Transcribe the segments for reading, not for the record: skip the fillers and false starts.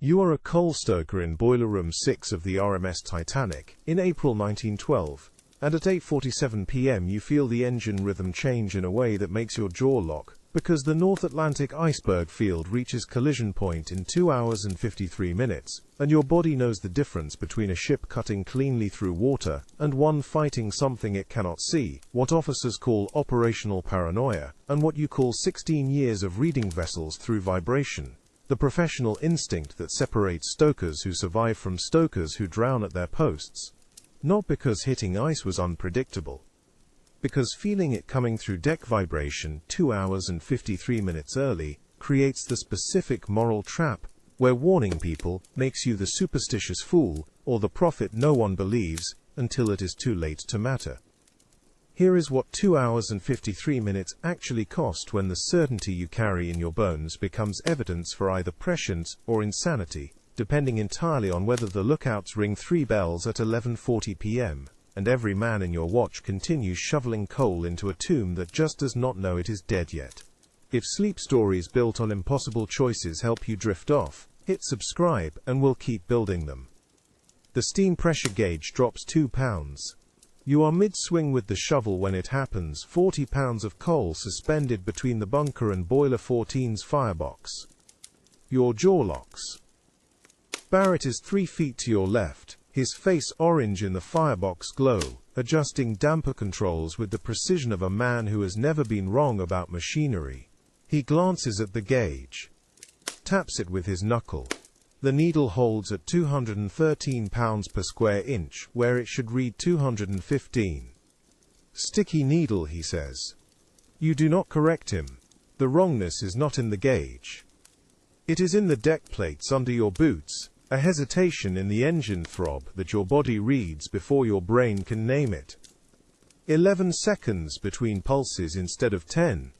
You are a coal stoker in Boiler Room 6 of the RMS Titanic in April 1912, and at 8:47 p.m. you feel the engine rhythm change in a way that makes your jaw lock, because the North Atlantic iceberg field reaches collision point in 2 hours and 53 minutes, and your body knows the difference between a ship cutting cleanly through water and one fighting something it cannot see, what officers call operational paranoia, and what you call 16 years of reading vessels through vibration. The professional instinct that separates stokers who survive from stokers who drown at their posts. Not because hitting ice was unpredictable. Because feeling it coming through deck vibration 2 hours and 53 minutes early creates the specific moral trap where warning people makes you the superstitious fool or the prophet no one believes until it is too late to matter. Here is what 2 hours and 53 minutes actually cost when the certainty you carry in your bones becomes evidence for either prescience or insanity, depending entirely on whether the lookouts ring 3 bells at 11:40 p.m., and every man in your watch continues shoveling coal into a tomb that just does not know it is dead yet. If sleep stories built on impossible choices help you drift off, hit subscribe and we'll keep building them. The steam pressure gauge drops 2 pounds. You are mid-swing with the shovel when it happens, 40 pounds of coal suspended between the bunker and Boiler 14's firebox. Your jaw locks. Barrett is 3 feet to your left, his face orange in the firebox glow, adjusting damper controls with the precision of a man who has never been wrong about machinery. He glances at the gauge, taps it with his knuckle. The needle holds at 213 pounds per square inch, where it should read 215. Sticky needle, he says. You do not correct him. The wrongness is not in the gauge. It is in the deck plates under your boots, a hesitation in the engine throb that your body reads before your brain can name it. 11 seconds between pulses instead of 10.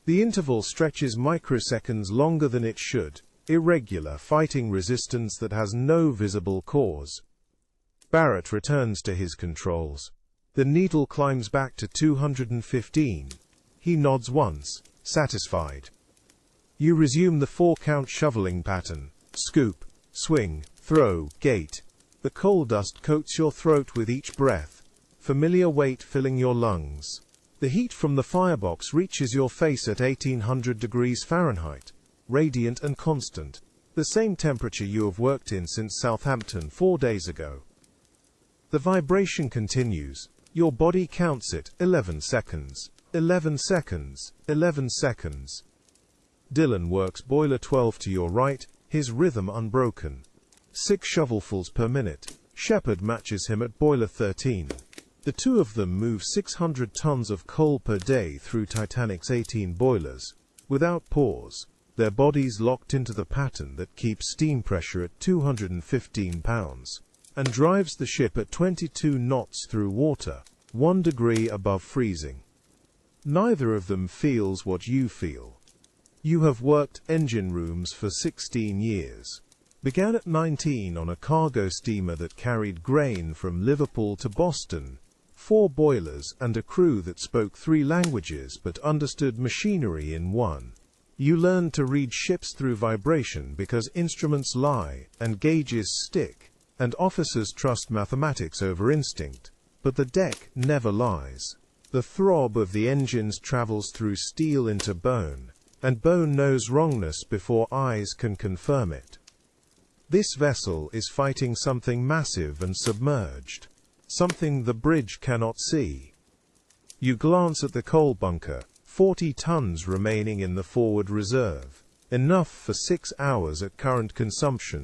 The interval stretches microseconds longer than it should. Irregular fighting resistance that has no visible cause. Barrett returns to his controls. The needle climbs back to 215. He nods once, satisfied. You resume the 4-count shoveling pattern. Scoop, swing, throw, gate. The coal dust coats your throat with each breath, familiar weight filling your lungs. The heat from the firebox reaches your face at 1800 degrees Fahrenheit. Radiant and constant, the same temperature you have worked in since Southampton 4 days ago. The vibration continues. Your body counts it. 11 seconds. 11 seconds. 11 seconds. Dylan works Boiler 12 to your right, his rhythm unbroken. 6 shovelfuls per minute. Shepard matches him at Boiler 13. The two of them move 600 tons of coal per day through Titanic's 18 boilers, without pause. Their bodies locked into the pattern that keeps steam pressure at 215 pounds, and drives the ship at 22 knots through water, 1 degree above freezing. Neither of them feels what you feel. You have worked engine rooms for 16 years. Began at 19 on a cargo steamer that carried grain from Liverpool to Boston, 4 boilers and a crew that spoke 3 languages but understood machinery in 1. You learn to read ships through vibration because instruments lie and gauges stick, and officers trust mathematics over instinct. But the deck never lies. The throb of the engines travels through steel into bone, and bone knows wrongness before eyes can confirm it. This vessel is fighting something massive and submerged, something the bridge cannot see. You glance at the coal bunker. 40 tons remaining in the forward reserve. Enough for 6 hours at current consumption.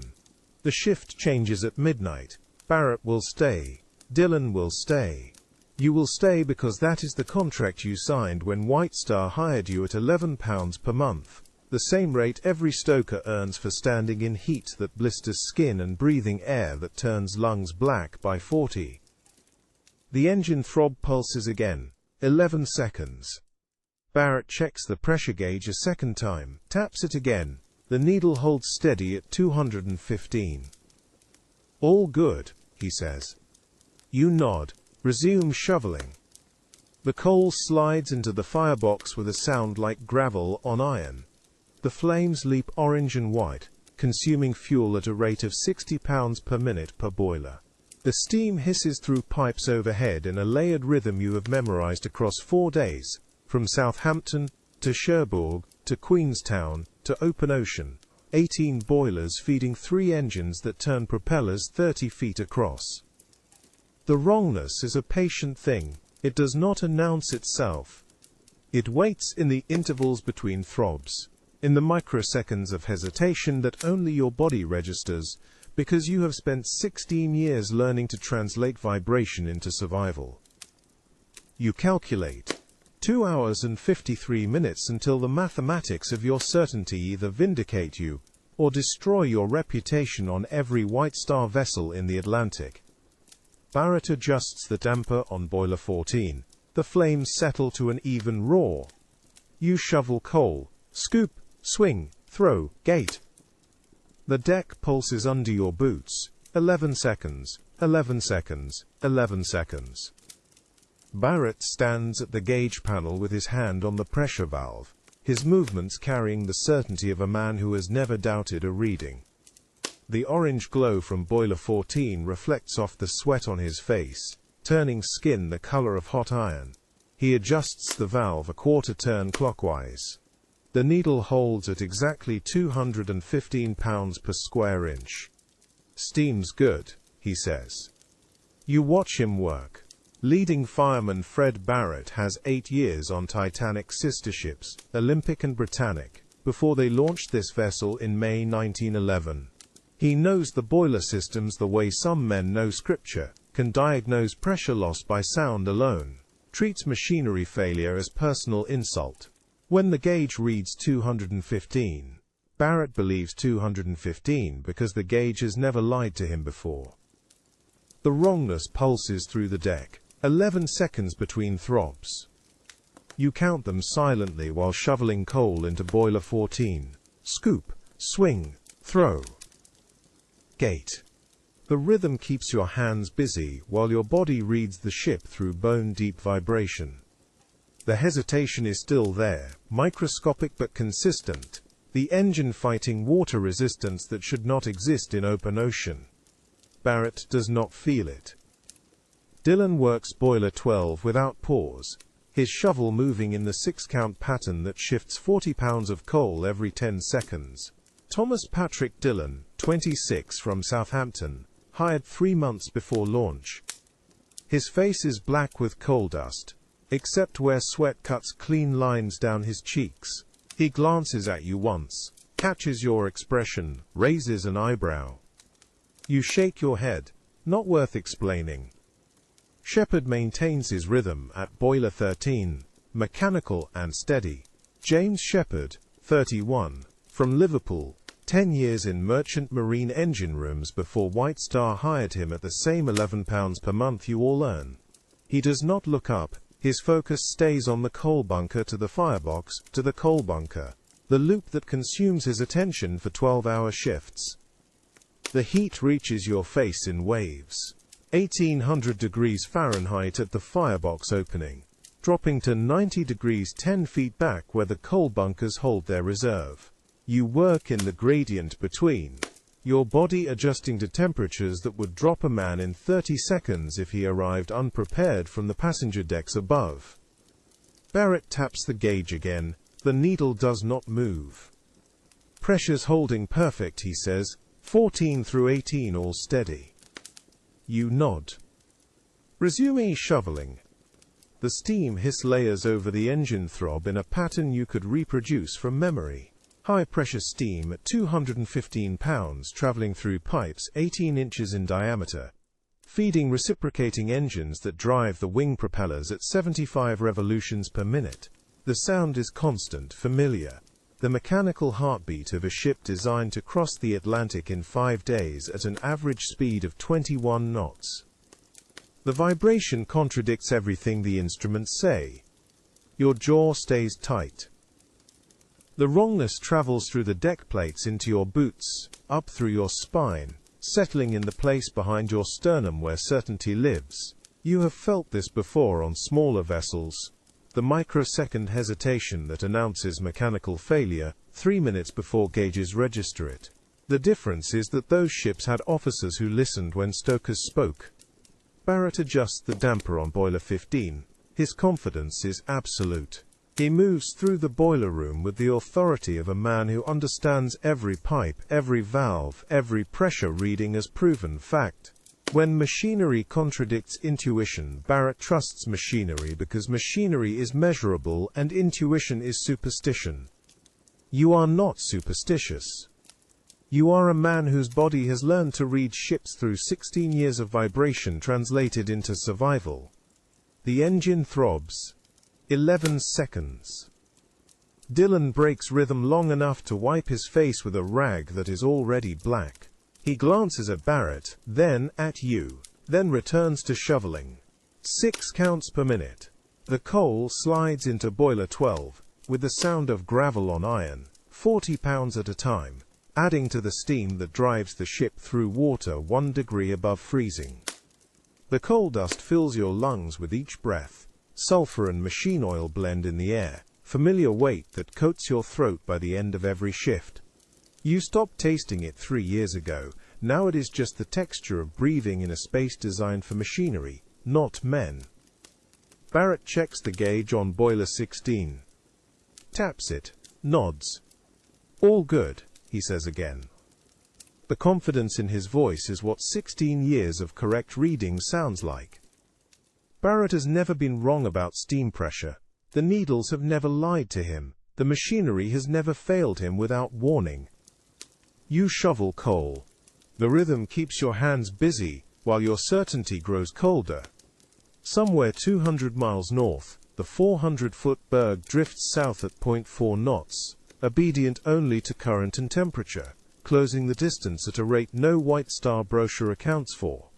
The shift changes at midnight. Barrett will stay. Dylan will stay. You will stay because that is the contract you signed when White Star hired you at £11 per month. The same rate every stoker earns for standing in heat that blisters skin and breathing air that turns lungs black by 40. The engine throb pulses again. 11 seconds. Barrett checks the pressure gauge a second time, taps it again. The needle holds steady at 215. All good, he says. You nod, resume shoveling. The coal slides into the firebox with a sound like gravel on iron. The flames leap orange and white, consuming fuel at a rate of 60 pounds per minute per boiler. The steam hisses through pipes overhead in a layered rhythm you have memorized across 4 days, from Southampton to Cherbourg to Queenstown to open ocean. 18 boilers feeding 3 engines that turn propellers 30 feet across. The wrongness is a patient thing. It does not announce itself. It waits in the intervals between throbs, in the microseconds of hesitation that only your body registers, because you have spent 16 years learning to translate vibration into survival. You calculate 2 hours and 53 minutes until the mathematics of your certainty either vindicate you or destroy your reputation on every White Star vessel in the Atlantic. Barrett adjusts the damper on boiler 14. The flames settle to an even roar. You shovel coal, scoop, swing, throw, gate. The deck pulses under your boots. 11 seconds, 11 seconds, 11 seconds. Barrett stands at the gauge panel with his hand on the pressure valve, his movements carrying the certainty of a man who has never doubted a reading. The orange glow from boiler 14 reflects off the sweat on his face, turning skin the color of hot iron. He adjusts the valve a quarter turn clockwise. The needle holds at exactly 215 pounds per square inch. Steam's good, he says. You watch him work. Leading fireman Fred Barrett has 8 years on Titanic sister ships, Olympic and Britannic, before they launched this vessel in May 1911. He knows the boiler systems the way some men know scripture, can diagnose pressure loss by sound alone, treats machinery failure as personal insult. When the gauge reads 215, Barrett believes 215 because the gauge has never lied to him before. The wrongness pulses through the deck, 11 seconds between throbs. You count them silently while shoveling coal into boiler 14. Scoop, swing, throw, gate. The rhythm keeps your hands busy while your body reads the ship through bone-deep vibration. The hesitation is still there, microscopic but consistent, the engine fighting water resistance that should not exist in open ocean. Barrett does not feel it. Dylan works boiler 12 without pause, his shovel moving in the 6-count pattern that shifts 40 pounds of coal every 10 seconds. Thomas Patrick Dillon, 26, from Southampton, hired 3 months before launch. His face is black with coal dust, except where sweat cuts clean lines down his cheeks. He glances at you once, catches your expression, raises an eyebrow. You shake your head. Not worth explaining. Shepard maintains his rhythm at boiler 13, mechanical and steady. James Shepard, 31, from Liverpool, 10 years in merchant marine engine rooms before White Star hired him at the same £11 per month you all earn. He does not look up. His focus stays on the coal bunker to the firebox, to the coal bunker, the loop that consumes his attention for 12-hour shifts. The heat reaches your face in waves. 1800 degrees Fahrenheit at the firebox opening, dropping to 90 degrees 10 feet back where the coal bunkers hold their reserve. You work in the gradient between, your body adjusting to temperatures that would drop a man in 30 seconds if he arrived unprepared from the passenger decks above. Barrett taps the gauge again. The needle does not move. Pressure's holding perfect, he says. 14 through 18 all steady. You nod. Resuming shoveling. The steam hiss layers over the engine throb in a pattern you could reproduce from memory. High-pressure steam at 215 pounds traveling through pipes 18 inches in diameter, feeding reciprocating engines that drive the wing propellers at 75 revolutions per minute. The sound is constant, familiar. The mechanical heartbeat of a ship designed to cross the Atlantic in 5 days at an average speed of 21 knots. The vibration contradicts everything the instruments say. Your jaw stays tight. The wrongness travels through the deck plates into your boots, up through your spine, settling in the place behind your sternum where certainty lives. You have felt this before on smaller vessels. The microsecond hesitation that announces mechanical failure, 3 minutes before gauges register it. The difference is that those ships had officers who listened when stokers spoke. Barrett adjusts the damper on boiler 15. His confidence is absolute. He moves through the boiler room with the authority of a man who understands every pipe, every valve, every pressure reading as proven fact. When machinery contradicts intuition, Barrett trusts machinery because machinery is measurable and intuition is superstition. You are not superstitious. You are a man whose body has learned to read ships through 16 years of vibration translated into survival. The engine throbs. 11 seconds. Dylan breaks rhythm long enough to wipe his face with a rag that is already black. He glances at Barrett, then at you, then returns to shoveling. 6 counts per minute. The coal slides into boiler 12, with the sound of gravel on iron, 40 pounds at a time, adding to the steam that drives the ship through water 1 degree above freezing. The coal dust fills your lungs with each breath. Sulfur and machine oil blend in the air, familiar weight that coats your throat by the end of every shift. You stopped tasting it 3 years ago. Now it is just the texture of breathing in a space designed for machinery, not men. Barrett checks the gauge on boiler 16. Taps it, nods. All good, he says again. The confidence in his voice is what 16 years of correct reading sounds like. Barrett has never been wrong about steam pressure. The needles have never lied to him. The machinery has never failed him without warning. You shovel coal. The rhythm keeps your hands busy, while your certainty grows colder. Somewhere 200 miles north, the 400-foot berg drifts south at 0.4 knots, obedient only to current and temperature, closing the distance at a rate no White Star brochure accounts for.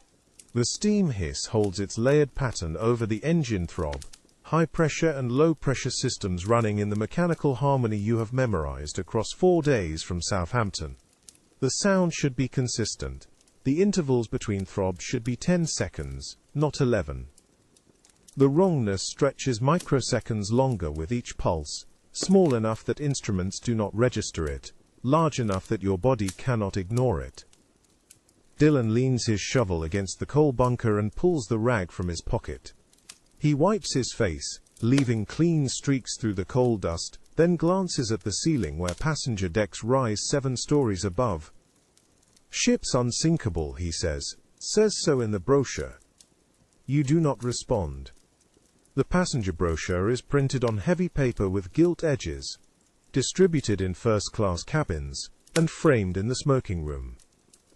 The steam hiss holds its layered pattern over the engine throb, high-pressure and low-pressure systems running in the mechanical harmony you have memorized across 4 days from Southampton. The sound should be consistent. The intervals between throbs should be 10 seconds, not 11. The wrongness stretches microseconds longer with each pulse, small enough that instruments do not register it, large enough that your body cannot ignore it. Dylan leans his shovel against the coal bunker and pulls the rag from his pocket. He wipes his face, leaving clean streaks through the coal dust, then glances at the ceiling where passenger decks rise 7 stories above. Ship's unsinkable, he says so in the brochure. You do not respond. The passenger brochure is printed on heavy paper with gilt edges, distributed in first-class cabins, and framed in the smoking room.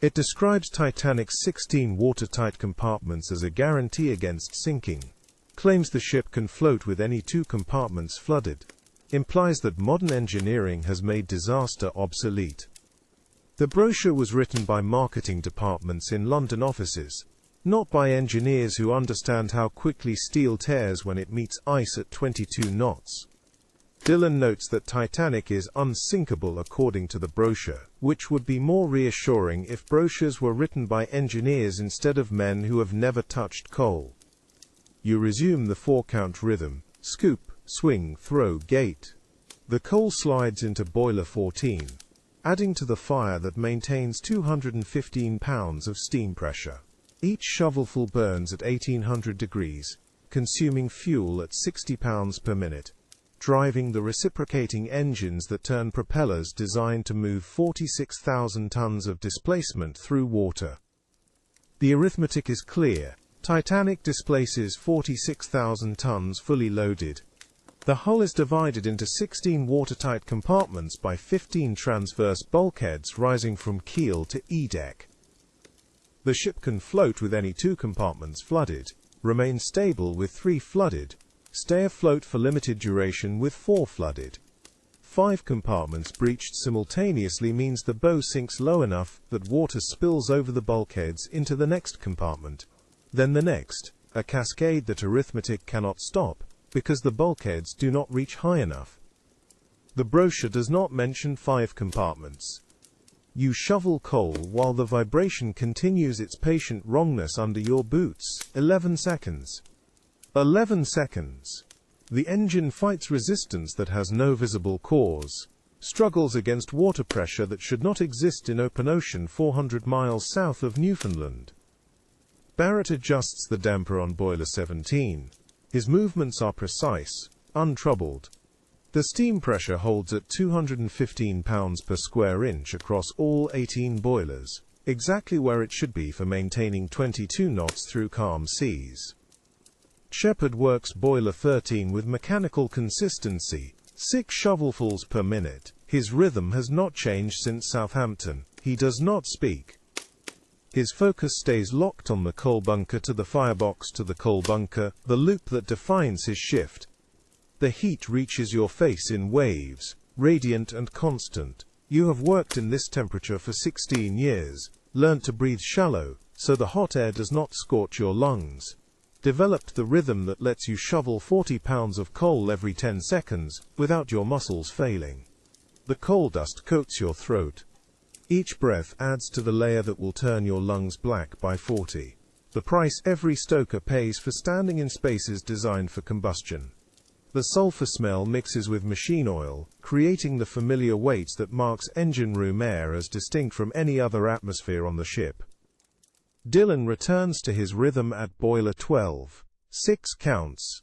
It describes Titanic's 16 watertight compartments as a guarantee against sinking, claims the ship can float with any 2 compartments flooded, implies that modern engineering has made disaster obsolete. The brochure was written by marketing departments in London offices, not by engineers who understand how quickly steel tears when it meets ice at 22 knots. Dylan notes that Titanic is unsinkable according to the brochure, which would be more reassuring if brochures were written by engineers instead of men who have never touched coal. You resume the 4-count rhythm: scoop, swing, throw, gate. The coal slides into boiler 14, adding to the fire that maintains 215 pounds of steam pressure. Each shovelful burns at 1800 degrees, consuming fuel at 60 pounds per minute, driving the reciprocating engines that turn propellers designed to move 46,000 tons of displacement through water. The arithmetic is clear. Titanic displaces 46,000 tons fully loaded. The hull is divided into 16 watertight compartments by 15 transverse bulkheads rising from keel to E-deck. The ship can float with any 2 compartments flooded, remain stable with 3 flooded, stay afloat for limited duration with 4 flooded. 5 compartments breached simultaneously means the bow sinks low enough that water spills over the bulkheads into the next compartment, then the next, a cascade that arithmetic cannot stop, because the bulkheads do not reach high enough. The brochure does not mention 5 compartments. You shovel coal while the vibration continues its patient wrongness under your boots. 11 seconds. 11 seconds. The engine fights resistance that has no visible cause. struggles against water pressure that should not exist in open ocean 400 miles south of Newfoundland. Barrett adjusts the damper on boiler 17. His movements are precise, untroubled. The steam pressure holds at 215 pounds per square inch across all 18 boilers, exactly where it should be for maintaining 22 knots through calm seas. Shepard works boiler 13 with mechanical consistency, 6 shovelfuls per minute. His rhythm has not changed since Southampton. He does not speak. His focus stays locked on the coal bunker to the firebox to the coal bunker, the loop that defines his shift. The heat reaches your face in waves, radiant and constant. You have worked in this temperature for 16 years, learned to breathe shallow, so the hot air does not scorch your lungs. Developed the rhythm that lets you shovel 40 pounds of coal every 10 seconds, without your muscles failing. The coal dust coats your throat. Each breath adds to the layer that will turn your lungs black by 40. The price every stoker pays for standing in spaces designed for combustion. The sulfur smell mixes with machine oil, creating the familiar weight that marks engine room air as distinct from any other atmosphere on the ship. Dylan returns to his rhythm at boiler 12. 6 counts.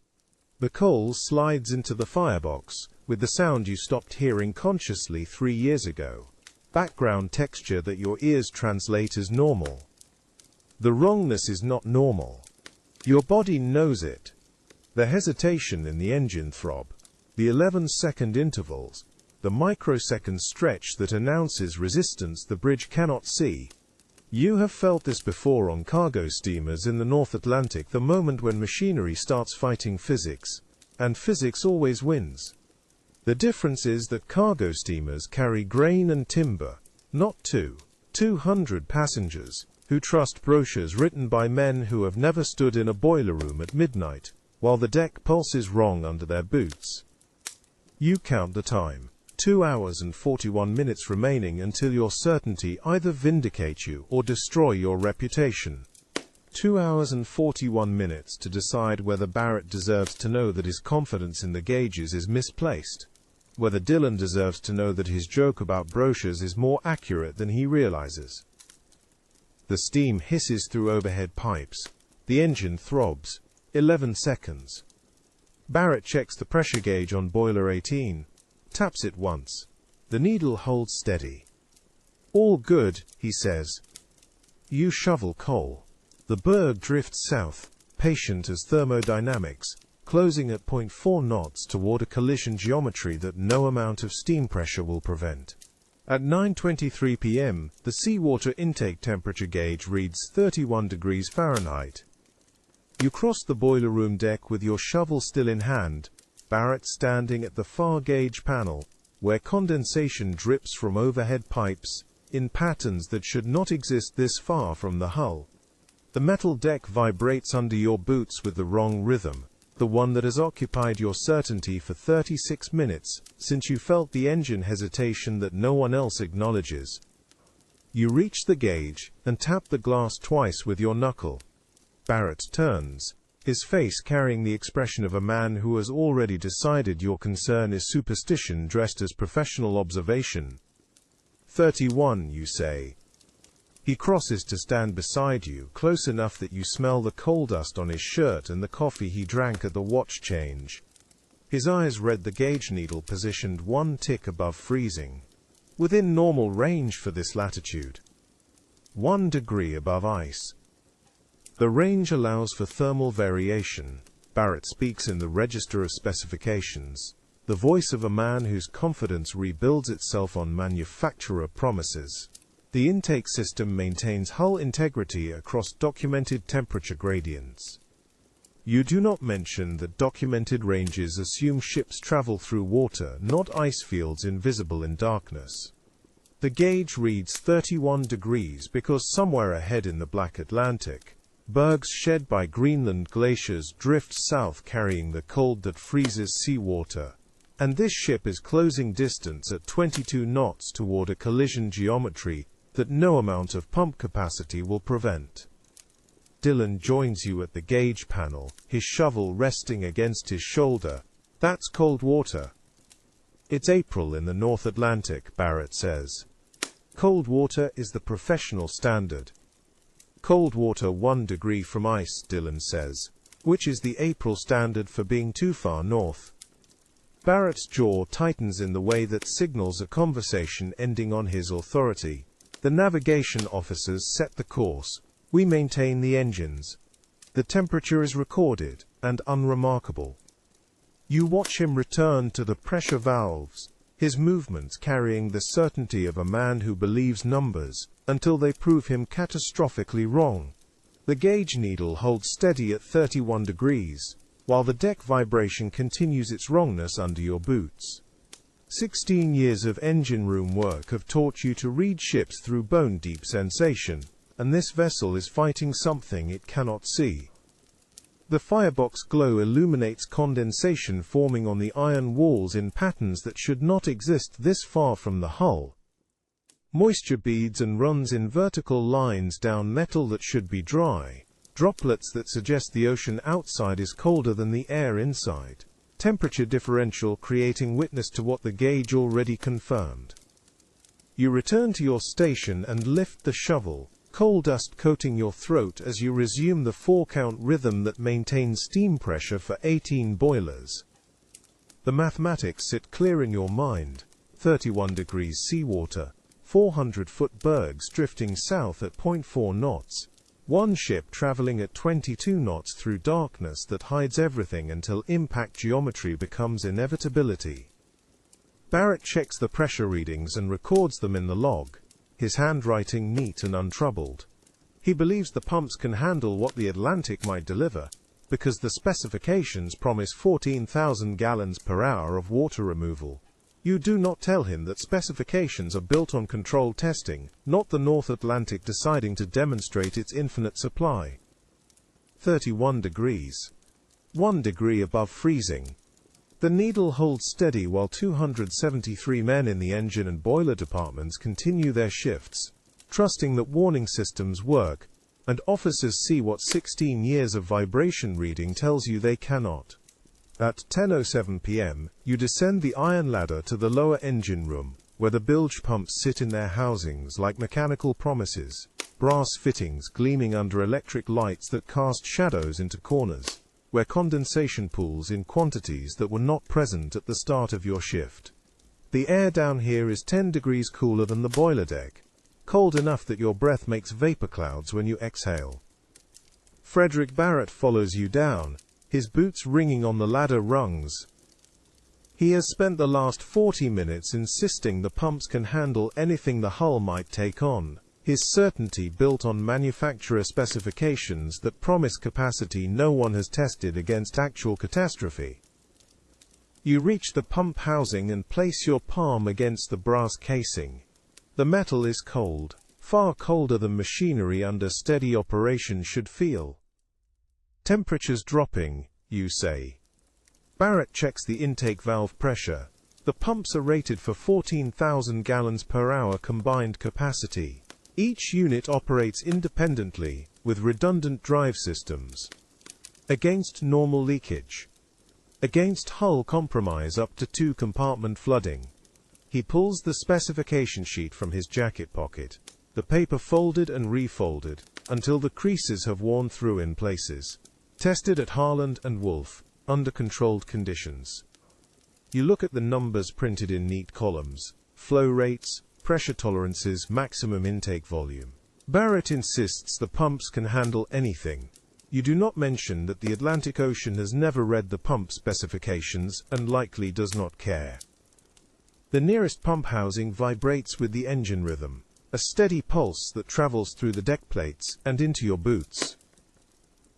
The coal slides into the firebox, with the sound you stopped hearing consciously 3 years ago. Background texture that your ears translate as normal. The wrongness is not normal. Your body knows it. The hesitation in the engine throb, the 11-second intervals, the microsecond stretch that announces resistance the bridge cannot see. You have felt this before on cargo steamers in the North Atlantic, the moment when machinery starts fighting physics, and physics always wins. The difference is that cargo steamers carry grain and timber, not 200 passengers, who trust brochures written by men who have never stood in a boiler room at midnight, while the deck pulses wrong under their boots. You count the time. 2 hours and 41 minutes remaining until your certainty either vindicates you or destroy your reputation. 2 hours and 41 minutes to decide whether Barrett deserves to know that his confidence in the gauges is misplaced. Whether Dylan deserves to know that his joke about brochures is more accurate than he realizes. The steam hisses through overhead pipes. The engine throbs. 11 seconds. Barrett checks the pressure gauge on boiler 18. Taps it once. The needle holds steady. All good, he says. You shovel coal. The berg drifts south, patient as thermodynamics, closing at 0.4 knots toward a collision geometry that no amount of steam pressure will prevent. At 9:23 p.m., the seawater intake temperature gauge reads 31 degrees Fahrenheit. You cross the boiler room deck with your shovel still in hand, Barrett standing at the far gauge panel, where condensation drips from overhead pipes, in patterns that should not exist this far from the hull. The metal deck vibrates under your boots with the wrong rhythm, the one that has occupied your certainty for 36 minutes, since you felt the engine hesitation that no one else acknowledges. You reach the gauge, and tap the glass twice with your knuckle. Barrett turns, his face carrying the expression of a man who has already decided your concern is superstition dressed as professional observation. 31, you say. He crosses to stand beside you, close enough that you smell the coal dust on his shirt and the coffee he drank at the watch change. His eyes read the gauge needle positioned 1 tick above freezing, within normal range for this latitude. 1 degree above ice. The range allows for thermal variation. Barrett speaks in the register of specifications, the voice of a man whose confidence rebuilds itself on manufacturer promises. The intake system maintains hull integrity across documented temperature gradients. You do not mention that documented ranges assume ships travel through water, not ice fields invisible in darkness. The gauge reads 31 degrees because somewhere ahead in the Black Atlantic, bergs shed by Greenland glaciers drift south carrying the cold that freezes seawater, and this ship is closing distance at 22 knots toward a collision geometry that no amount of pump capacity will prevent. Dylan joins you at the gauge panel, his shovel resting against his shoulder. That's cold water. It's April in the North Atlantic, Barrett says. Cold water is the professional standard. Cold water 1 degree from ice, Dylan says, which is the April standard for being too far north. Barrett's jaw tightens in the way that signals a conversation ending on his authority. The navigation officers set the course. We maintain the engines. The temperature is recorded and unremarkable. You watch him return to the pressure valves, his movements carrying the certainty of a man who believes numbers, until they prove him catastrophically wrong. The gauge needle holds steady at 31 degrees, while the deck vibration continues its wrongness under your boots. 16 years of engine room work have taught you to read ships through bone-deep sensation, and this vessel is fighting something it cannot see. The firebox glow illuminates condensation forming on the iron walls in patterns that should not exist this far from the hull. Moisture beads and runs in vertical lines down metal that should be dry, droplets that suggest the ocean outside is colder than the air inside, temperature differential creating witness to what the gauge already confirmed. You return to your station and lift the shovel, coal dust coating your throat as you resume the 4-count rhythm that maintains steam pressure for 18 boilers. The mathematics sit clear in your mind. 31 degrees seawater, 400-foot bergs drifting south at 0.4 knots, one ship traveling at 22 knots through darkness that hides everything until impact geometry becomes inevitability. Barrett checks the pressure readings and records them in the log, his handwriting neat and untroubled. He believes the pumps can handle what the Atlantic might deliver, because the specifications promise 14,000 gallons per hour of water removal. You do not tell him that specifications are built on controlled testing, not the North Atlantic deciding to demonstrate its infinite supply. 31 degrees. 1 degree above freezing. The needle holds steady while 273 men in the engine and boiler departments continue their shifts, trusting that warning systems work, and officers see what 16 years of vibration reading tells you they cannot. At 10:07 p.m., you descend the iron ladder to the lower engine room, where the bilge pumps sit in their housings like mechanical promises, brass fittings gleaming under electric lights that cast shadows into corners, where condensation pools in quantities that were not present at the start of your shift. The air down here is 10 degrees cooler than the boiler deck, cold enough that your breath makes vapor clouds when you exhale. Frederick Barrett follows you down, his boots ringing on the ladder rungs. He has spent the last 40 minutes insisting the pumps can handle anything the hull might take on, his certainty built on manufacturer specifications that promise capacity no one has tested against actual catastrophe. You reach the pump housing and place your palm against the brass casing. The metal is cold, far colder than machinery under steady operation should feel. Temperature's dropping, you say. Barrett checks the intake valve pressure. The pumps are rated for 14,000 gallons per hour combined capacity. Each unit operates independently, with redundant drive systems. Against normal leakage. Against hull compromise up to 2-compartment flooding. He pulls the specification sheet from his jacket pocket, the paper folded and refolded, until the creases have worn through in places. Tested at Harland and Wolff, under controlled conditions. You look at the numbers printed in neat columns, flow rates, pressure tolerances, maximum intake volume. Barrett insists the pumps can handle anything. You do not mention that the Atlantic Ocean has never read the pump specifications and likely does not care. The nearest pump housing vibrates with the engine rhythm, a steady pulse that travels through the deck plates and into your boots.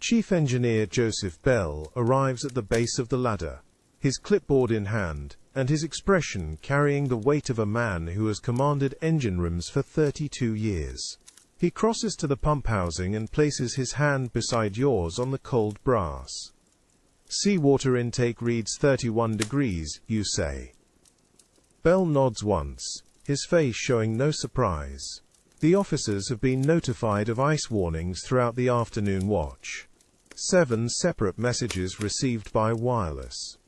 Chief Engineer Joseph Bell arrives at the base of the ladder, his clipboard in hand, and his expression carrying the weight of a man who has commanded engine rooms for 32 years. He crosses to the pump housing and places his hand beside yours on the cold brass. Seawater intake reads 31 degrees, you say. Bell nods once, his face showing no surprise. The officers have been notified of ice warnings throughout the afternoon watch. 7 separate messages received by wireless.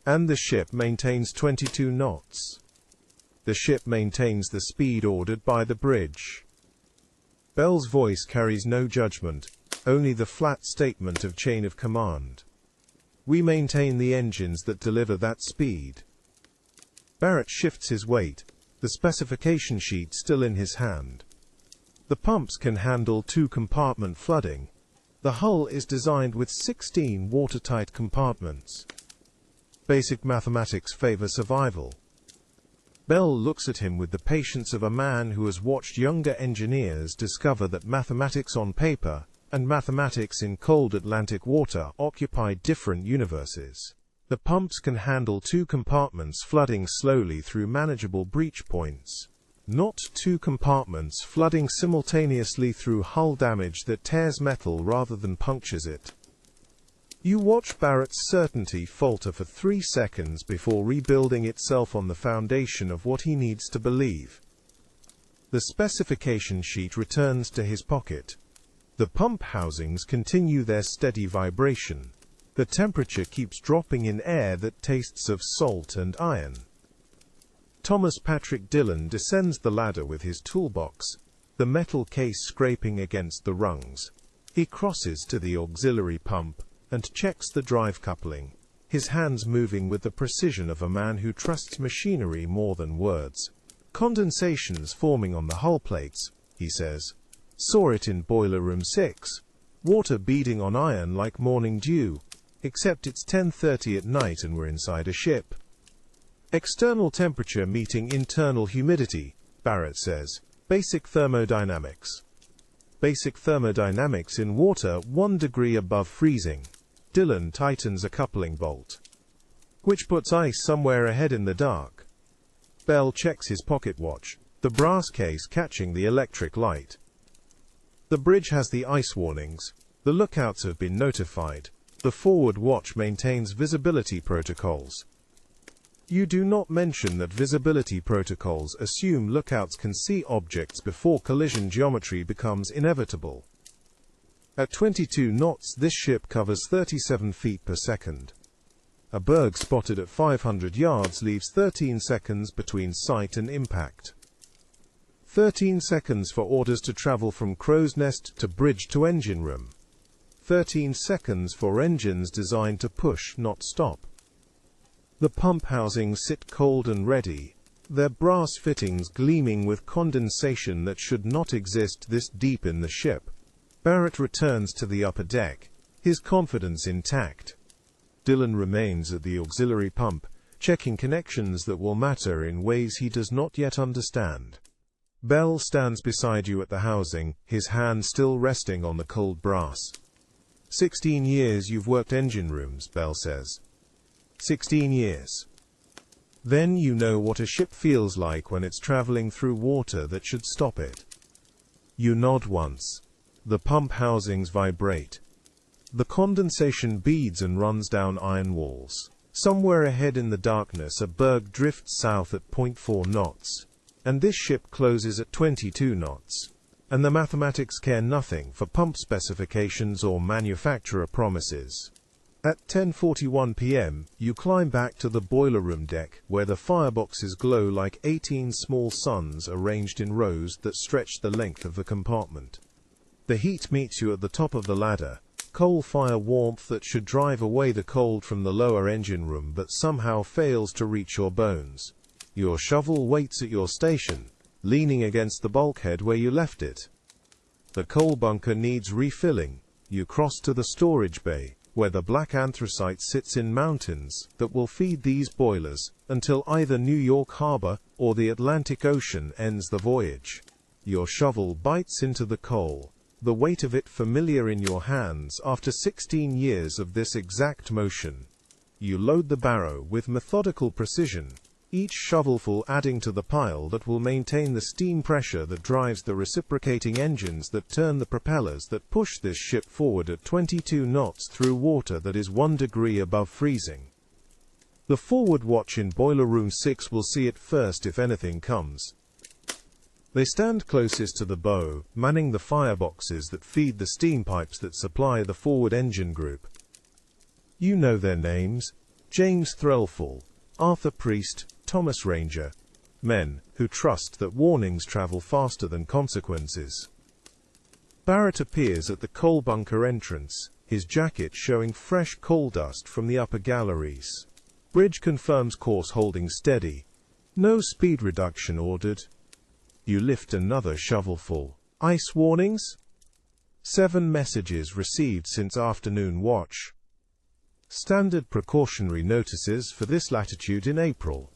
And the ship maintains 22 knots. The ship maintains the speed ordered by the bridge. Bell's voice carries no judgment, only the flat statement of chain of command. We maintain the engines that deliver that speed. Barrett shifts his weight, the specification sheet still in his hand. The pumps can handle 2-compartment flooding. The hull is designed with 16 watertight compartments. Basic mathematics favor survival. Bell looks at him with the patience of a man who has watched younger engineers discover that mathematics on paper and mathematics in cold Atlantic water occupy different universes. The pumps can handle 2 compartments flooding slowly through manageable breach points, not 2 compartments flooding simultaneously through hull damage that tears metal rather than punctures it. You watch Barrett's certainty falter for 3 seconds before rebuilding itself on the foundation of what he needs to believe. The specification sheet returns to his pocket. The pump housings continue their steady vibration. The temperature keeps dropping in air that tastes of salt and iron. Thomas Patrick Dillon descends the ladder with his toolbox, the metal case scraping against the rungs. He crosses to the auxiliary pump and checks the drive coupling, his hands moving with the precision of a man who trusts machinery more than words. Condensation's forming on the hull plates, he says. Saw it in boiler room 6. Water beading on iron like morning dew, except it's 10:30 at night and we're inside a ship. External temperature meeting internal humidity, Barrett says. Basic thermodynamics. Basic thermodynamics in water 1 degree above freezing. Dillon tightens a coupling bolt, which puts ice somewhere ahead in the dark. Bell checks his pocket watch, the brass case catching the electric light. The bridge has the ice warnings. The lookouts have been notified. The forward watch maintains visibility protocols. You do not mention that visibility protocols assume lookouts can see objects before collision geometry becomes inevitable. At 22 knots, this ship covers 37 feet per second. A berg spotted at 500 yards leaves 13 seconds between sight and impact. 13 seconds for orders to travel from crow's nest to bridge to engine room. 13 seconds for engines designed to push, not stop. The pump housings sit cold and ready, their brass fittings gleaming with condensation that should not exist this deep in the ship. Barrett returns to the upper deck, his confidence intact. Dillon remains at the auxiliary pump, checking connections that will matter in ways he does not yet understand. Bell stands beside you at the housing, his hand still resting on the cold brass. 16 years you've worked engine rooms, Bell says. 16 years. Then you know what a ship feels like when it's traveling through water that should stop it. You nod once. The pump housings vibrate. The condensation beads and runs down iron walls. Somewhere ahead in the darkness a berg drifts south at 0.4 knots. And this ship closes at 22 knots. And the mathematics care nothing for pump specifications or manufacturer promises. At 10:41 p.m., you climb back to the boiler room deck, where the fireboxes glow like 18 small suns arranged in rows that stretch the length of the compartment. The heat meets you at the top of the ladder, coal fire warmth that should drive away the cold from the lower engine room but somehow fails to reach your bones. Your shovel waits at your station, leaning against the bulkhead where you left it. The coal bunker needs refilling. You cross to the storage bay, where the black anthracite sits in mountains that will feed these boilers until either New York Harbor or the Atlantic Ocean ends the voyage. Your shovel bites into the coal, the weight of it familiar in your hands after 16 years of this exact motion. You load the barrow with methodical precision, each shovelful adding to the pile that will maintain the steam pressure that drives the reciprocating engines that turn the propellers that push this ship forward at 22 knots through water that is 1 degree above freezing. The forward watch in Boiler Room 6 will see it first if anything comes. They stand closest to the bow, manning the fireboxes that feed the steam pipes that supply the forward engine group. You know their names. James Threlfall, Arthur Priest, Thomas Ranger. Men who trust that warnings travel faster than consequences. Barrett appears at the coal bunker entrance, his jacket showing fresh coal dust from the upper galleries. Bridge confirms course holding steady. No speed reduction ordered. You lift another shovelful. Ice warnings? 7 messages received since afternoon watch. Standard precautionary notices for this latitude in April.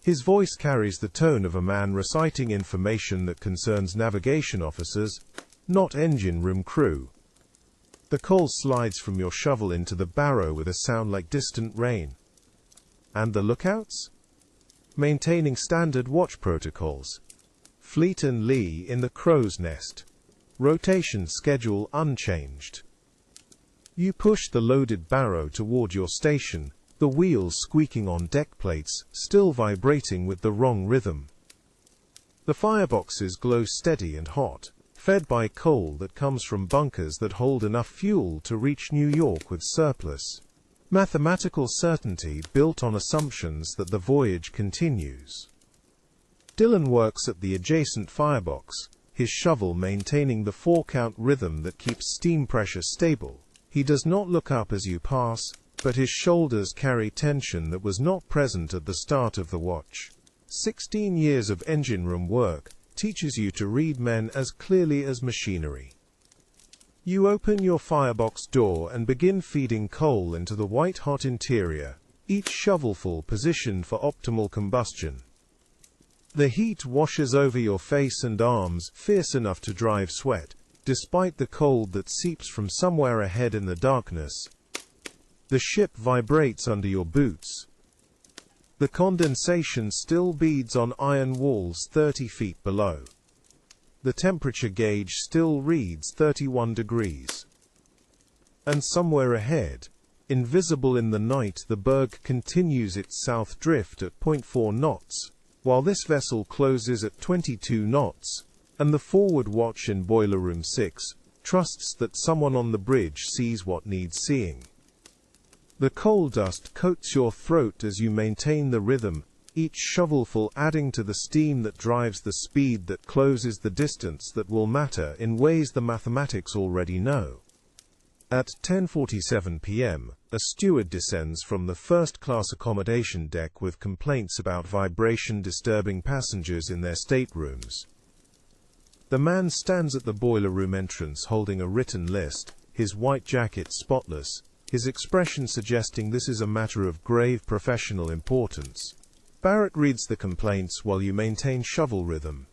His voice carries the tone of a man reciting information that concerns navigation officers, not engine room crew. The coal slides from your shovel into the barrow with a sound like distant rain. And the lookouts? Maintaining standard watch protocols. Fleet and Lee in the crow's nest. Rotation schedule unchanged. You push the loaded barrow toward your station, the wheels squeaking on deck plates, still vibrating with the wrong rhythm. The fireboxes glow steady and hot, fed by coal that comes from bunkers that hold enough fuel to reach New York with surplus. Mathematical certainty built on assumptions that the voyage continues. Dylan works at the adjacent firebox, his shovel maintaining the 4-count rhythm that keeps steam pressure stable. He does not look up as you pass, but his shoulders carry tension that was not present at the start of the watch. 16 years of engine room work teaches you to read men as clearly as machinery. You open your firebox door and begin feeding coal into the white-hot interior, each shovelful positioned for optimal combustion. The heat washes over your face and arms, fierce enough to drive sweat, despite the cold that seeps from somewhere ahead in the darkness. The ship vibrates under your boots. The condensation still beads on iron walls 30 feet below. The temperature gauge still reads 31 degrees. And somewhere ahead, invisible in the night, the berg continues its south drift at 0.4 knots, while this vessel closes at 22 knots, and the forward watch in Boiler Room 6 trusts that someone on the bridge sees what needs seeing. The coal dust coats your throat as you maintain the rhythm, each shovelful adding to the steam that drives the speed that closes the distance that will matter in ways the mathematics already know. At 10:47 p.m., a steward descends from the first-class accommodation deck with complaints about vibration disturbing passengers in their staterooms. The man stands at the boiler room entrance holding a written list, his white jacket spotless, his expression suggesting this is a matter of grave professional importance. Barrett reads the complaints while you maintain shovel rhythm.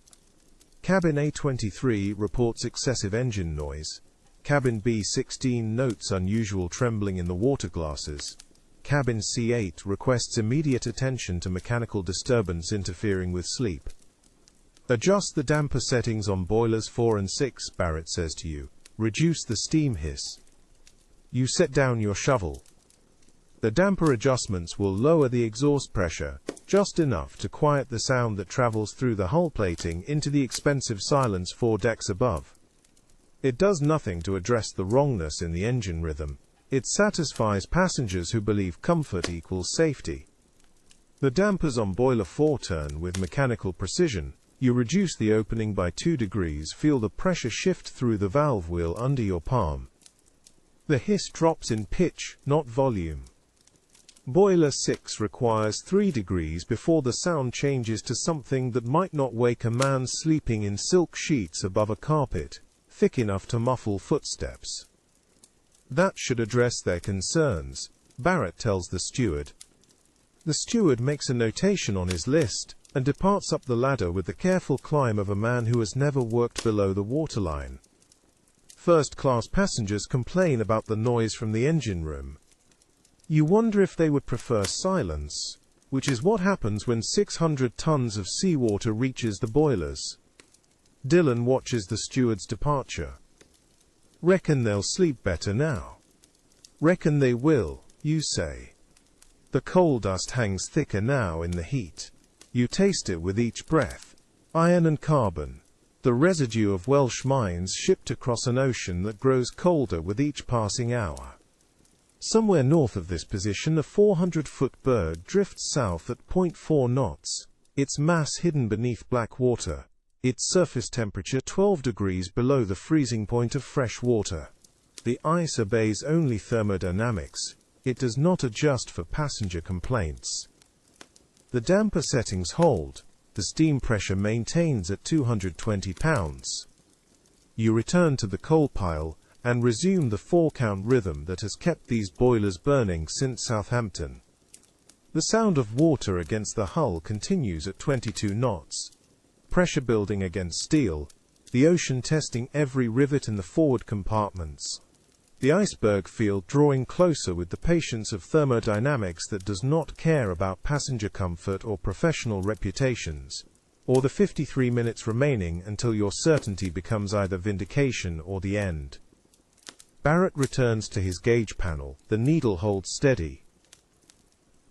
Cabin A23 reports excessive engine noise. Cabin B16 notes unusual trembling in the water glasses. Cabin C8 requests immediate attention to mechanical disturbance interfering with sleep. Adjust the damper settings on boilers 4 and 6, Barrett says to you. Reduce the steam hiss. You set down your shovel. The damper adjustments will lower the exhaust pressure, just enough to quiet the sound that travels through the hull plating into the expensive silence 4 decks above. It does nothing to address the wrongness in the engine rhythm. It satisfies passengers who believe comfort equals safety. The dampers on boiler 4 turn with mechanical precision. You reduce the opening by 2 degrees, feel the pressure shift through the valve wheel under your palm. The hiss drops in pitch, not volume. Boiler 6 requires 3 degrees before the sound changes to something that might not wake a man sleeping in silk sheets above a carpet, thick enough to muffle footsteps. That should address their concerns, Barrett tells the steward. The steward makes a notation on his list, and departs up the ladder with the careful climb of a man who has never worked below the waterline. First-class passengers complain about the noise from the engine room. You wonder if they would prefer silence, which is what happens when 600 tons of seawater reaches the boilers. Dylan watches the steward's departure. Reckon they'll sleep better now. Reckon they will, you say. The coal dust hangs thicker now in the heat. You taste it with each breath. Iron and carbon. The residue of Welsh mines shipped across an ocean that grows colder with each passing hour. Somewhere north of this position, a 400-foot berg drifts south at 0.4 knots, its mass hidden beneath black water, its surface temperature 12 degrees below the freezing point of fresh water. The ice obeys only thermodynamics. It does not adjust for passenger complaints. The damper settings hold. The steam pressure maintains at 220 pounds. You return to the coal pile and resume the 4-count rhythm that has kept these boilers burning since Southampton. The sound of water against the hull continues at 22 knots. Pressure building against steel, the ocean testing every rivet in the forward compartments. The iceberg field drawing closer with the patience of thermodynamics that does not care about passenger comfort or professional reputations, or the 53 minutes remaining until your certainty becomes either vindication or the end. Barrett returns to his gauge panel. The needle holds steady.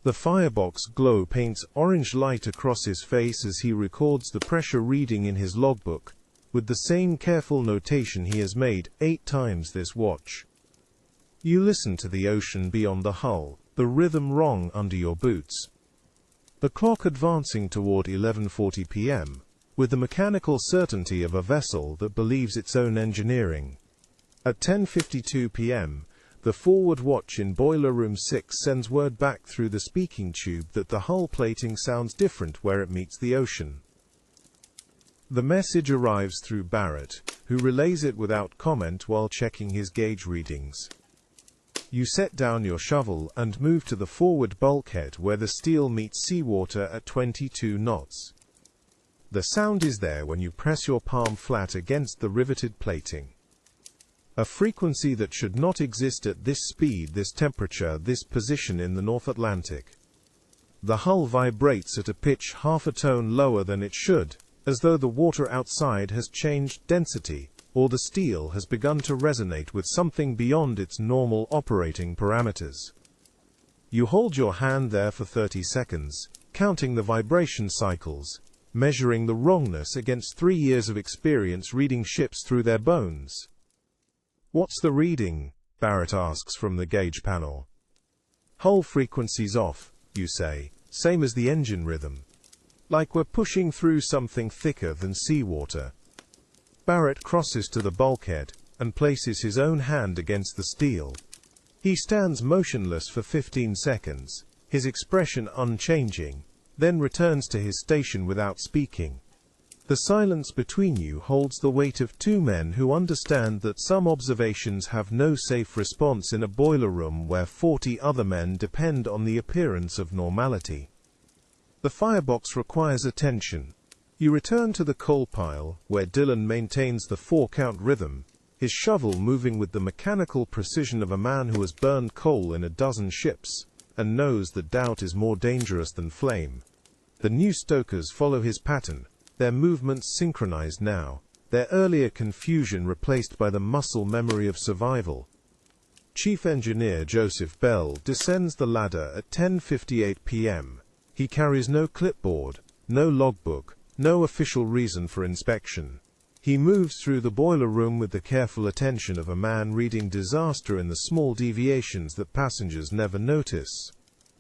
The firebox glow paints orange light across his face as he records the pressure reading in his logbook, with the same careful notation he has made 8 times this watch. You listen to the ocean beyond the hull, the rhythm wrong under your boots. The clock advancing toward 11:40 p.m., with the mechanical certainty of a vessel that believes its own engineering. At 10:52 p.m., the forward watch in Boiler Room 6 sends word back through the speaking tube that the hull plating sounds different where it meets the ocean. The message arrives through Barrett, who relays it without comment while checking his gauge readings. You set down your shovel and move to the forward bulkhead where the steel meets seawater at 22 knots. The sound is there when you press your palm flat against the riveted plating. A frequency that should not exist at this speed, this temperature, this position in the North Atlantic. The hull vibrates at a pitch half a tone lower than it should, as though the water outside has changed density, or the steel has begun to resonate with something beyond its normal operating parameters. You hold your hand there for 30 seconds, counting the vibration cycles, measuring the wrongness against 3 years of experience reading ships through their bones. "What's the reading?" Barrett asks from the gauge panel. "Hull frequency's off," you say, "same as the engine rhythm. Like we're pushing through something thicker than seawater." Barrett crosses to the bulkhead and places his own hand against the steel. He stands motionless for 15 seconds, his expression unchanging, then returns to his station without speaking. The silence between you holds the weight of 2 men who understand that some observations have no safe response in a boiler room where 40 other men depend on the appearance of normality. The firebox requires attention. You return to the coal pile, where Dylan maintains the 4-count rhythm, his shovel moving with the mechanical precision of a man who has burned coal in a dozen ships, and knows that doubt is more dangerous than flame. The new Stokers follow his pattern, their movements synchronized now, their earlier confusion replaced by the muscle memory of survival. Chief Engineer Joseph Bell descends the ladder at 10:58 p.m. He carries no clipboard, no logbook, no official reason for inspection. He moves through the boiler room with the careful attention of a man reading disaster in the small deviations that passengers never notice.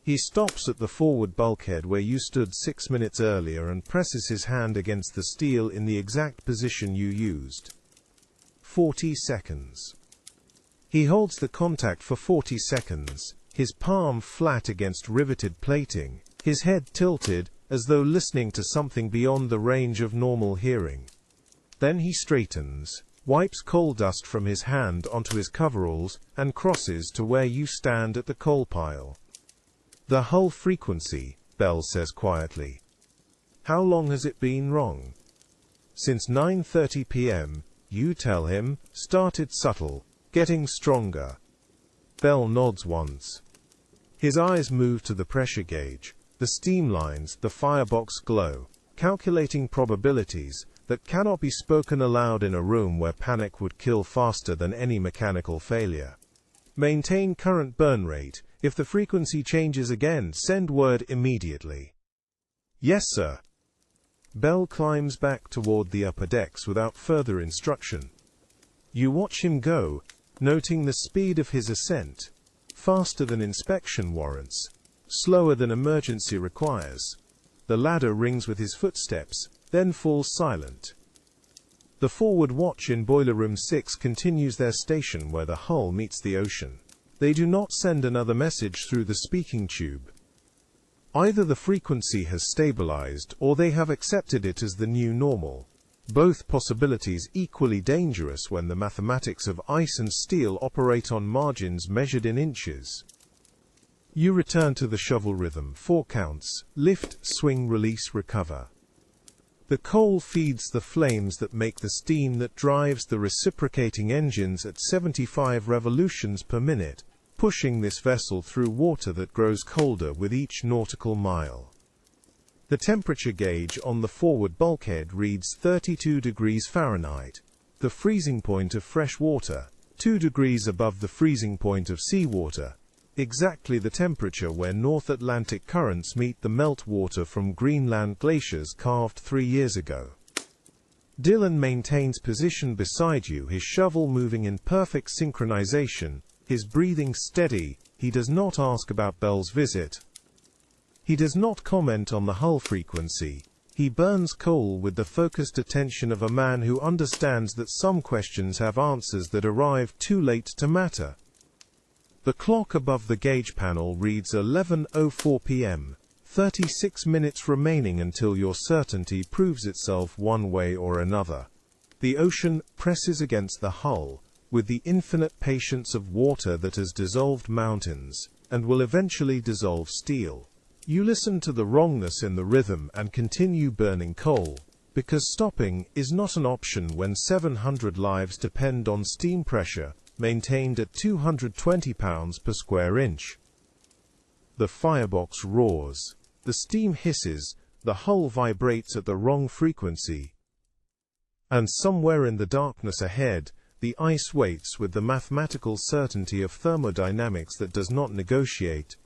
He stops at the forward bulkhead where you stood 6 minutes earlier and presses his hand against the steel in the exact position you used. 40 seconds. He holds the contact for 40 seconds, his palm flat against riveted plating, his head tilted, as though listening to something beyond the range of normal hearing. Then he straightens, wipes coal dust from his hand onto his coveralls, and crosses to where you stand at the coal pile. "The hull frequency," Bell says quietly. "How long has it been wrong?" "Since 9:30 p.m., you tell him, started subtle, getting stronger." Bell nods once. His eyes move to the pressure gauge, the steam lines, the firebox glow, calculating probabilities that cannot be spoken aloud in a room where panic would kill faster than any mechanical failure. "Maintain current burn rate. If the frequency changes again, send word immediately." "Yes, sir." Bell climbs back toward the upper decks without further instruction. You watch him go, noting the speed of his ascent. faster than inspection warrants, slower than emergency requires. The ladder rings with his footsteps, then falls silent. The forward watch in Boiler Room 6 continues their station where the hull meets the ocean. They do not send another message through the speaking tube. Either the frequency has stabilized or they have accepted it as the new normal. Both possibilities equally dangerous when the mathematics of ice and steel operate on margins measured in inches. You return to the shovel rhythm, 4 counts, lift, swing, release, recover. The coal feeds the flames that make the steam that drives the reciprocating engines at 75 revolutions per minute, pushing this vessel through water that grows colder with each nautical mile. The temperature gauge on the forward bulkhead reads 32 degrees Fahrenheit, the freezing point of fresh water, 2 degrees above the freezing point of seawater, exactly the temperature where North Atlantic currents meet the meltwater from Greenland glaciers carved 3 years ago. Dylan maintains position beside you, his shovel moving in perfect synchronization, his breathing steady. He does not ask about Bell's visit. He does not comment on the hull frequency. He burns coal with the focused attention of a man who understands that some questions have answers that arrive too late to matter. The clock above the gauge panel reads 11:04 p.m., 36 minutes remaining until your certainty proves itself one way or another. The ocean presses against the hull, with the infinite patience of water that has dissolved mountains, and will eventually dissolve steel. You listen to the wrongness in the rhythm and continue burning coal, because stopping is not an option when 700 lives depend on steam pressure, maintained at 220 pounds per square inch. The firebox roars, the steam hisses, the hull vibrates at the wrong frequency. And somewhere in the darkness ahead, the ice waits with the mathematical certainty of thermodynamics that does not negotiate.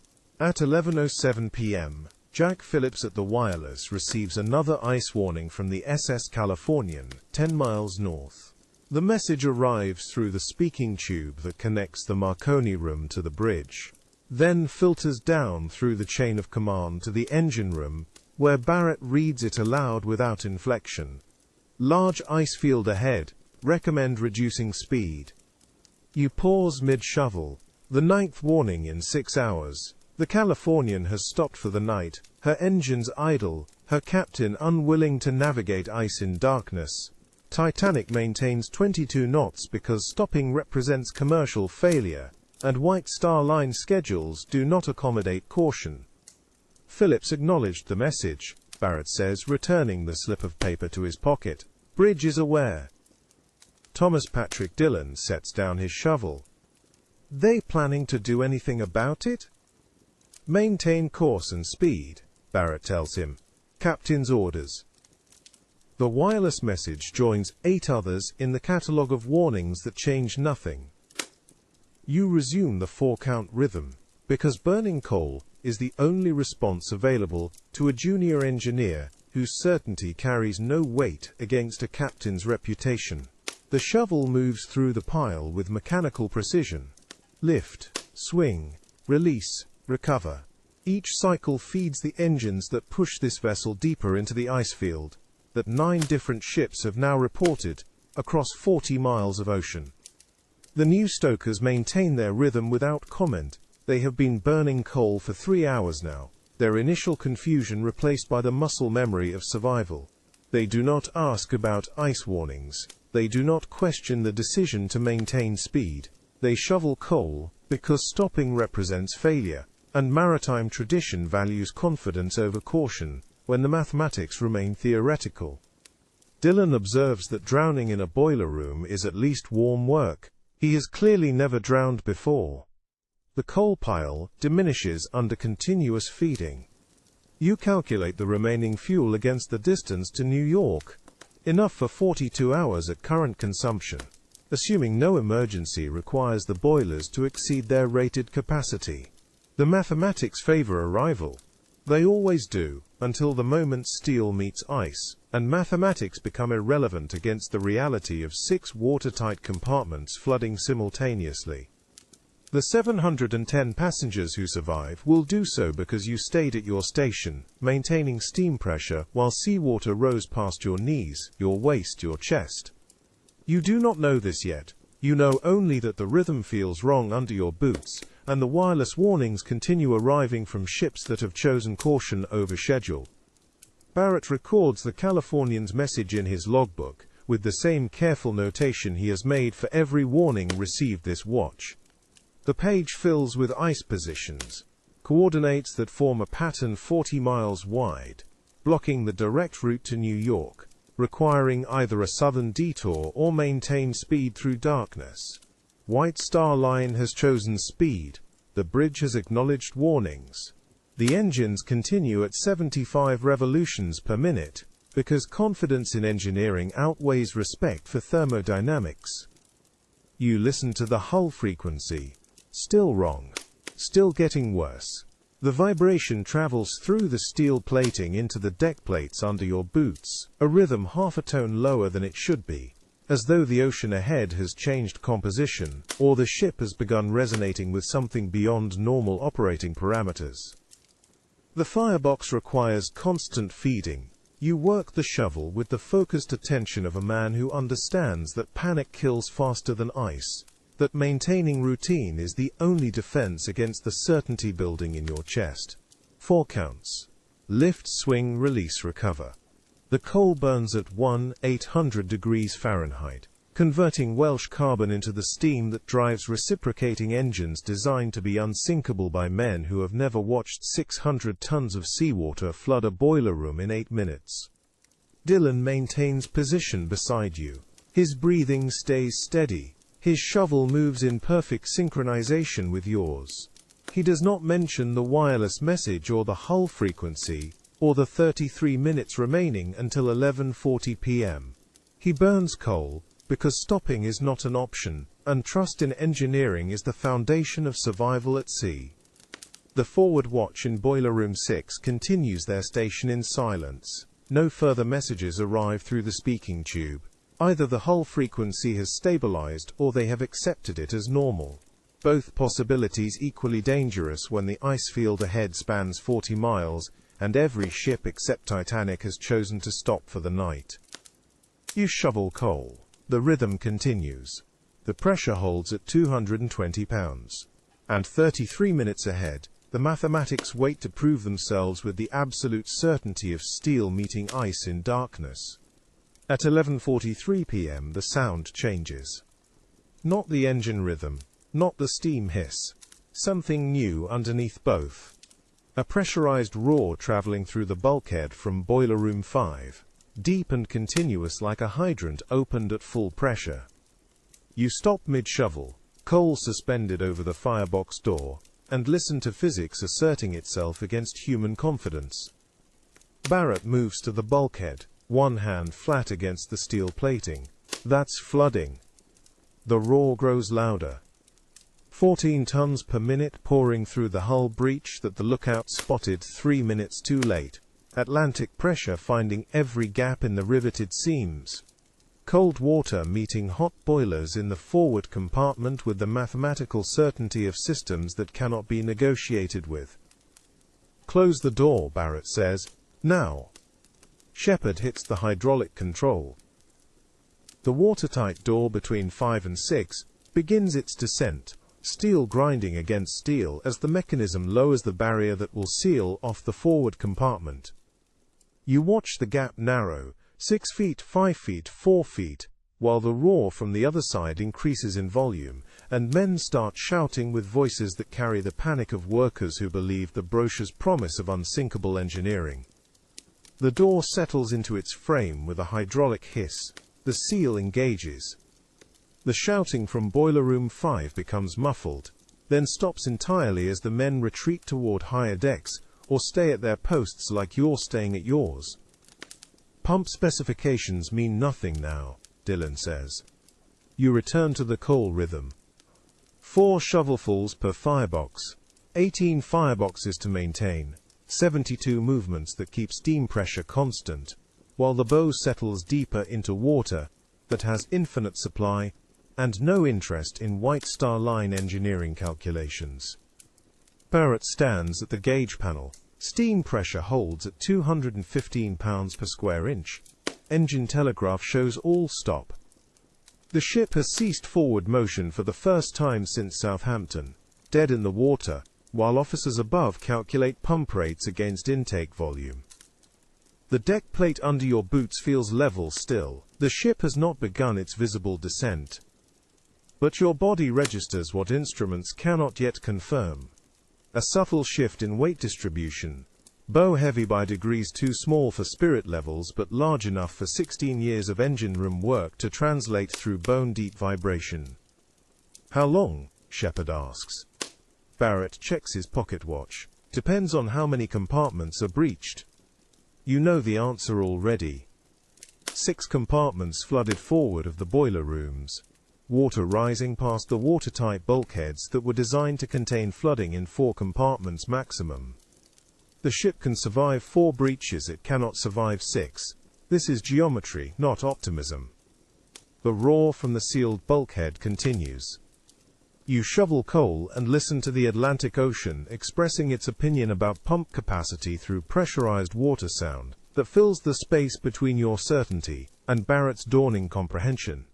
At 11:07 p.m., Jack Phillips at the wireless receives another ice warning from the SS Californian, 10 miles north. The message arrives through the speaking tube that connects the Marconi room to the bridge, then filters down through the chain of command to the engine room, where Barrett reads it aloud without inflection. Large ice field ahead. Recommend reducing speed. You pause mid-shovel. The 9th warning in 6 hours. The Californian has stopped for the night, her engines idle, her captain unwilling to navigate ice in darkness. Titanic maintains 22 knots because stopping represents commercial failure, and White Star Line schedules do not accommodate caution. Phillips acknowledged the message, Barrett says, returning the slip of paper to his pocket. Bridge is aware. Thomas Patrick Dillon sets down his shovel. They planning to do anything about it? Maintain course and speed, Barrett tells him. Captain's orders. The wireless message joins 8 others in the catalogue of warnings that change nothing. You resume the 4-count rhythm, because burning coal is the only response available to a junior engineer whose certainty carries no weight against a captain's reputation. The shovel moves through the pile with mechanical precision. Lift, swing, release, recover. Each cycle feeds the engines that push this vessel deeper into the ice field, that 9 different ships have now reported, across 40 miles of ocean. The new Stokers maintain their rhythm without comment. They have been burning coal for 3 hours now, their initial confusion replaced by the muscle memory of survival. They do not ask about ice warnings. They do not question the decision to maintain speed. They shovel coal, because stopping represents failure, and maritime tradition values confidence over caution, when the mathematics remain theoretical. Dillon observes that drowning in a boiler room is at least warm work. He has clearly never drowned before. The coal pile diminishes under continuous feeding. You calculate the remaining fuel against the distance to New York. Enough for 42 hours at current consumption, assuming no emergency requires the boilers to exceed their rated capacity. The mathematics favor arrival. They always do, until the moment steel meets ice, and mathematics become irrelevant against the reality of 6 watertight compartments flooding simultaneously. The 710 passengers who survive will do so because you stayed at your station, maintaining steam pressure while seawater rose past your knees, your waist, your chest. You do not know this yet. You know only that the rhythm feels wrong under your boots, and the wireless warnings continue arriving from ships that have chosen caution over schedule. Barrett records the Californian's message in his logbook, with the same careful notation he has made for every warning received this watch. The page fills with ice positions, coordinates that form a pattern 40 miles wide, blocking the direct route to New York, requiring either a southern detour or maintain speed through darkness. White Star Line has chosen speed. The bridge has acknowledged warnings. The engines continue at 75 revolutions per minute, because confidence in engineering outweighs respect for thermodynamics. You listen to the hull frequency. Still wrong. Still getting worse. The vibration travels through the steel plating into the deck plates under your boots, a rhythm half a tone lower than it should be, as though the ocean ahead has changed composition, or the ship has begun resonating with something beyond normal operating parameters. The firebox requires constant feeding. You work the shovel with the focused attention of a man who understands that panic kills faster than ice, that maintaining routine is the only defense against the certainty building in your chest. 4 counts. Lift, swing, release, recover. The coal burns at 1,800 degrees Fahrenheit, converting Welsh carbon into the steam that drives reciprocating engines designed to be unsinkable by men who have never watched 600 tons of seawater flood a boiler room in 8 minutes. Dylan maintains position beside you. His breathing stays steady. His shovel moves in perfect synchronization with yours. He does not mention the wireless message or the hull frequency, or the 33 minutes remaining until 11:40 p.m. He burns coal, because stopping is not an option, and trust in engineering is the foundation of survival at sea. The forward watch in Boiler Room 6 continues their station in silence. No further messages arrive through the speaking tube. Either the hull frequency has stabilized or they have accepted it as normal. Both possibilities equally dangerous when the ice field ahead spans 40 miles, and every ship except Titanic has chosen to stop for the night. You shovel coal. The rhythm continues. The pressure holds at 220 pounds. And 33 minutes ahead, the mathematics wait to prove themselves with the absolute certainty of steel meeting ice in darkness. At 11:43 p.m. the sound changes. Not the engine rhythm, not the steam hiss. Something new underneath both. A pressurized roar traveling through the bulkhead from Boiler Room 5, deep and continuous like a hydrant opened at full pressure. You stop mid-shovel, coal suspended over the firebox door, and listen to physics asserting itself against human confidence. Barrett moves to the bulkhead, one hand flat against the steel plating. That's flooding. The roar grows louder. 14 tons per minute pouring through the hull breach that the lookout spotted 3 minutes too late. Atlantic pressure finding every gap in the riveted seams. Cold water meeting hot boilers in the forward compartment with the mathematical certainty of systems that cannot be negotiated with. Close the door, Barrett says. Now. Shepard hits the hydraulic control. The watertight door between 5 and 6 begins its descent, steel grinding against steel as the mechanism lowers the barrier that will seal off the forward compartment. You watch the gap narrow, 6 feet, 5 feet, 4 feet, while the roar from the other side increases in volume, and men start shouting with voices that carry the panic of workers who believe the brochure's promise of unsinkable engineering. The door settles into its frame with a hydraulic hiss. The seal engages. The shouting from Boiler Room 5 becomes muffled, then stops entirely as the men retreat toward higher decks, or stay at their posts like you're staying at yours. Pump specifications mean nothing now, Dylan says. You return to the coal rhythm. 4 shovelfuls per firebox. 18 fireboxes to maintain. 72 movements that keep steam pressure constant, while the bow settles deeper into water that has infinite supply and no interest in White Star Line engineering calculations. Barrett stands at the gauge panel. Steam pressure holds at 215 pounds per square inch. Engine telegraph shows all stop. The ship has ceased forward motion for the first time since Southampton, dead in the water, while officers above calculate pump rates against intake volume. The deck plate under your boots feels level still. The ship has not begun its visible descent. But your body registers what instruments cannot yet confirm. A subtle shift in weight distribution. Bow heavy by degrees too small for spirit levels but large enough for 16 years of engine room work to translate through bone-deep vibration. How long? Shepard asks. Barrett checks his pocket watch. Depends on how many compartments are breached. You know the answer already. 6 compartments flooded forward of the boiler rooms. Water rising past the watertight bulkheads that were designed to contain flooding in 4 compartments maximum. The ship can survive 4 breaches, it cannot survive 6. This is geometry, not optimism. The roar from the sealed bulkhead continues. You shovel coal and listen to the Atlantic Ocean expressing its opinion about pump capacity through pressurized water sound that fills the space between your certainty and Barrett's dawning comprehension.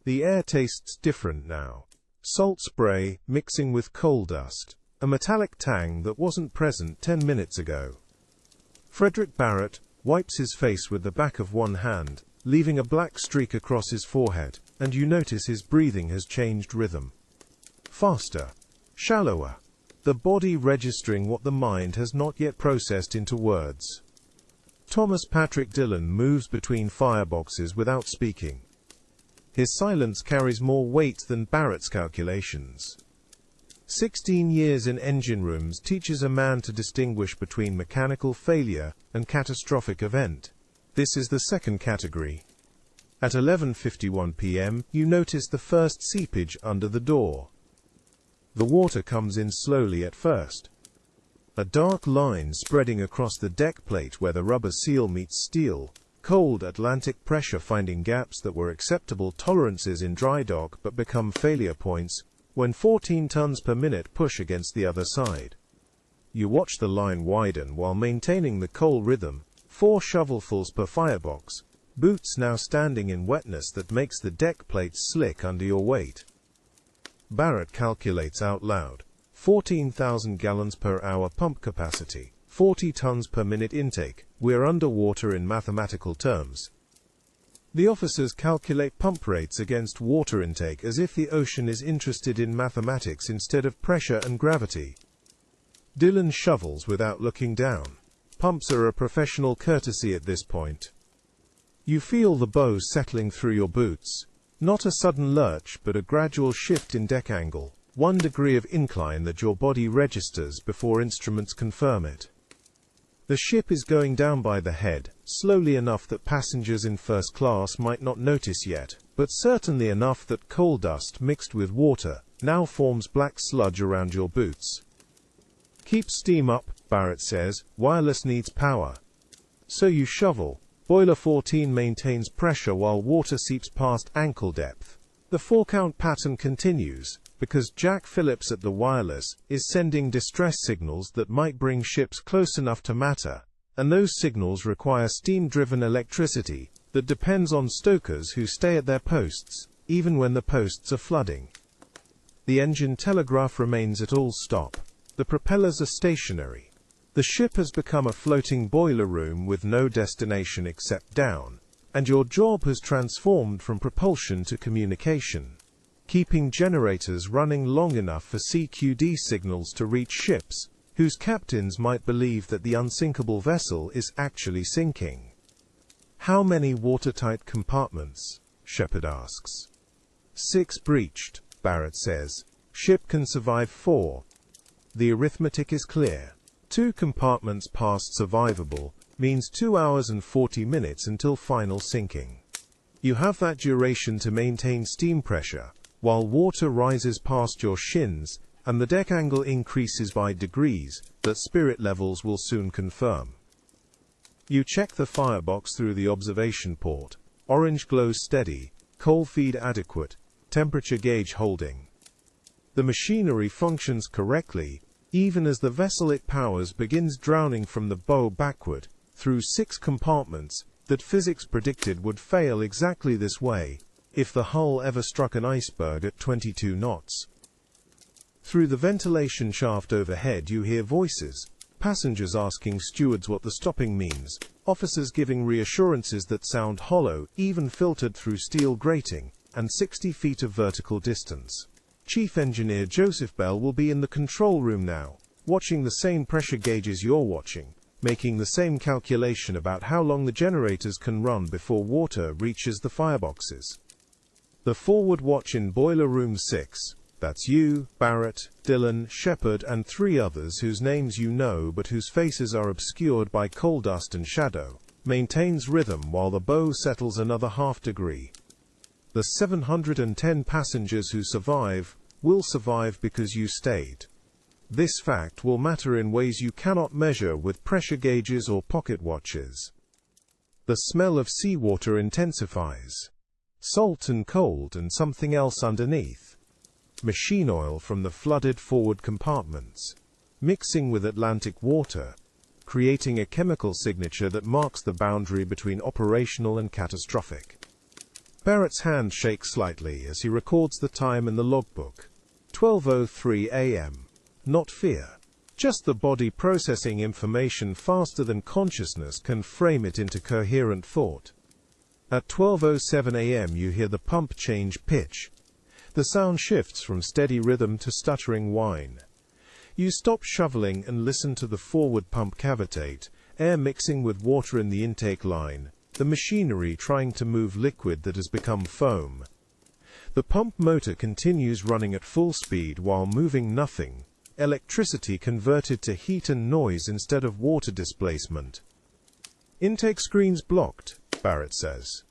The air tastes different now. Salt spray mixing with coal dust. A metallic tang that wasn't present 10 minutes ago. Frederick Barrett wipes his face with the back of one hand, leaving a black streak across his forehead, and you notice his breathing has changed rhythm. Faster. Shallower. The body registering what the mind has not yet processed into words. Thomas Patrick Dillon moves between fireboxes without speaking. His silence carries more weight than Barrett's calculations. 16 years in engine rooms teaches a man to distinguish between mechanical failure and catastrophic event. This is the second category. At 11:51 p.m., you notice the first seepage under the door. The water comes in slowly at first. A dark line spreading across the deck plate where the rubber seal meets steel. Cold Atlantic pressure finding gaps that were acceptable tolerances in dry dock but become failure points when 14 tons per minute push against the other side. You watch the line widen while maintaining the coal rhythm, 4 shovelfuls per firebox, boots now standing in wetness that makes the deck plates slick under your weight. Barrett calculates out loud. 14,000 gallons per hour pump capacity, 40 tons per minute intake. We're underwater in mathematical terms. The officers calculate pump rates against water intake as if the ocean is interested in mathematics instead of pressure and gravity. Dillon shovels without looking down. Pumps are a professional courtesy at this point. You feel the bows settling through your boots. Not a sudden lurch, but a gradual shift in deck angle, 1 degree of incline that your body registers before instruments confirm it. The ship is going down by the head, slowly enough that passengers in first class might not notice yet, but certainly enough that coal dust mixed with water now forms black sludge around your boots. Keep steam up, Barrett says, wireless needs power. So you shovel. Boiler 14 maintains pressure while water seeps past ankle depth. The 4-count pattern continues, because Jack Phillips at the wireless is sending distress signals that might bring ships close enough to matter, and those signals require steam-driven electricity that depends on stokers who stay at their posts, even when the posts are flooding. The engine telegraph remains at all stop. The propellers are stationary. The ship has become a floating boiler room with no destination except down, and your job has transformed from propulsion to communication. Keeping generators running long enough for CQD signals to reach ships, whose captains might believe that the unsinkable vessel is actually sinking. How many watertight compartments? Shepard asks. 6 breached, Barrett says. Ship can survive 4. The arithmetic is clear. 2 compartments past survivable means 2 hours and 40 minutes until final sinking. You have that duration to maintain steam pressure, while water rises past your shins and the deck angle increases by degrees that spirit levels will soon confirm. You check the firebox through the observation port. Orange glows steady, coal feed adequate, Temperature gauge holding. The machinery functions correctly, even as the vessel it powers begins drowning from the bow backward, through 6 compartments that physics predicted would fail exactly this way, if the hull ever struck an iceberg at 22 knots. Through the ventilation shaft overhead you hear voices, passengers asking stewards what the stopping means, officers giving reassurances that sound hollow, even filtered through steel grating, and 60 feet of vertical distance. Chief Engineer Joseph Bell will be in the control room now, watching the same pressure gauges you're watching, making the same calculation about how long the generators can run before water reaches the fireboxes. The forward watch in Boiler Room 6, that's you, Barrett, Dylan, Shepard and 3 others whose names you know but whose faces are obscured by coal dust and shadow, maintains rhythm while the bow settles another half degree. The 710 passengers who survive will survive because you stayed. This fact will matter in ways you cannot measure with pressure gauges or pocket watches. The smell of seawater intensifies. Salt and cold and something else underneath. Machine oil from the flooded forward compartments, mixing with Atlantic water, creating a chemical signature that marks the boundary between operational and catastrophic. Barrett's hand shakes slightly as he records the time in the logbook. 12:03 a.m. Not fear. Just the body processing information faster than consciousness can frame it into coherent thought. At 12:07 a.m. you hear the pump change pitch. The sound shifts from steady rhythm to stuttering whine. You stop shoveling and listen to the forward pump cavitate, air mixing with water in the intake line, the machinery trying to move liquid that has become foam. The pump motor continues running at full speed while moving nothing, electricity converted to heat and noise instead of water displacement. Intake screens blocked, Barrett says.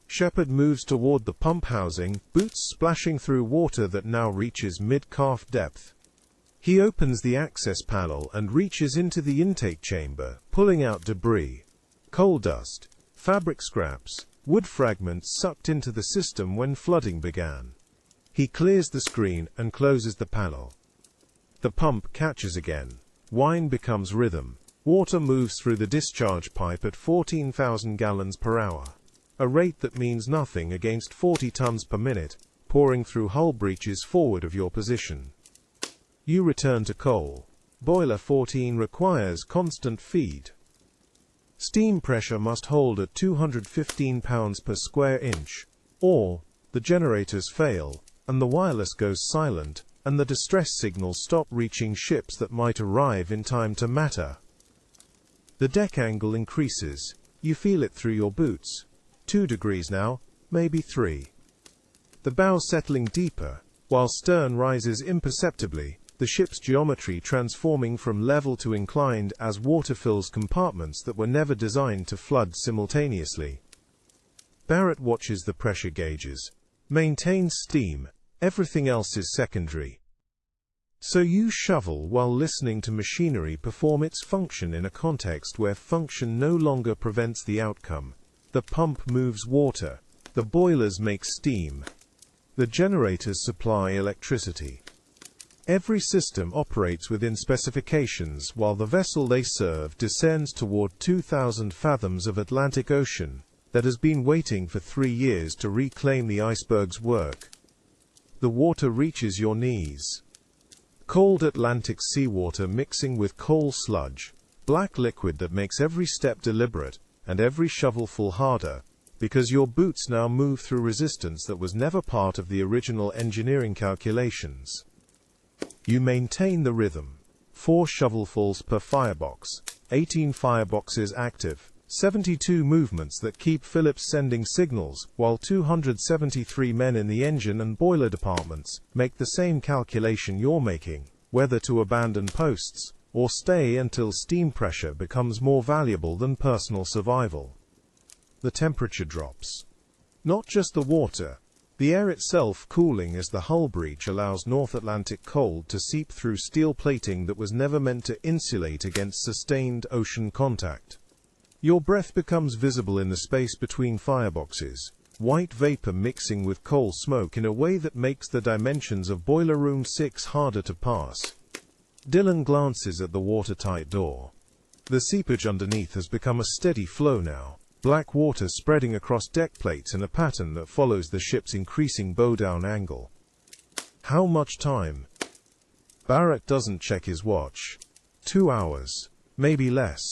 Shepard moves toward the pump housing, boots splashing through water that now reaches mid-calf depth. He opens the access panel and reaches into the intake chamber, pulling out debris. Coal dust, fabric scraps, wood fragments sucked into the system when flooding began. He clears the screen and closes the panel. The pump catches again. Whine becomes rhythm. Water moves through the discharge pipe at 14,000 gallons per hour. A rate that means nothing against 40 tons per minute, pouring through hull breaches forward of your position. You return to coal. Boiler 14 requires constant feed. Steam pressure must hold at 215 pounds per square inch, or the generators fail, and the wireless goes silent, and the distress signals stop reaching ships that might arrive in time to matter. The deck angle increases. You feel it through your boots. 2 degrees now, maybe 3. The bow settling deeper, while stern rises imperceptibly, the ship's geometry transforming from level to inclined as water fills compartments that were never designed to flood simultaneously. Barrett watches the pressure gauges. Maintains steam. Everything else is secondary. So you shovel while listening to machinery perform its function in a context where function no longer prevents the outcome. The pump moves water. The boilers make steam. The generators supply electricity. Every system operates within specifications while the vessel they serve descends toward 2,000 fathoms of Atlantic Ocean that has been waiting for 3 years to reclaim the iceberg's work. The water reaches your knees. Cold Atlantic seawater mixing with coal sludge, black liquid that makes every step deliberate and every shovelful harder, because your boots now move through resistance that was never part of the original engineering calculations. You maintain the rhythm. 4 shovelfuls per firebox, 18 fireboxes active, 72 movements that keep Phillips sending signals, while 273 men in the engine and boiler departments make the same calculation you're making, whether to abandon posts or stay until steam pressure becomes more valuable than personal survival. The temperature drops. Not just the water, the air itself cooling as the hull breach allows North Atlantic cold to seep through steel plating that was never meant to insulate against sustained ocean contact. Your breath becomes visible in the space between fireboxes. white vapor mixing with coal smoke in a way that makes the dimensions of Boiler Room 6 harder to pass. Dylan glances at the watertight door. The seepage underneath has become a steady flow now, black water spreading across deck plates in a pattern that follows the ship's increasing bow-down angle. How much time? Barrett doesn't check his watch. 2 hours, maybe less.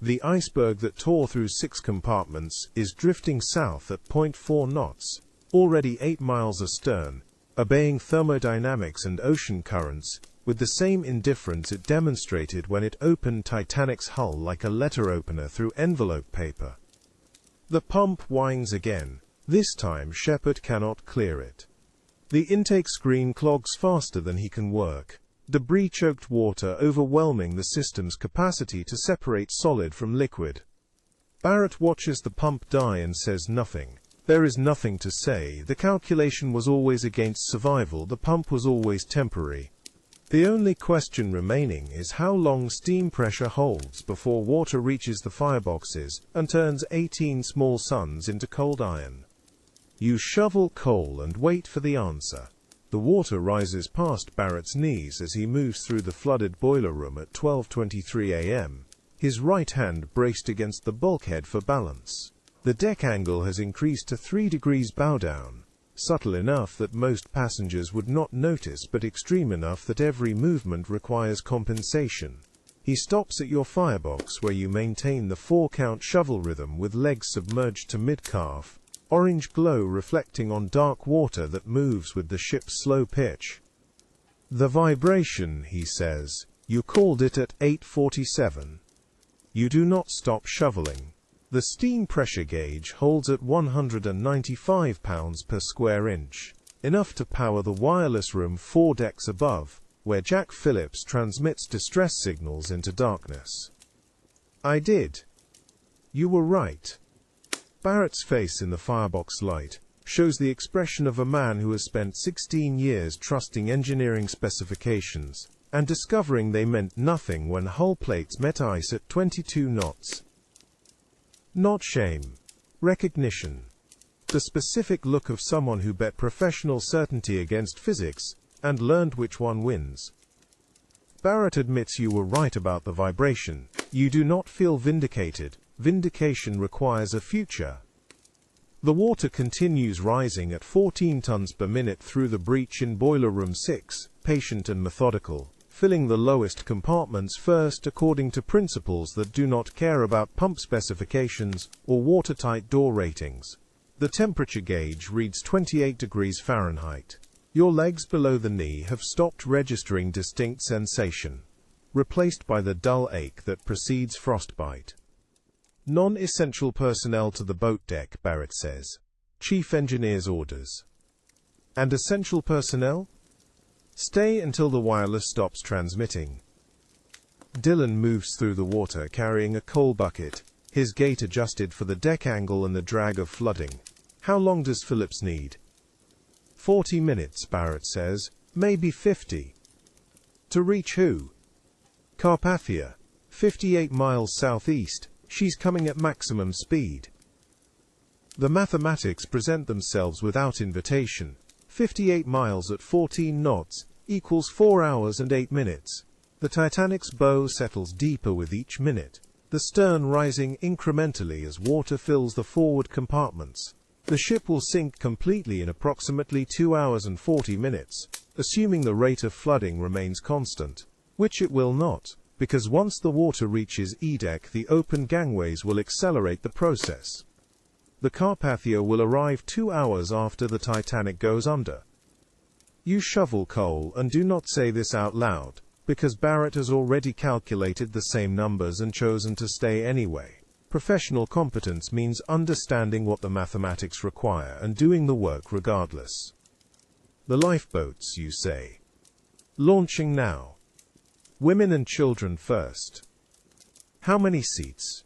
The iceberg that tore through 6 compartments is drifting south at 0.4 knots, already 8 miles astern, obeying thermodynamics and ocean currents, with the same indifference it demonstrated when it opened Titanic's hull like a letter opener through envelope paper. The pump whines again. This time Shepard cannot clear it. The intake screen clogs faster than he can work, debris-choked water overwhelming the system's capacity to separate solid from liquid. Barrett watches the pump die and says nothing. There is nothing to say. The calculation was always against survival. The pump was always temporary. The only question remaining is how long steam pressure holds before water reaches the fireboxes and turns 18 small suns into cold iron. You shovel coal and wait for the answer. The water rises past Barrett's knees as he moves through the flooded boiler room at 12:23 a.m., his right hand braced against the bulkhead for balance. The deck angle has increased to 3 degrees bow down. Subtle enough that most passengers would not notice, but extreme enough that every movement requires compensation. He stops at your firebox where you maintain the 4-count shovel rhythm with legs submerged to mid-calf, orange glow reflecting on dark water that moves with the ship's slow pitch. The vibration, he says, you called it at 8:47. You do not stop shoveling. The steam pressure gauge holds at 195 pounds per square inch, enough to power the wireless room 4 decks above, where Jack Phillips transmits distress signals into darkness. I did. You were right. Barrett's face in the firebox light shows the expression of a man who has spent 16 years trusting engineering specifications and discovering they meant nothing when hull plates met ice at 22 knots. Not shame. Recognition. The specific look of someone who bet professional certainty against physics, and learned which one wins. Barrett admits you were right about the vibration. You do not feel vindicated. Vindication requires a future. The water continues rising at 14 tons per minute through the breach in Boiler Room 6, patient and methodical, filling the lowest compartments first according to principles that do not care about pump specifications or watertight door ratings. The temperature gauge reads 28 degrees Fahrenheit. Your legs below the knee have stopped registering distinct sensation, replaced by the dull ache that precedes frostbite. Non-essential personnel to the boat deck, Barrett says. Chief Engineer's orders. And essential personnel? Stay until the wireless stops transmitting. Dylan moves through the water carrying a coal bucket, his gait adjusted for the deck angle and the drag of flooding. How long does Phillips need? 40 minutes, Barrett says. Maybe 50. To reach who? Carpathia. 58 miles southeast. She's coming at maximum speed. The mathematics present themselves without invitation. 58 miles at 14 knots equals 4 hours and 8 minutes. The Titanic's bow settles deeper with each minute, the stern rising incrementally as water fills the forward compartments. The ship will sink completely in approximately 2 hours and 40 minutes, assuming the rate of flooding remains constant, which it will not, because once the water reaches E-deck, the open gangways will accelerate the process. The Carpathia will arrive 2 hours after the Titanic goes under. You shovel coal and do not say this out loud, because Barrett has already calculated the same numbers and chosen to stay anyway. Professional competence means understanding what the mathematics require and doing the work regardless. The lifeboats, you say. Launching now. Women and children first. How many seats?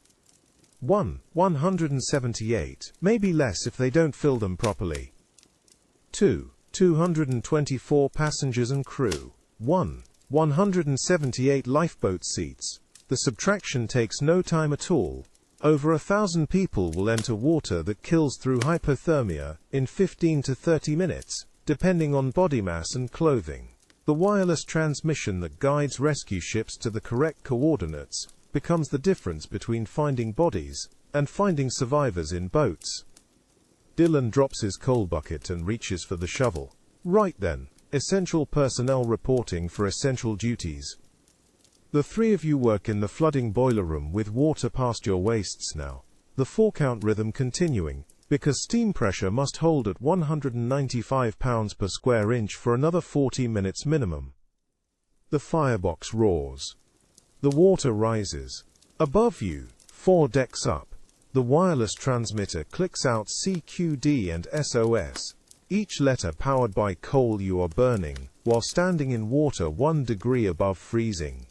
178, maybe less if they don't fill them properly. 224 passengers and crew. 178 lifeboat seats. The subtraction takes no time at all. Over 1,000 people will enter water that kills through hypothermia in 15 to 30 minutes, depending on body mass and clothing. The wireless transmission that guides rescue ships to the correct coordinates becomes the difference between finding bodies and finding survivors in boats. Dylan drops his coal bucket and reaches for the shovel. Right then, essential personnel reporting for essential duties. The three of you work in the flooding boiler room with water past your waists now. The 4-count rhythm continuing, because steam pressure must hold at 195 pounds per square inch for another 40 minutes minimum. The firebox roars. The water rises. Above you, 4 decks up, the wireless transmitter clicks out CQD and SOS, each letter powered by coal you are burning, while standing in water 1 degree above freezing.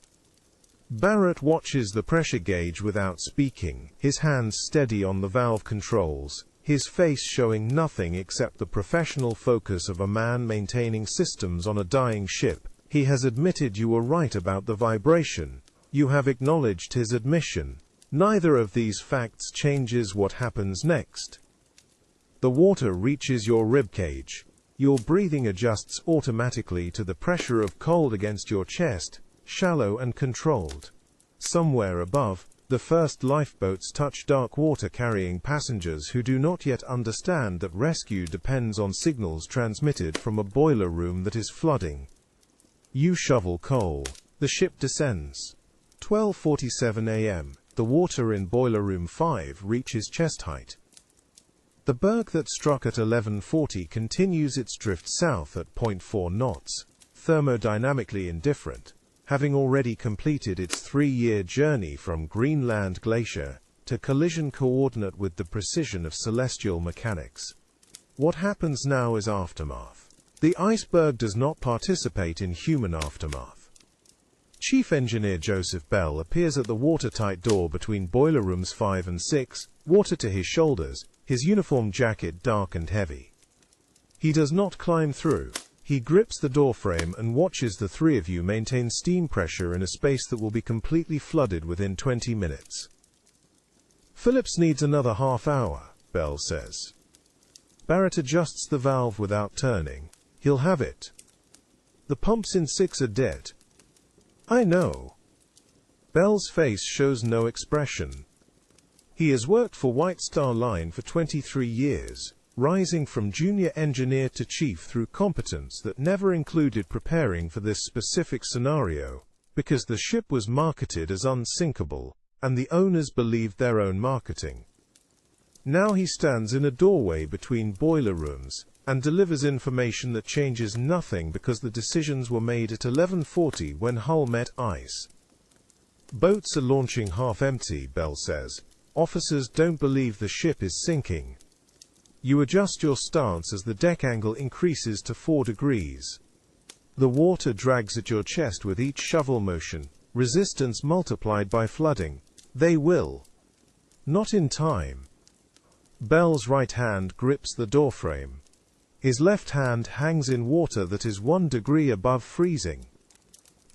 Barrett watches the pressure gauge without speaking, his hands steady on the valve controls, his face showing nothing except the professional focus of a man maintaining systems on a dying ship. He has admitted you were right about the vibration. You have acknowledged his admission. Neither of these facts changes what happens next. The water reaches your ribcage. Your breathing adjusts automatically to the pressure of cold against your chest, shallow and controlled. Somewhere above, the first lifeboats touch dark water carrying passengers who do not yet understand that rescue depends on signals transmitted from a boiler room that is flooding. You shovel coal. The ship descends. 12:47 a.m. The water in boiler room 5 reaches chest height. The berg that struck at 11:40 continues its drift south at 0.4 knots, thermodynamically indifferent, having already completed its 3-year journey from Greenland Glacier to collision coordinate with the precision of celestial mechanics. What happens now is aftermath. The iceberg does not participate in human aftermath. Chief Engineer Joseph Bell appears at the watertight door between boiler rooms 5 and 6, water to his shoulders, his uniform jacket dark and heavy. He does not climb through. He grips the doorframe and watches the three of you maintain steam pressure in a space that will be completely flooded within 20 minutes. Phillips needs another half hour, Bell says. Barrett adjusts the valve without turning. He'll have it. The pumps in 6 are dead. I know. Bell's face shows no expression. He has worked for White Star Line for 23 years, rising from junior engineer to chief through competence that never included preparing for this specific scenario, because the ship was marketed as unsinkable, and the owners believed their own marketing. Now he stands in a doorway between boiler rooms, and delivers information that changes nothing because the decisions were made at 11:40 when hull met ice. Boats are launching half empty, Bell says. Officers don't believe the ship is sinking. You adjust your stance as the deck angle increases to 4 degrees. The water drags at your chest with each shovel motion, resistance multiplied by flooding. They will. Not in time. Bell's right hand grips the doorframe. His left hand hangs in water that is 1 degree above freezing.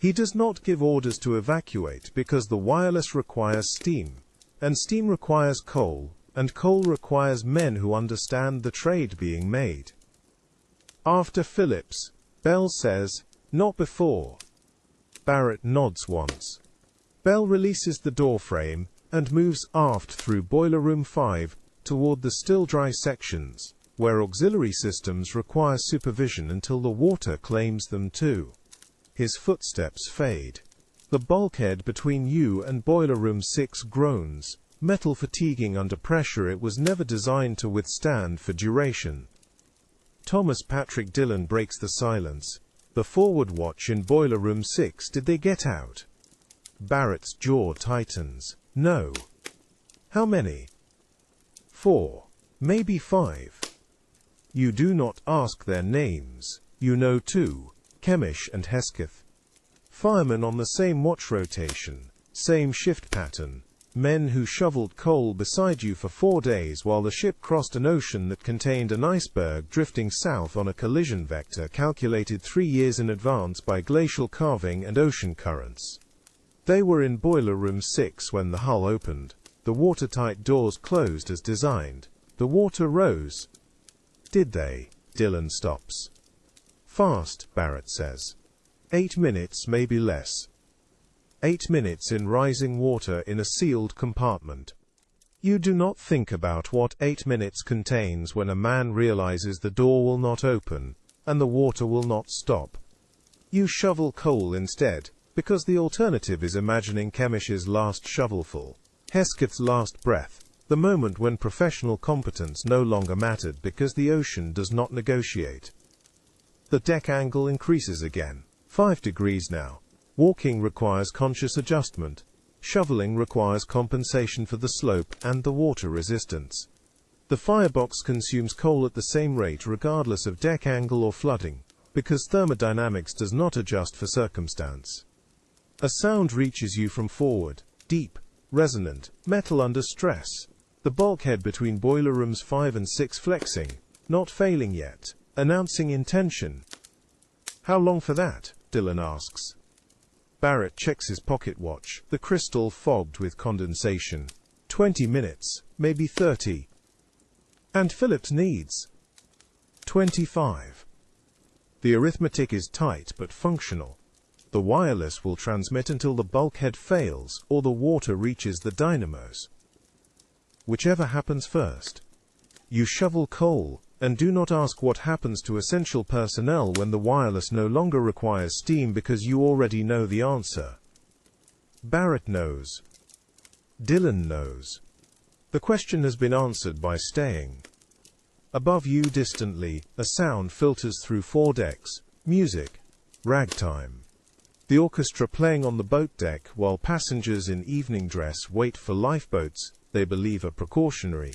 He does not give orders to evacuate because the wireless requires steam, and steam requires coal, and coal requires men who understand the trade being made. After Phillips, Bell says, not before. Barrett nods once. Bell releases the doorframe and moves aft through boiler room 5 toward the still dry sections, where auxiliary systems require supervision until the water claims them too. His footsteps fade. The bulkhead between you and boiler room 6 groans, metal fatiguing under pressure it was never designed to withstand for duration. Thomas Patrick Dillon breaks the silence. The forward watch in boiler room 6, did they get out? Barrett's jaw tightens. No. How many? 4. Maybe 5. You do not ask their names. You know 2, Kemish and Hesketh. Firemen on the same watch rotation, same shift pattern. Men who shoveled coal beside you for 4 days while the ship crossed an ocean that contained an iceberg drifting south on a collision vector calculated 3 years in advance by glacial carving and ocean currents. They were in boiler room 6 when the hull opened. The watertight doors closed as designed. The water rose. Did they? Dylan stops. Fast, Barrett says. 8 minutes, maybe less. 8 minutes in rising water in a sealed compartment. You do not think about what 8 minutes contains when a man realizes the door will not open, and the water will not stop. You shovel coal instead, because the alternative is imagining Chemish's last shovelful, Hesketh's last breath, the moment when professional competence no longer mattered because the ocean does not negotiate. The deck angle increases again. 5 degrees now. Walking requires conscious adjustment. Shoveling requires compensation for the slope and the water resistance. The firebox consumes coal at the same rate regardless of deck angle or flooding, because thermodynamics does not adjust for circumstance. A sound reaches you from forward, deep, resonant, metal under stress. The bulkhead between boiler rooms 5 and 6 flexing, not failing yet, announcing intention. How long for that? Dylan asks. Barrett checks his pocket watch, the crystal fogged with condensation. 20 minutes, maybe 30. And Phillips needs 25. The arithmetic is tight but functional. The wireless will transmit until the bulkhead fails or the water reaches the dynamos. Whichever happens first. You shovel coal, and do not ask what happens to essential personnel when the wireless no longer requires steam because you already know the answer. Barrett knows. Dylan knows. The question has been answered by staying. Above you distantly, a sound filters through 4 decks. Music. Ragtime. The orchestra playing on the boat deck while passengers in evening dress wait for lifeboats they believe are precautionary.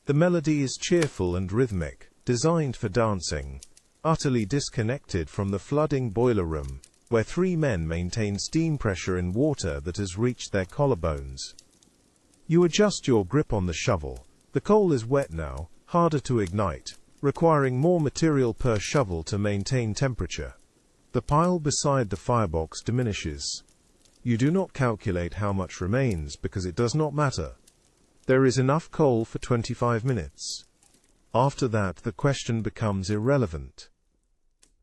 The melody is cheerful and rhythmic, designed for dancing, utterly disconnected from the flooding boiler room, where 3 men maintain steam pressure in water that has reached their collarbones. You adjust your grip on the shovel. The coal is wet now, harder to ignite, requiring more material per shovel to maintain temperature. The pile beside the firebox diminishes. You do not calculate how much remains because it does not matter. There is enough coal for 25 minutes. After that, the question becomes irrelevant.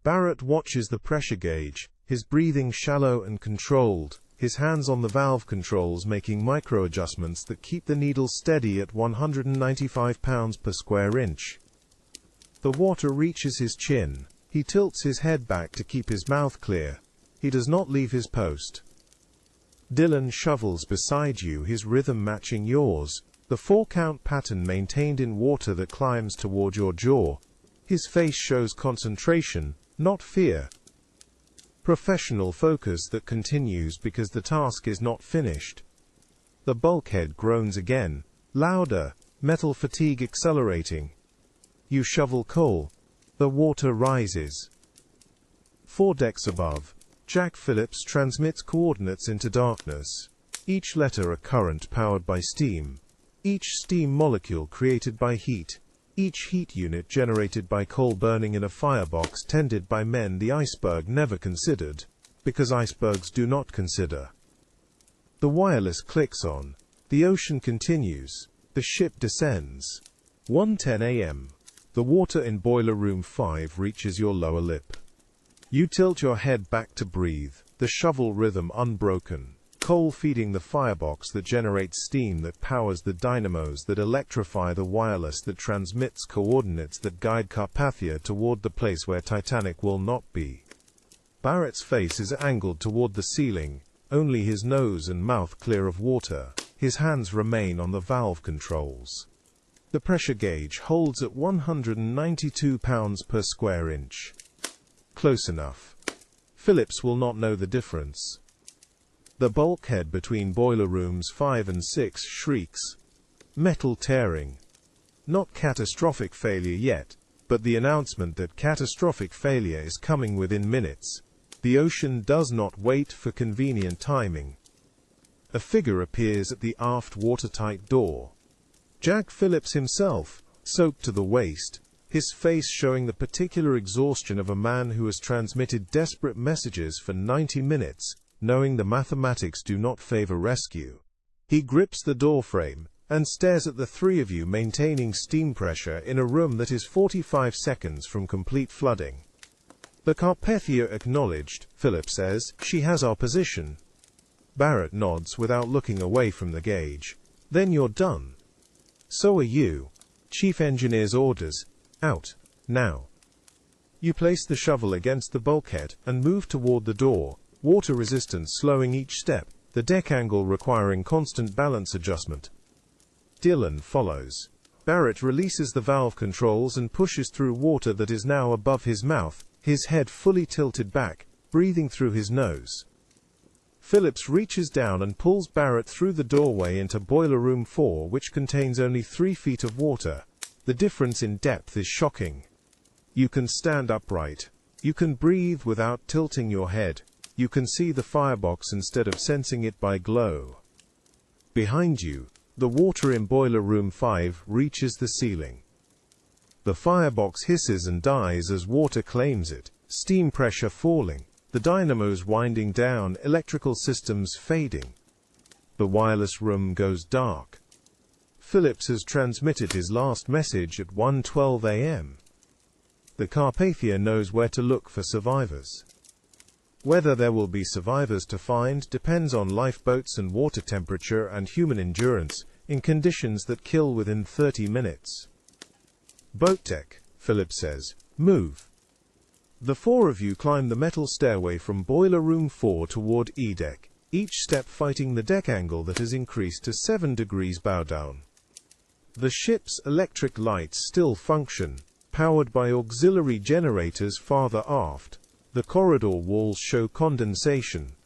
Barrett watches the pressure gauge, his breathing shallow and controlled, his hands on the valve controls making micro-adjustments that keep the needle steady at 195 pounds per square inch. The water reaches his chin. He tilts his head back to keep his mouth clear. He does not leave his post. Dylan shovels beside you, his rhythm matching yours, the 4-count pattern maintained in water that climbs toward your jaw. His face shows concentration, not fear. Professional focus that continues because the task is not finished. The bulkhead groans again, louder, metal fatigue accelerating. You shovel coal. The water rises. 4 decks above, Jack Phillips transmits coordinates into darkness. Each letter a current powered by steam. Each steam molecule created by heat. Each heat unit generated by coal burning in a firebox tended by men the iceberg never considered, because icebergs do not consider. The wireless clicks on. The ocean continues. The ship descends. 1:10 a.m. The water in boiler room 5 reaches your lower lip. You tilt your head back to breathe, the shovel rhythm unbroken, coal feeding the firebox that generates steam that powers the dynamos that electrify the wireless that transmits coordinates that guide Carpathia toward the place where Titanic will not be. Barrett's face is angled toward the ceiling, only his nose and mouth clear of water. His hands remain on the valve controls. The pressure gauge holds at 192 pounds per square inch. Close enough. Phillips will not know the difference. The bulkhead between boiler rooms 5 and 6 shrieks. Metal tearing. Not catastrophic failure yet, but the announcement that catastrophic failure is coming within minutes. The ocean does not wait for convenient timing. A figure appears at the aft watertight door. Jack Phillips himself, soaked to the waist, his face showing the particular exhaustion of a man who has transmitted desperate messages for 90 minutes, knowing the mathematics do not favor rescue. He grips the doorframe and stares at the three of you maintaining steam pressure in a room that is 45 seconds from complete flooding. "The Carpathia acknowledged," Philip says. "She has our position." Barrett nods without looking away from the gauge. "Then you're done." "So are you." Chief Engineer's orders. "Out. Now." You place the shovel against the bulkhead and move toward the door, water resistance slowing each step, the deck angle requiring constant balance adjustment. Dylan follows. Barrett releases the valve controls and pushes through water that is now above his mouth, his head fully tilted back, breathing through his nose. Phillips reaches down and pulls Barrett through the doorway into Boiler Room 4, which contains only 3 feet of water. The difference in depth is shocking. You can stand upright. You can breathe without tilting your head. You can see the firebox instead of sensing it by glow. Behind you, the water in Boiler Room 5 reaches the ceiling. The firebox hisses and dies as water claims it, steam pressure falling, the dynamos winding down, electrical systems fading. The wireless room goes dark. Phillips has transmitted his last message at 1:12 a.m. The Carpathia knows where to look for survivors. Whether there will be survivors to find depends on lifeboats and water temperature and human endurance, in conditions that kill within 30 minutes. "Boat deck," Phillips says. "Move." The 4 of you climb the metal stairway from Boiler Room 4 toward E-deck, each step fighting the deck angle that has increased to 7 degrees bow down. The ship's electric lights still function, powered by auxiliary generators farther aft. The corridor walls show condensation.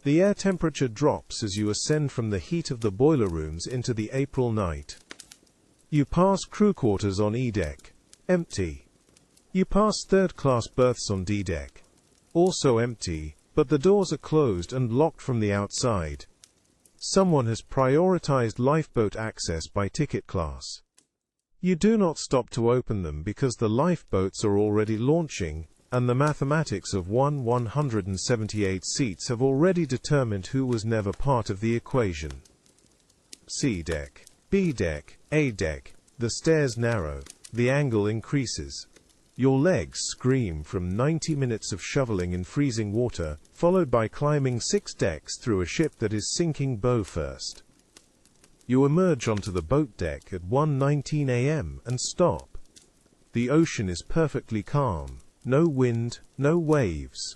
The air temperature drops as you ascend from the heat of the boiler rooms into the April night. You pass crew quarters on E-deck. Empty. You pass third-class berths on D-deck. Also empty, but the doors are closed and locked from the outside. Someone has prioritized lifeboat access by ticket class. You do not stop to open them because the lifeboats are already launching, and the mathematics of 178 seats have already determined who was never part of the equation. C-deck, B-deck, A-deck. The stairs narrow. The angle increases. Your legs scream from 90 minutes of shoveling in freezing water, followed by climbing 6 decks through a ship that is sinking bow first. You emerge onto the boat deck at 1:19 a.m. and stop. The ocean is perfectly calm. No wind, no waves.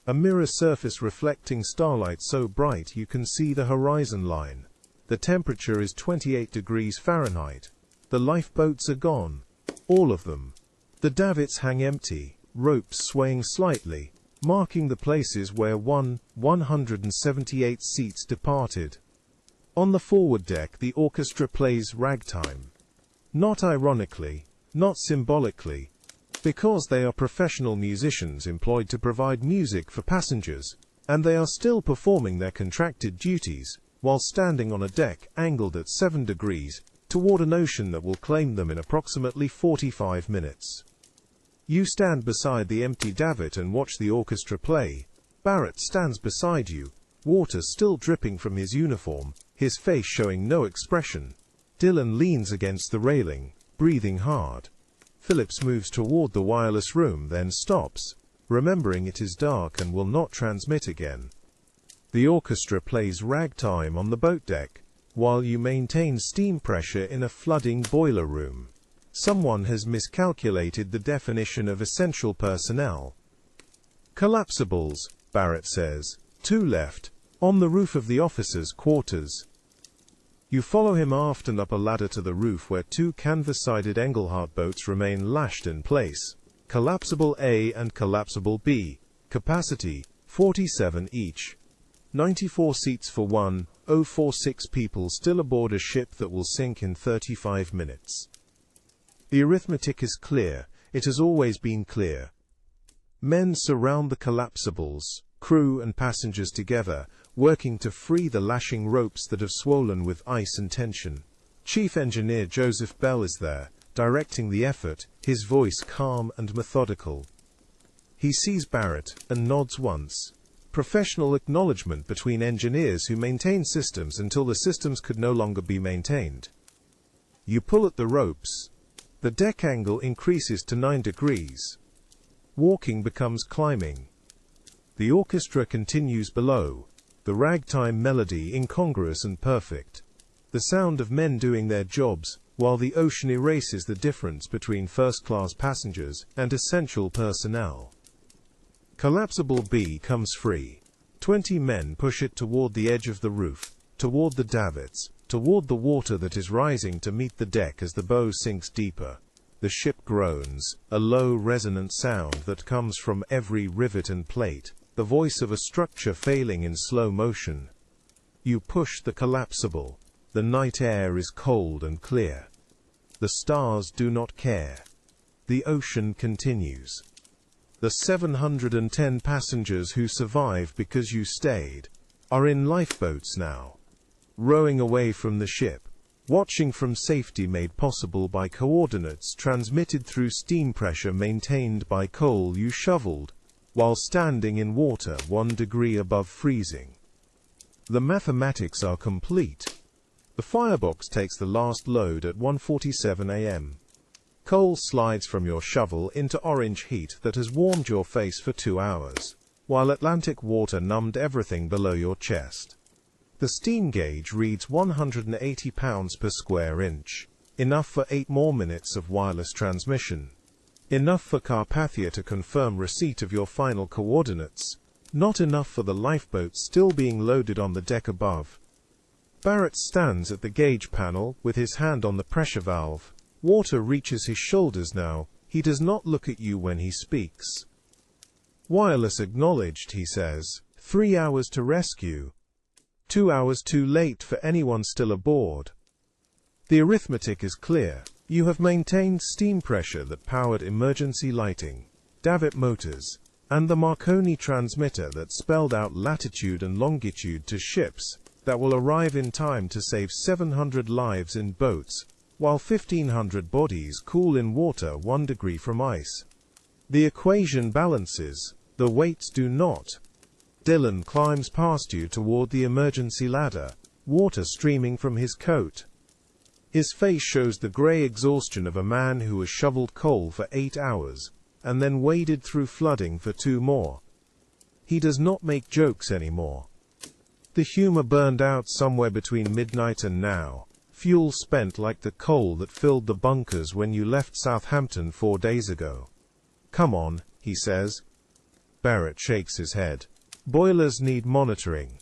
A mirror surface reflecting starlight so bright you can see the horizon line. The temperature is 28 degrees Fahrenheit. The lifeboats are gone. All of them. The davits hang empty, ropes swaying slightly, marking the places where 178 seats departed. On the forward deck the orchestra plays ragtime. Not ironically, not symbolically, because they are professional musicians employed to provide music for passengers, and they are still performing their contracted duties, while standing on a deck angled at 7 degrees, toward an ocean that will claim them in approximately 45 minutes. You stand beside the empty davit and watch the orchestra play. Barrett stands beside you, water still dripping from his uniform, his face showing no expression. Dylan leans against the railing, breathing hard. Phillips moves toward the wireless room, then stops, remembering it is dark and will not transmit again. The orchestra plays ragtime on the boat deck, while you maintain steam pressure in a flooding boiler room. Someone has miscalculated the definition of essential personnel. "Collapsibles," Barrett says. 2 left, on the roof of the officers' quarters. You follow him aft and up a ladder to the roof where 2 canvas-sided Engelhardt boats remain lashed in place. Collapsible A and Collapsible B. Capacity, 47 each. 94 seats for 1,046 people still aboard a ship that will sink in 35 minutes. The arithmetic is clear. It has always been clear. Men surround the collapsibles, crew and passengers together, working to free the lashing ropes that have swollen with ice and tension. Chief Engineer Joseph Bell is there, directing the effort, his voice calm and methodical. He sees Barrett and nods once. Professional acknowledgement between engineers who maintain systems until the systems could no longer be maintained. You pull at the ropes. The deck angle increases to 9 degrees. Walking becomes climbing. The orchestra continues below, the ragtime melody incongruous and perfect. The sound of men doing their jobs, while the ocean erases the difference between first-class passengers and essential personnel. Collapsible B comes free. 20 men push it toward the edge of the roof, toward the davits, toward the water that is rising to meet the deck as the bow sinks deeper. The ship groans, a low resonant sound that comes from every rivet and plate, the voice of a structure failing in slow motion. You push the collapsible. The night air is cold and clear. The stars do not care. The ocean continues. The 710 passengers who survive because you stayed are in lifeboats now, rowing away from the ship, watching from safety made possible by coordinates transmitted through steam pressure maintained by coal you shoveled, while standing in water 1 degree above freezing. The mathematics are complete. The firebox takes the last load at 1:47 a.m. Coal slides from your shovel into orange heat that has warmed your face for 2 hours, while Atlantic water numbed everything below your chest. The steam gauge reads 180 pounds per square inch, enough for 8 more minutes of wireless transmission. Enough for Carpathia to confirm receipt of your final coordinates, not enough for the lifeboat still being loaded on the deck above. Barrett stands at the gauge panel with his hand on the pressure valve. Water reaches his shoulders now. He does not look at you when he speaks. Wireless acknowledged, he says. 3 hours to rescue. 2 hours too late for anyone still aboard. The arithmetic is clear. You have maintained steam pressure that powered emergency lighting, davit motors, and the Marconi transmitter that spelled out latitude and longitude to ships that will arrive in time to save 700 lives in boats, while 1,500 bodies cool in water 1 degree from ice. The equation balances, the weights do not. Dylan climbs past you toward the emergency ladder, water streaming from his coat. His face shows the gray exhaustion of a man who has shoveled coal for 8 hours, and then waded through flooding for 2 more. He does not make jokes anymore. The humor burned out somewhere between midnight and now. Fuel spent like the coal that filled the bunkers when you left Southampton 4 days ago. Come on, he says. Barrett shakes his head. Boilers need monitoring.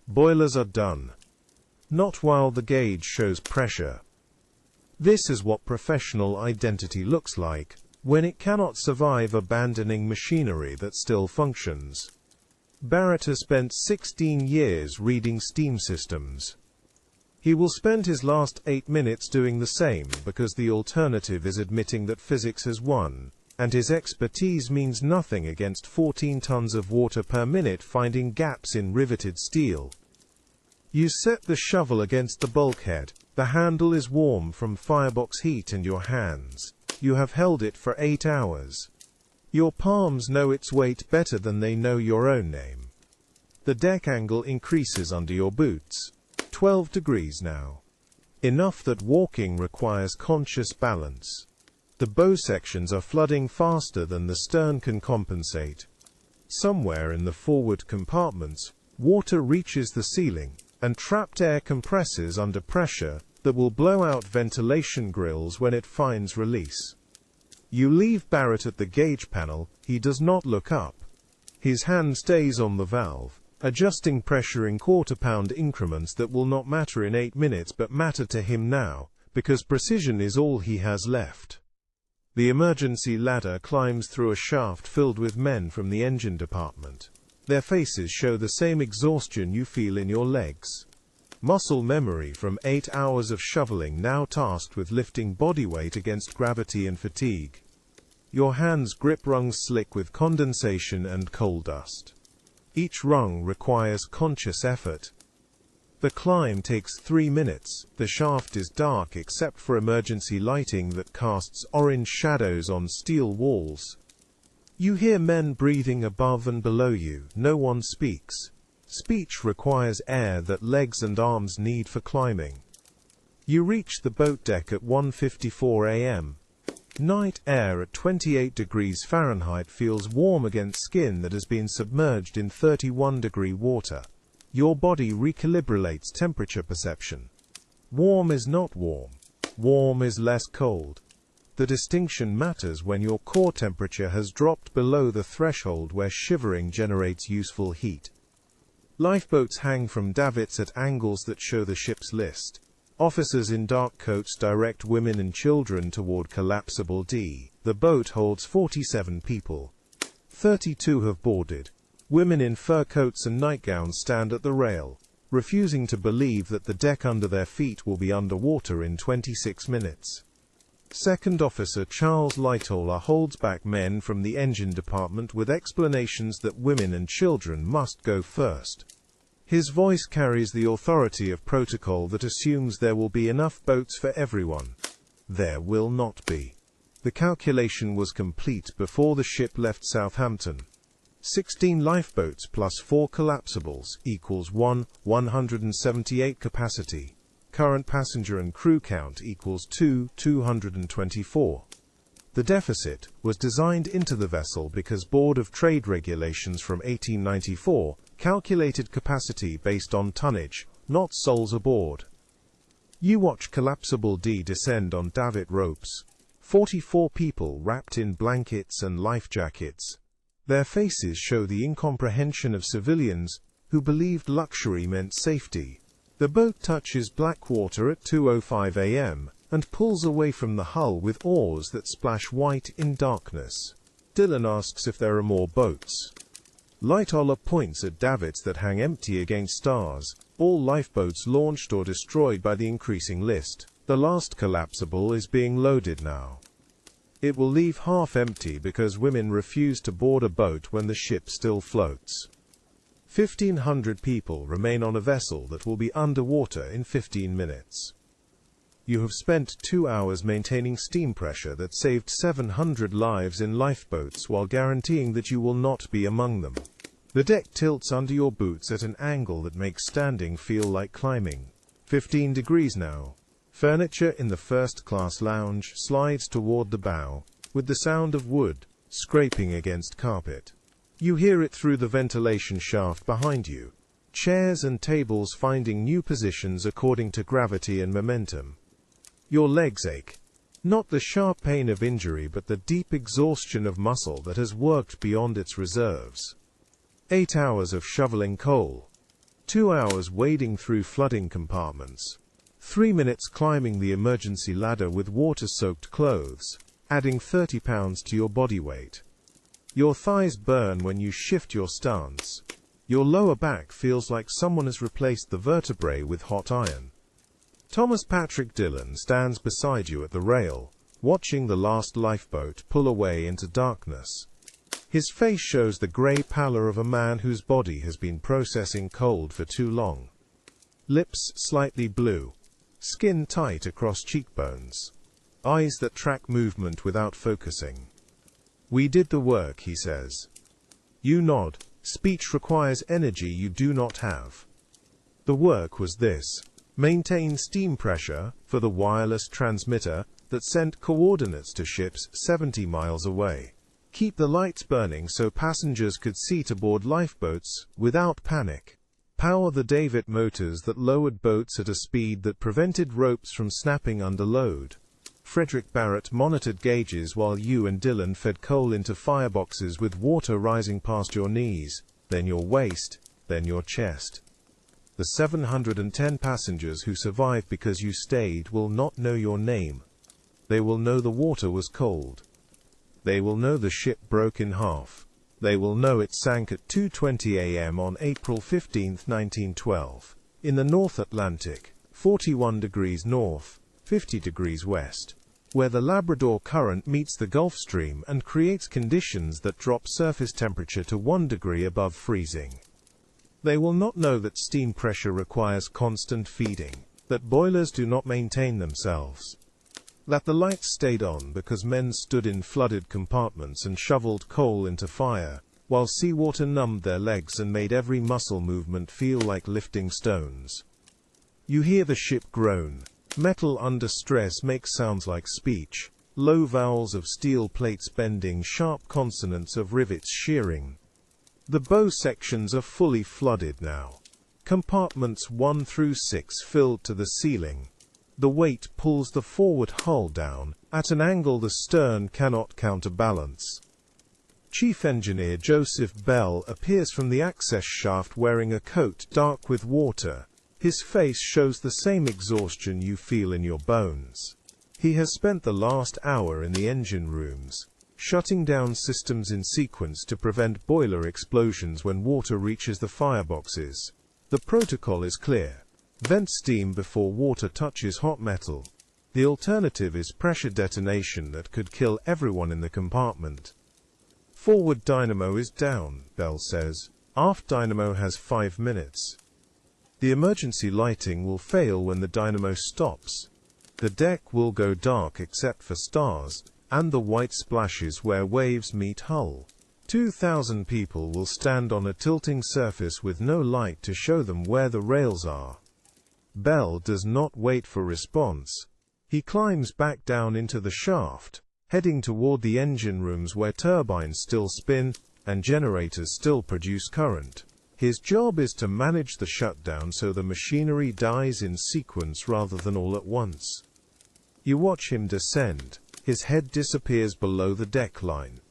Boilers are done. Not while the gauge shows pressure. This is what professional identity looks like, when it cannot survive abandoning machinery that still functions. Barrett has spent 16 years reading steam systems. He will spend his last 8 minutes doing the same because the alternative is admitting that physics has won, and his expertise means nothing against 14 tons of water per minute finding gaps in riveted steel. You set the shovel against the bulkhead. The handle is warm from firebox heat in your hands. You have held it for 8 hours. Your palms know its weight better than they know your own name. The deck angle increases under your boots. 12 degrees now. Enough that walking requires conscious balance. The bow sections are flooding faster than the stern can compensate. Somewhere in the forward compartments, water reaches the ceiling, and trapped air compresses under pressure that will blow out ventilation grills when it finds release. You leave Barrett at the gauge panel. He does not look up. His hand stays on the valve, adjusting pressure in quarter-pound increments that will not matter in 8 minutes but matter to him now, because precision is all he has left. The emergency ladder climbs through a shaft filled with men from the engine department. Their faces show the same exhaustion you feel in your legs. Muscle memory from 8 hours of shoveling now tasked with lifting body weight against gravity and fatigue. Your hands grip rungs slick with condensation and coal dust. Each rung requires conscious effort. The climb takes 3 minutes. The shaft is dark except for emergency lighting that casts orange shadows on steel walls. You hear men breathing above and below you. No one speaks. Speech requires air that legs and arms need for climbing. You reach the boat deck at 1:54 a.m. Night air at 28 degrees Fahrenheit feels warm against skin that has been submerged in 31-degree water. Your body recalibrates temperature perception. Warm is not warm. Warm is less cold. The distinction matters when your core temperature has dropped below the threshold where shivering generates useful heat. Lifeboats hang from davits at angles that show the ship's list. Officers in dark coats direct women and children toward collapsible D. The boat holds 47 people. 32 have boarded. Women in fur coats and nightgowns stand at the rail, refusing to believe that the deck under their feet will be underwater in 26 minutes. Second Officer Charles Lightoller holds back men from the engine department with explanations that women and children must go first. His voice carries the authority of protocol that assumes there will be enough boats for everyone. There will not be. The calculation was complete before the ship left Southampton. 16 lifeboats plus 4 collapsibles equals 178 capacity. Current passenger and crew count equals 224. The deficit was designed into the vessel because Board of Trade regulations from 1894 calculated capacity based on tonnage, not souls aboard. You watch collapsible D descend on davit ropes. 44 people wrapped in blankets and life jackets. Their faces show the incomprehension of civilians who believed luxury meant safety. The boat touches black water at 2:05 a.m. and pulls away from the hull with oars that splash white in darkness. Dylan asks if there are more boats. Lightoller points at davits that hang empty against stars, all lifeboats launched or destroyed by the increasing list. The last collapsible is being loaded now. It will leave half empty because women refuse to board a boat when the ship still floats. 1,500 people remain on a vessel that will be underwater in 15 minutes. You have spent 2 hours maintaining steam pressure that saved 700 lives in lifeboats while guaranteeing that you will not be among them. The deck tilts under your boots at an angle that makes standing feel like climbing. 15 degrees now. Furniture in the first-class lounge slides toward the bow, with the sound of wood scraping against carpet. You hear it through the ventilation shaft behind you. Chairs and tables finding new positions according to gravity and momentum. Your legs ache. Not the sharp pain of injury, but the deep exhaustion of muscle that has worked beyond its reserves. 8 hours of shoveling coal. 2 hours wading through flooding compartments. 3 minutes climbing the emergency ladder with water-soaked clothes, adding 30 pounds to your body weight. Your thighs burn when you shift your stance. Your lower back feels like someone has replaced the vertebrae with hot iron. Thomas Patrick Dillon stands beside you at the rail, watching the last lifeboat pull away into darkness. His face shows the grey pallor of a man whose body has been processing cold for too long. Lips slightly blue. Skin tight across cheekbones. Eyes that track movement without focusing. "We did the work," he says. You nod. Speech requires energy you do not have. The work was this. Maintain steam pressure for the wireless transmitter that sent coordinates to ships 70 miles away. Keep the lights burning so passengers could see to board lifeboats without panic. Power the davit motors that lowered boats at a speed that prevented ropes from snapping under load. Frederick Barrett monitored gauges while you and Dylan fed coal into fireboxes with water rising past your knees, then your waist, then your chest. The 710 passengers who survived because you stayed will not know your name. They will know the water was cold. They will know the ship broke in half. They will know it sank at 2:20 a.m. on April 15, 1912, in the North Atlantic, 41 degrees north, 50 degrees west, where the Labrador Current meets the Gulf Stream and creates conditions that drop surface temperature to 1 degree above freezing. They will not know that steam pressure requires constant feeding, that boilers do not maintain themselves. That the lights stayed on because men stood in flooded compartments and shoveled coal into fire, while seawater numbed their legs and made every muscle movement feel like lifting stones. You hear the ship groan. Metal under stress makes sounds like speech, low vowels of steel plates bending, sharp consonants of rivets shearing. The bow sections are fully flooded now. Compartments 1 through 6 filled to the ceiling. The weight pulls the forward hull down, at an angle the stern cannot counterbalance. Chief Engineer Joseph Bell appears from the access shaft wearing a coat dark with water. His face shows the same exhaustion you feel in your bones. He has spent the last hour in the engine rooms, shutting down systems in sequence to prevent boiler explosions when water reaches the fireboxes. The protocol is clear. Vent steam before water touches hot metal. The alternative is pressure detonation that could kill everyone in the compartment. Forward dynamo is down, Bell says. Aft dynamo has 5 minutes. The emergency lighting will fail when the dynamo stops. The deck will go dark except for stars, and the white splashes where waves meet hull. 2,000 people will stand on a tilting surface with no light to show them where the rails are. Bell does not wait for response. He climbs back down into the shaft, heading toward the engine rooms where turbines still spin and generators still produce current. His job is to manage the shutdown so the machinery dies in sequence rather than all at once. You watch him descend. His head disappears below the deck line.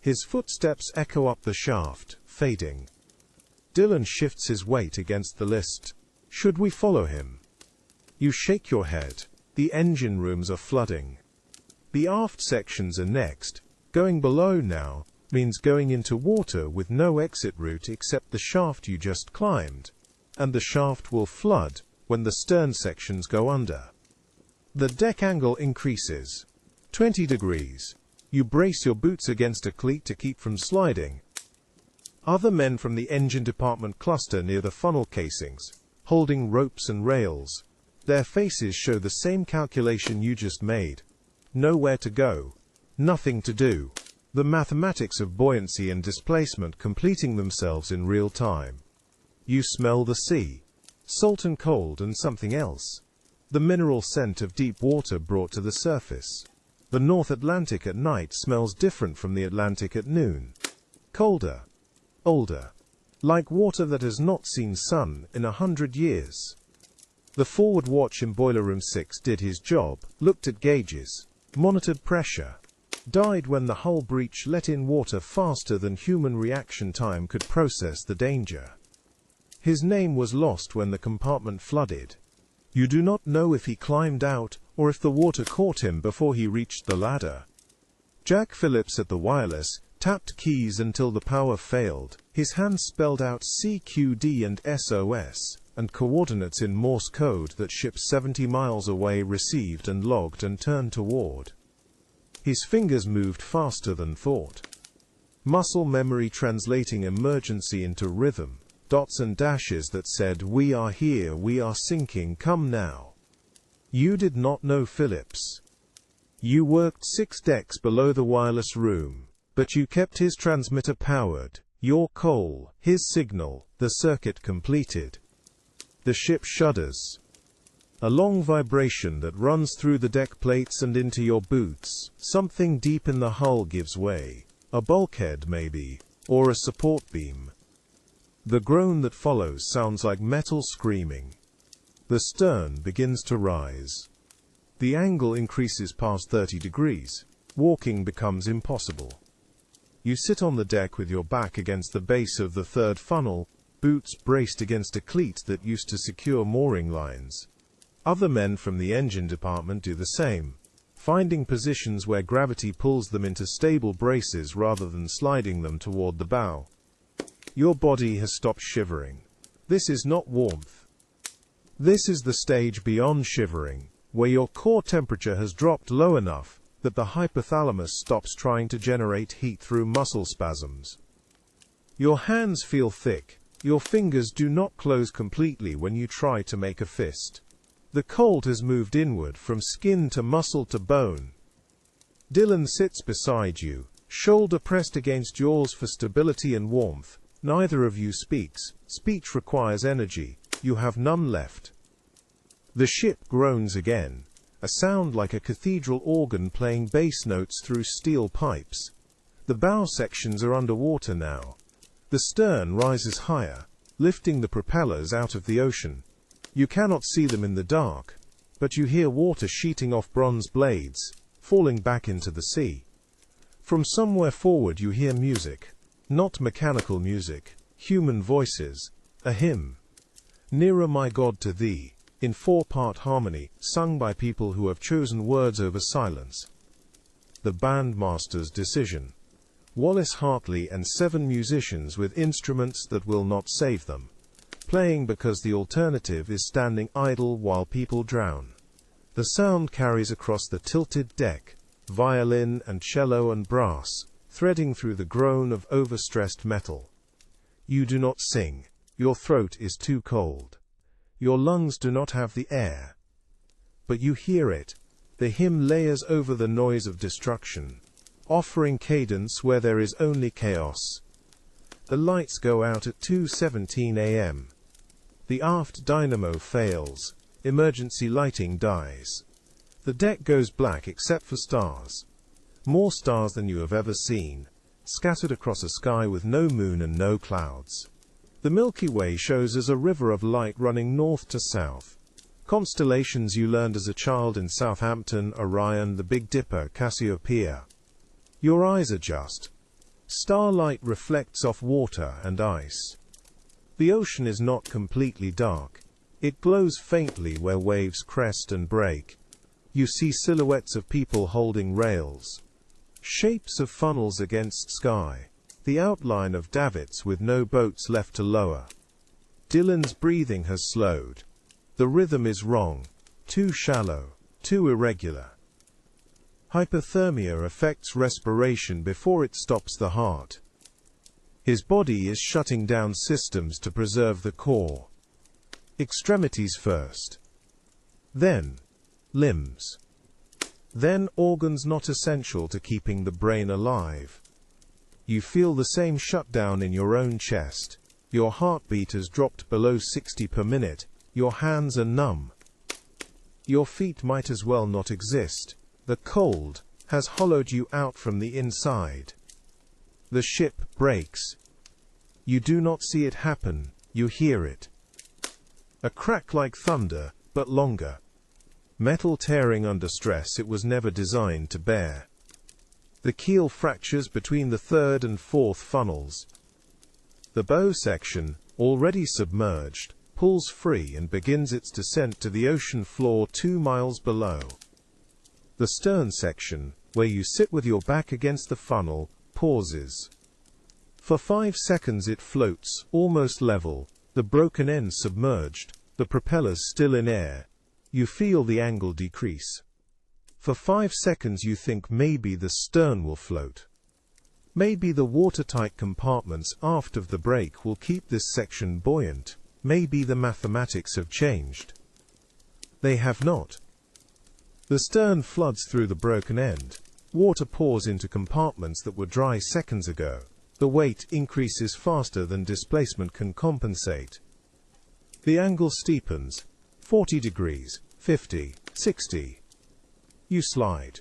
His footsteps echo up the shaft, fading. Dylan shifts his weight against the list. Should we follow him? You shake your head. The engine rooms are flooding. The aft sections are next. Going below now means going into water with no exit route except the shaft you just climbed. And the shaft will flood when the stern sections go under. The deck angle increases. 20 degrees. You brace your boots against a cleat to keep from sliding. Other men from the engine department cluster near the funnel casings, holding ropes and rails. Their faces show the same calculation you just made. Nowhere to go. Nothing to do. The mathematics of buoyancy and displacement completing themselves in real time. You smell the sea. Salt and cold and something else. The mineral scent of deep water brought to the surface. The North Atlantic at night smells different from the Atlantic at noon. Colder. Older. Like water that has not seen sun in 100 years. The forward watch in Boiler Room 6 did his job, looked at gauges, monitored pressure. Died when the hull breach let in water faster than human reaction time could process the danger. His name was lost when the compartment flooded. You do not know if he climbed out or if the water caught him before he reached the ladder. Jack Phillips at the wireless tapped keys until the power failed. His hands spelled out CQD and SOS, and coordinates in Morse code that ships 70 miles away received and logged and turned toward. His fingers moved faster than thought. Muscle memory translating emergency into rhythm, dots and dashes that said, "We are here, we are sinking, come now." You did not know Phillips. You worked 6 decks below the wireless room, but you kept his transmitter powered, your coal, his signal, the circuit completed. The ship shudders. A long vibration that runs through the deck plates and into your boots. Something deep in the hull gives way. A bulkhead maybe, or a support beam. The groan that follows sounds like metal screaming. The stern begins to rise. The angle increases past 30 degrees. Walking becomes impossible. You sit on the deck with your back against the base of the third funnel, boots braced against a cleat that used to secure mooring lines. Other men from the engine department do the same, finding positions where gravity pulls them into stable braces rather than sliding them toward the bow. Your body has stopped shivering. This is not warmth. This is the stage beyond shivering, where your core temperature has dropped low enough that the hypothalamus stops trying to generate heat through muscle spasms. Your hands feel thick. Your fingers do not close completely when you try to make a fist. The cold has moved inward from skin to muscle to bone. Dylan sits beside you, shoulder pressed against yours for stability and warmth. Neither of you speaks. Speech requires energy. You have none left. The ship groans again, a sound like a cathedral organ playing bass notes through steel pipes. The bow sections are underwater now. The stern rises higher, lifting the propellers out of the ocean. You cannot see them in the dark, but you hear water sheeting off bronze blades, falling back into the sea. From somewhere forward you hear music. Not mechanical music, human voices, a hymn. Nearer, my God, to thee, in 4-part harmony, sung by people who have chosen words over silence. The bandmaster's decision. Wallace Hartley and 7 musicians with instruments that will not save them, playing because the alternative is standing idle while people drown. The sound carries across the tilted deck, violin and cello and brass, threading through the groan of overstressed metal. You do not sing. Your throat is too cold. Your lungs do not have the air. But you hear it. The hymn layers over the noise of destruction, offering cadence where there is only chaos. The lights go out at 2:17 a.m. The aft dynamo fails. Emergency lighting dies. The deck goes black except for stars. More stars than you have ever seen, scattered across a sky with no moon and no clouds. The Milky Way shows as a river of light running north to south. Constellations you learned as a child in Southampton, Orion, the Big Dipper, Cassiopeia. Your eyes adjust. Starlight reflects off water and ice. The ocean is not completely dark. It glows faintly where waves crest and break. You see silhouettes of people holding rails. Shapes of funnels against sky. The outline of davits with no boats left to lower. Dylan's breathing has slowed. The rhythm is wrong. Too shallow. Too irregular. Hypothermia affects respiration before it stops the heart. His body is shutting down systems to preserve the core. Extremities first. Then, limbs. Then organs not essential to keeping the brain alive. You feel the same shutdown in your own chest. Your heartbeat has dropped below 60 per minute. Your hands are numb. Your feet might as well not exist. The cold has hollowed you out from the inside. The ship breaks. You do not see it happen, you hear it. A crack like thunder, but longer. Metal tearing under stress it was never designed to bear. The keel fractures between the 3rd and 4th funnels. The bow section, already submerged, pulls free and begins its descent to the ocean floor 2 miles below. The stern section, where you sit with your back against the funnel, pauses. For 5 seconds it floats, almost level, the broken end submerged, the propellers still in air. You feel the angle decrease. For 5 seconds you think maybe the stern will float. Maybe the watertight compartments aft of the brake will keep this section buoyant. Maybe the mathematics have changed. They have not. The stern floods through the broken end. Water pours into compartments that were dry seconds ago. The weight increases faster than displacement can compensate. The angle steepens. 40 degrees, 50, 60. You slide.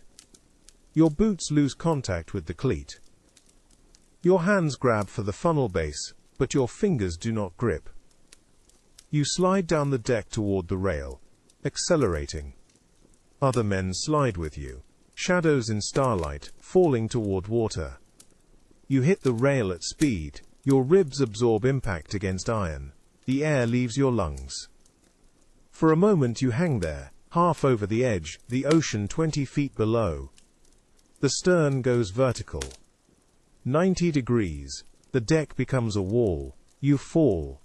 Your boots lose contact with the cleat. Your hands grab for the funnel base, but your fingers do not grip. You slide down the deck toward the rail, accelerating. Other men slide with you, shadows in starlight, falling toward water. You hit the rail at speed, your ribs absorb impact against iron. The air leaves your lungs. For a moment you hang there, half over the edge, the ocean 20 feet below. The stern goes vertical. 90 degrees. The deck becomes a wall. You fall.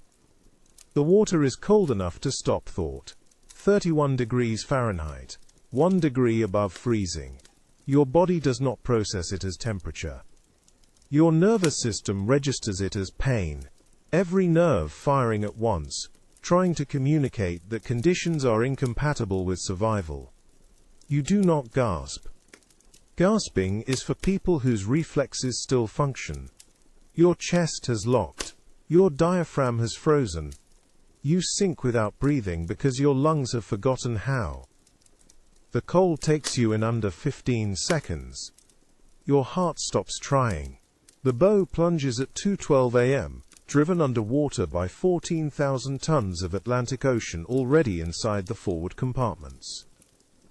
The water is cold enough to stop thought. 31 degrees Fahrenheit. 1 degree above freezing. Your body does not process it as temperature. Your nervous system registers it as pain. Every nerve firing at once. trying to communicate that conditions are incompatible with survival. You do not gasp. Gasping is for people whose reflexes still function. Your chest has locked. Your diaphragm has frozen. You sink without breathing because your lungs have forgotten how. The cold takes you in under 15 seconds. Your heart stops trying. The bow plunges at 2:12 a.m., driven underwater by 14,000 tons of Atlantic Ocean already inside the forward compartments.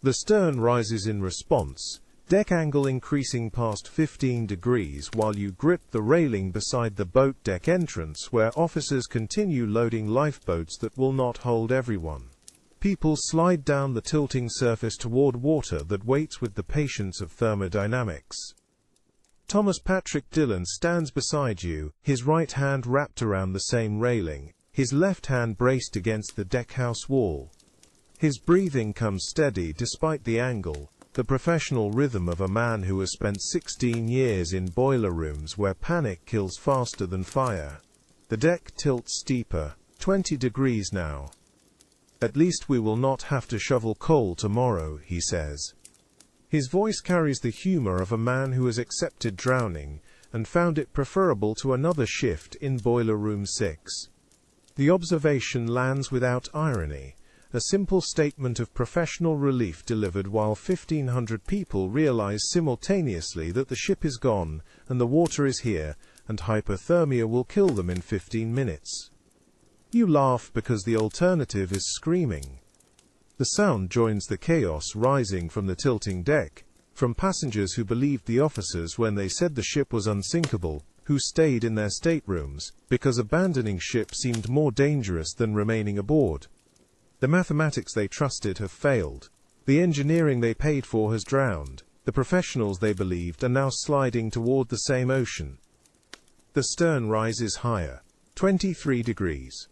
The stern rises in response, deck angle increasing past 15 degrees while you grip the railing beside the boat deck entrance where officers continue loading lifeboats that will not hold everyone. People slide down the tilting surface toward water that waits with the patience of thermodynamics. Thomas Patrick Dillon stands beside you, his right hand wrapped around the same railing, his left hand braced against the deckhouse wall. His breathing comes steady despite the angle, the professional rhythm of a man who has spent 16 years in boiler rooms where panic kills faster than fire. The deck tilts steeper, 20 degrees now. "At least we will not have to shovel coal tomorrow," he says. His voice carries the humor of a man who has accepted drowning and found it preferable to another shift in Boiler Room 6. The observation lands without irony, a simple statement of professional relief delivered while 1,500 people realize simultaneously that the ship is gone and the water is here and hypothermia will kill them in 15 minutes. You laugh because the alternative is screaming. The sound joins the chaos rising from the tilting deck, from passengers who believed the officers when they said the ship was unsinkable, who stayed in their staterooms, because abandoning ship seemed more dangerous than remaining aboard. The mathematics they trusted have failed. The engineering they paid for has drowned. The professionals they believed are now sliding toward the same ocean. The stern rises higher, 23 degrees.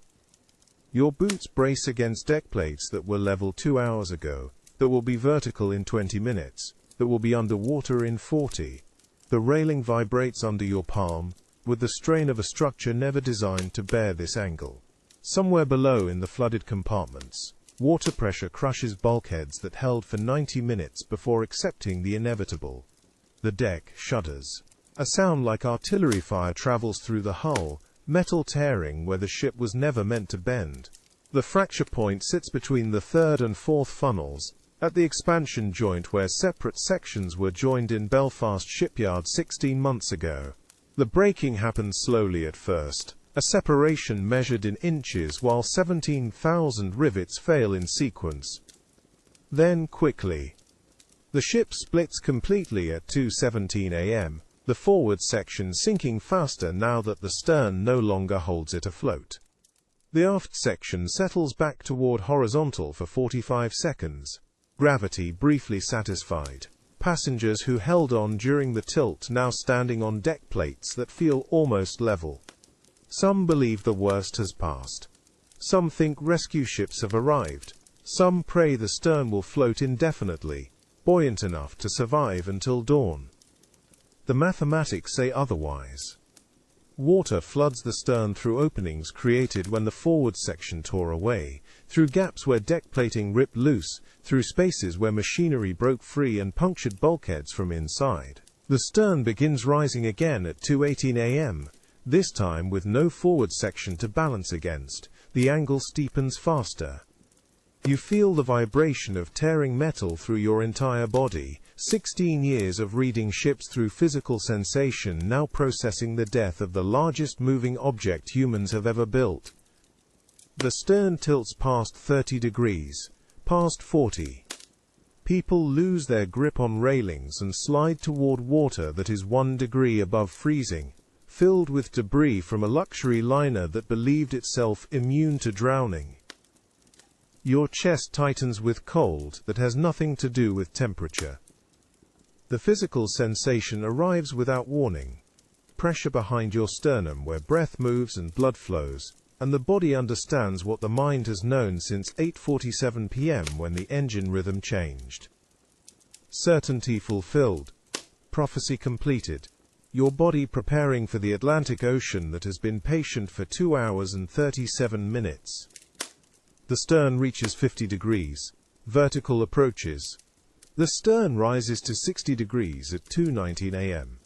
Your boots brace against deck plates that were level 2 hours ago, that will be vertical in 20 minutes, that will be underwater in 40. The railing vibrates under your palm, with the strain of a structure never designed to bear this angle. Somewhere below in the flooded compartments, water pressure crushes bulkheads that held for 90 minutes before accepting the inevitable. The deck shudders. A sound like artillery fire travels through the hull, metal tearing where the ship was never meant to bend. The fracture point sits between the third and fourth funnels, at the expansion joint where separate sections were joined in Belfast shipyard 16 months ago. The breaking happens slowly at first, a separation measured in inches while 17,000 rivets fail in sequence. Then quickly. The ship splits completely at 2:17 a.m., the forward section sinking faster now that the stern no longer holds it afloat. The aft section settles back toward horizontal for 45 seconds. Gravity briefly satisfied. Passengers who held on during the tilt now standing on deck plates that feel almost level. Some believe the worst has passed. Some think rescue ships have arrived. Some pray the stern will float indefinitely, buoyant enough to survive until dawn. The mathematics say otherwise. Water floods the stern through openings created when the forward section tore away, through gaps where deck plating ripped loose, through spaces where machinery broke free and punctured bulkheads from inside. The stern begins rising again at 2:18 a.m., this time with no forward section to balance against. The angle steepens faster. You feel the vibration of tearing metal through your entire body. 16 years of reading ships through physical sensation now processing the death of the largest moving object humans have ever built. The stern tilts past 30 degrees, past 40. People lose their grip on railings and slide toward water that is 1 degree above freezing, filled with debris from a luxury liner that believed itself immune to drowning. Your chest tightens with cold that has nothing to do with temperature. The physical sensation arrives without warning. Pressure behind your sternum where breath moves and blood flows, and the body understands what the mind has known since 8:47 p.m. when the engine rhythm changed. Certainty fulfilled. Prophecy completed. Your body preparing for the Atlantic Ocean that has been patient for 2 hours and 37 minutes. The stern reaches 50 degrees. Vertical approaches. The stern rises to 60 degrees at 2:19 a.m.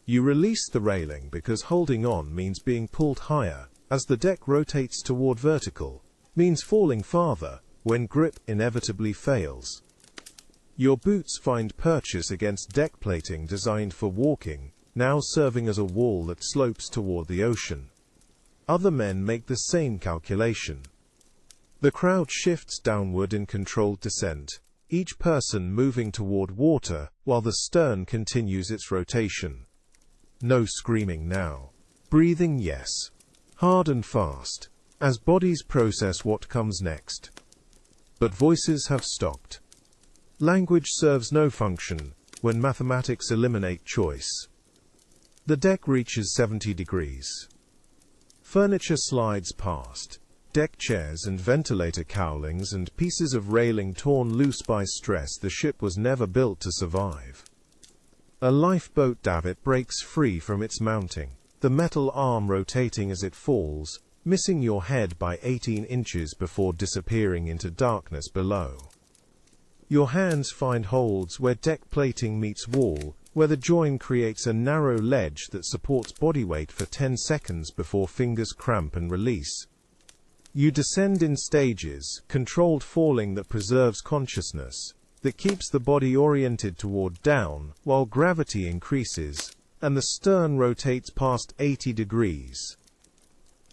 You release the railing because holding on means being pulled higher, as the deck rotates toward vertical, means falling farther, when grip inevitably fails. Your boots find purchase against deck plating designed for walking, now serving as a wall that slopes toward the ocean. Other men make the same calculation. The crowd shifts downward in controlled descent, each person moving toward water while the stern continues its rotation. No screaming now. Breathing, yes. Hard and fast, as bodies process what comes next. But voices have stopped. Language serves no function when mathematics eliminate choice. The deck reaches 70 degrees. Furniture slides past, deck chairs and ventilator cowlings and pieces of railing torn loose by stress. The ship was never built to survive. A lifeboat davit breaks free from its mounting, the metal arm rotating as it falls, missing your head by 18 inches before disappearing into darkness below. Your hands find holds where deck plating meets wall, where the join creates a narrow ledge that supports body weight for 10 seconds before fingers cramp and release. You descend in stages, controlled falling that preserves consciousness, that keeps the body oriented toward down, while gravity increases, and the stern rotates past 80 degrees.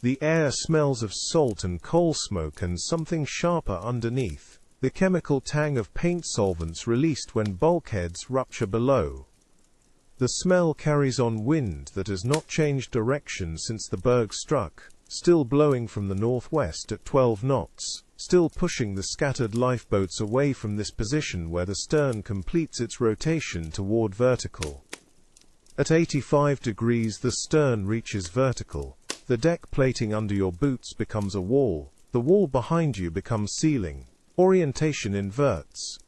The air smells of salt and coal smoke and something sharper underneath, the chemical tang of paint solvents released when bulkheads rupture below. The smell carries on wind that has not changed direction since the berg struck, still blowing from the northwest at 12 knots, still pushing the scattered lifeboats away from this position where the stern completes its rotation toward vertical. At 85 degrees the stern reaches vertical. The deck plating under your boots becomes a wall. The wall behind you becomes ceiling. Orientation inverts.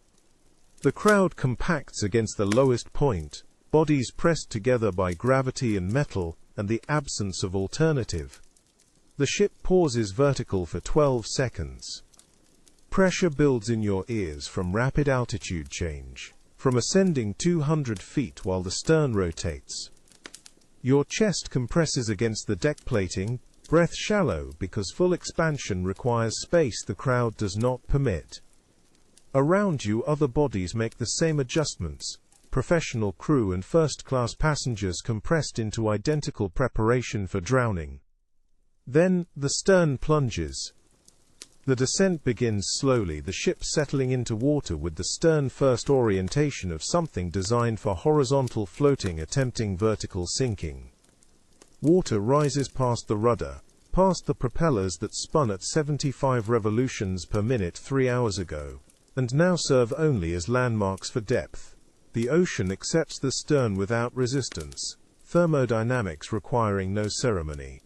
The crowd compacts against the lowest point, bodies pressed together by gravity and metal, and the absence of alternative. The ship pauses vertical for 12 seconds. Pressure builds in your ears from rapid altitude change, from ascending 200 feet while the stern rotates. Your chest compresses against the deck plating, breath shallow because full expansion requires space the crowd does not permit. Around you other bodies make the same adjustments, professional crew and first-class passengers compressed into identical preparation for drowning. Then, the stern plunges. The descent begins slowly, the ship settling into water with the stern-first orientation of something designed for horizontal floating attempting vertical sinking. Water rises past the rudder, past the propellers that spun at 75 revolutions per minute 3 hours ago, and now serve only as landmarks for depth. The ocean accepts the stern without resistance, thermodynamics requiring no ceremony.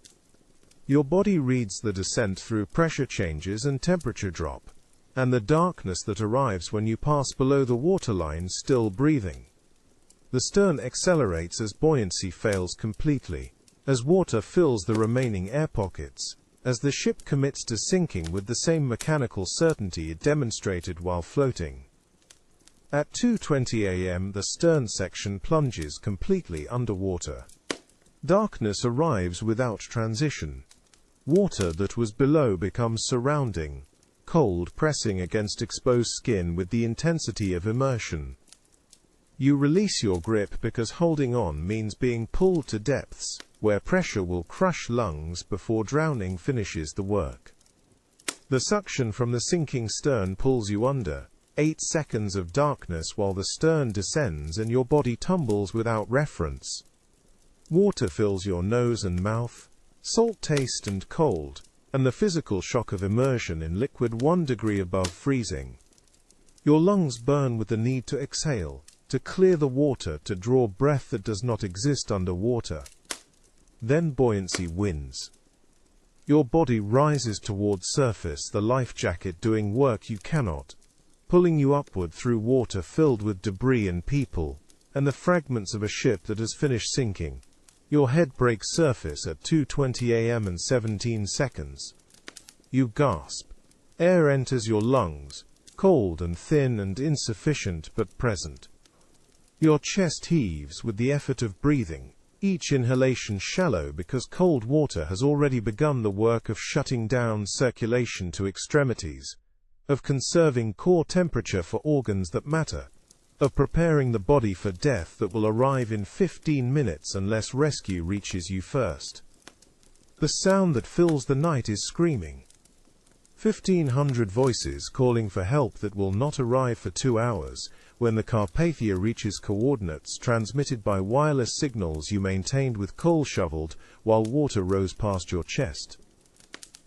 Your body reads the descent through pressure changes and temperature drop, and the darkness that arrives when you pass below the waterline still breathing. The stern accelerates as buoyancy fails completely, as water fills the remaining air pockets, as the ship commits to sinking with the same mechanical certainty it demonstrated while floating. At 2:20 a.m. the stern section plunges completely underwater. Darkness arrives without transition. Water that was below becomes surrounding, cold pressing against exposed skin with the intensity of immersion. You release your grip because holding on means being pulled to depths, where pressure will crush lungs before drowning finishes the work. The suction from the sinking stern pulls you under, 8 seconds of darkness while the stern descends and your body tumbles without reference. Water fills your nose and mouth, salt taste and cold, and the physical shock of immersion in liquid 1 degree above freezing. Your lungs burn with the need to exhale, to clear the water, to draw breath that does not exist underwater. Then buoyancy wins. Your body rises toward surface, the life jacket doing work you cannot, pulling you upward through water filled with debris and people, and the fragments of a ship that has finished sinking. Your head breaks surface at 2:20 a.m. and 17 seconds. You gasp. Air enters your lungs, cold and thin and insufficient but present. Your chest heaves with the effort of breathing, each inhalation shallow because cold water has already begun the work of shutting down circulation to extremities, of conserving core temperature for organs that matter, of preparing the body for death that will arrive in 15 minutes unless rescue reaches you first. The sound that fills the night is screaming. 1,500 voices calling for help that will not arrive for 2 hours, when the Carpathia reaches coordinates transmitted by wireless signals you maintained with coal shoveled while water rose past your chest.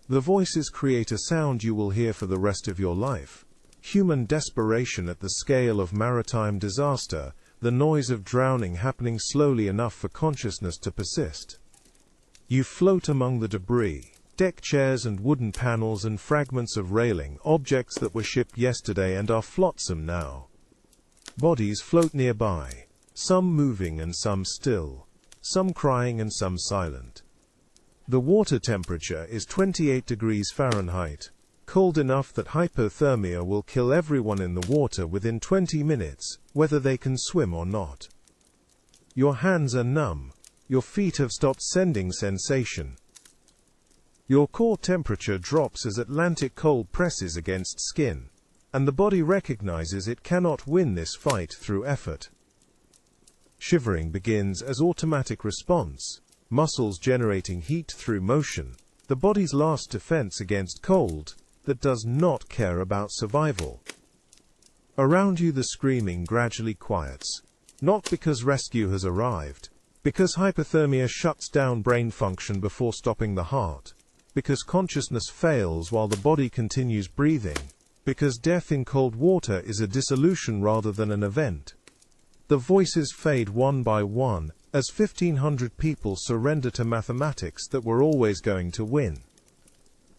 The voices create a sound you will hear for the rest of your life. Human desperation at the scale of maritime disaster, the noise of drowning happening slowly enough for consciousness to persist. You float among the debris, deck chairs and wooden panels and fragments of railing, objects that were shipped yesterday and are flotsam now. Bodies float nearby, some moving and some still, some crying and some silent. The water temperature is 28 degrees Fahrenheit, cold enough that hypothermia will kill everyone in the water within 20 minutes, whether they can swim or not. Your hands are numb, your feet have stopped sending sensation. Your core temperature drops as Atlantic cold presses against skin, and the body recognizes it cannot win this fight through effort. Shivering begins as automatic response, muscles generating heat through motion, the body's last defense against cold that does not care about survival. Around you the screaming gradually quiets, not because rescue has arrived, because hypothermia shuts down brain function before stopping the heart, because consciousness fails while the body continues breathing, because death in cold water is a dissolution rather than an event. The voices fade one by one, as 1,500 people surrender to mathematics that were always going to win.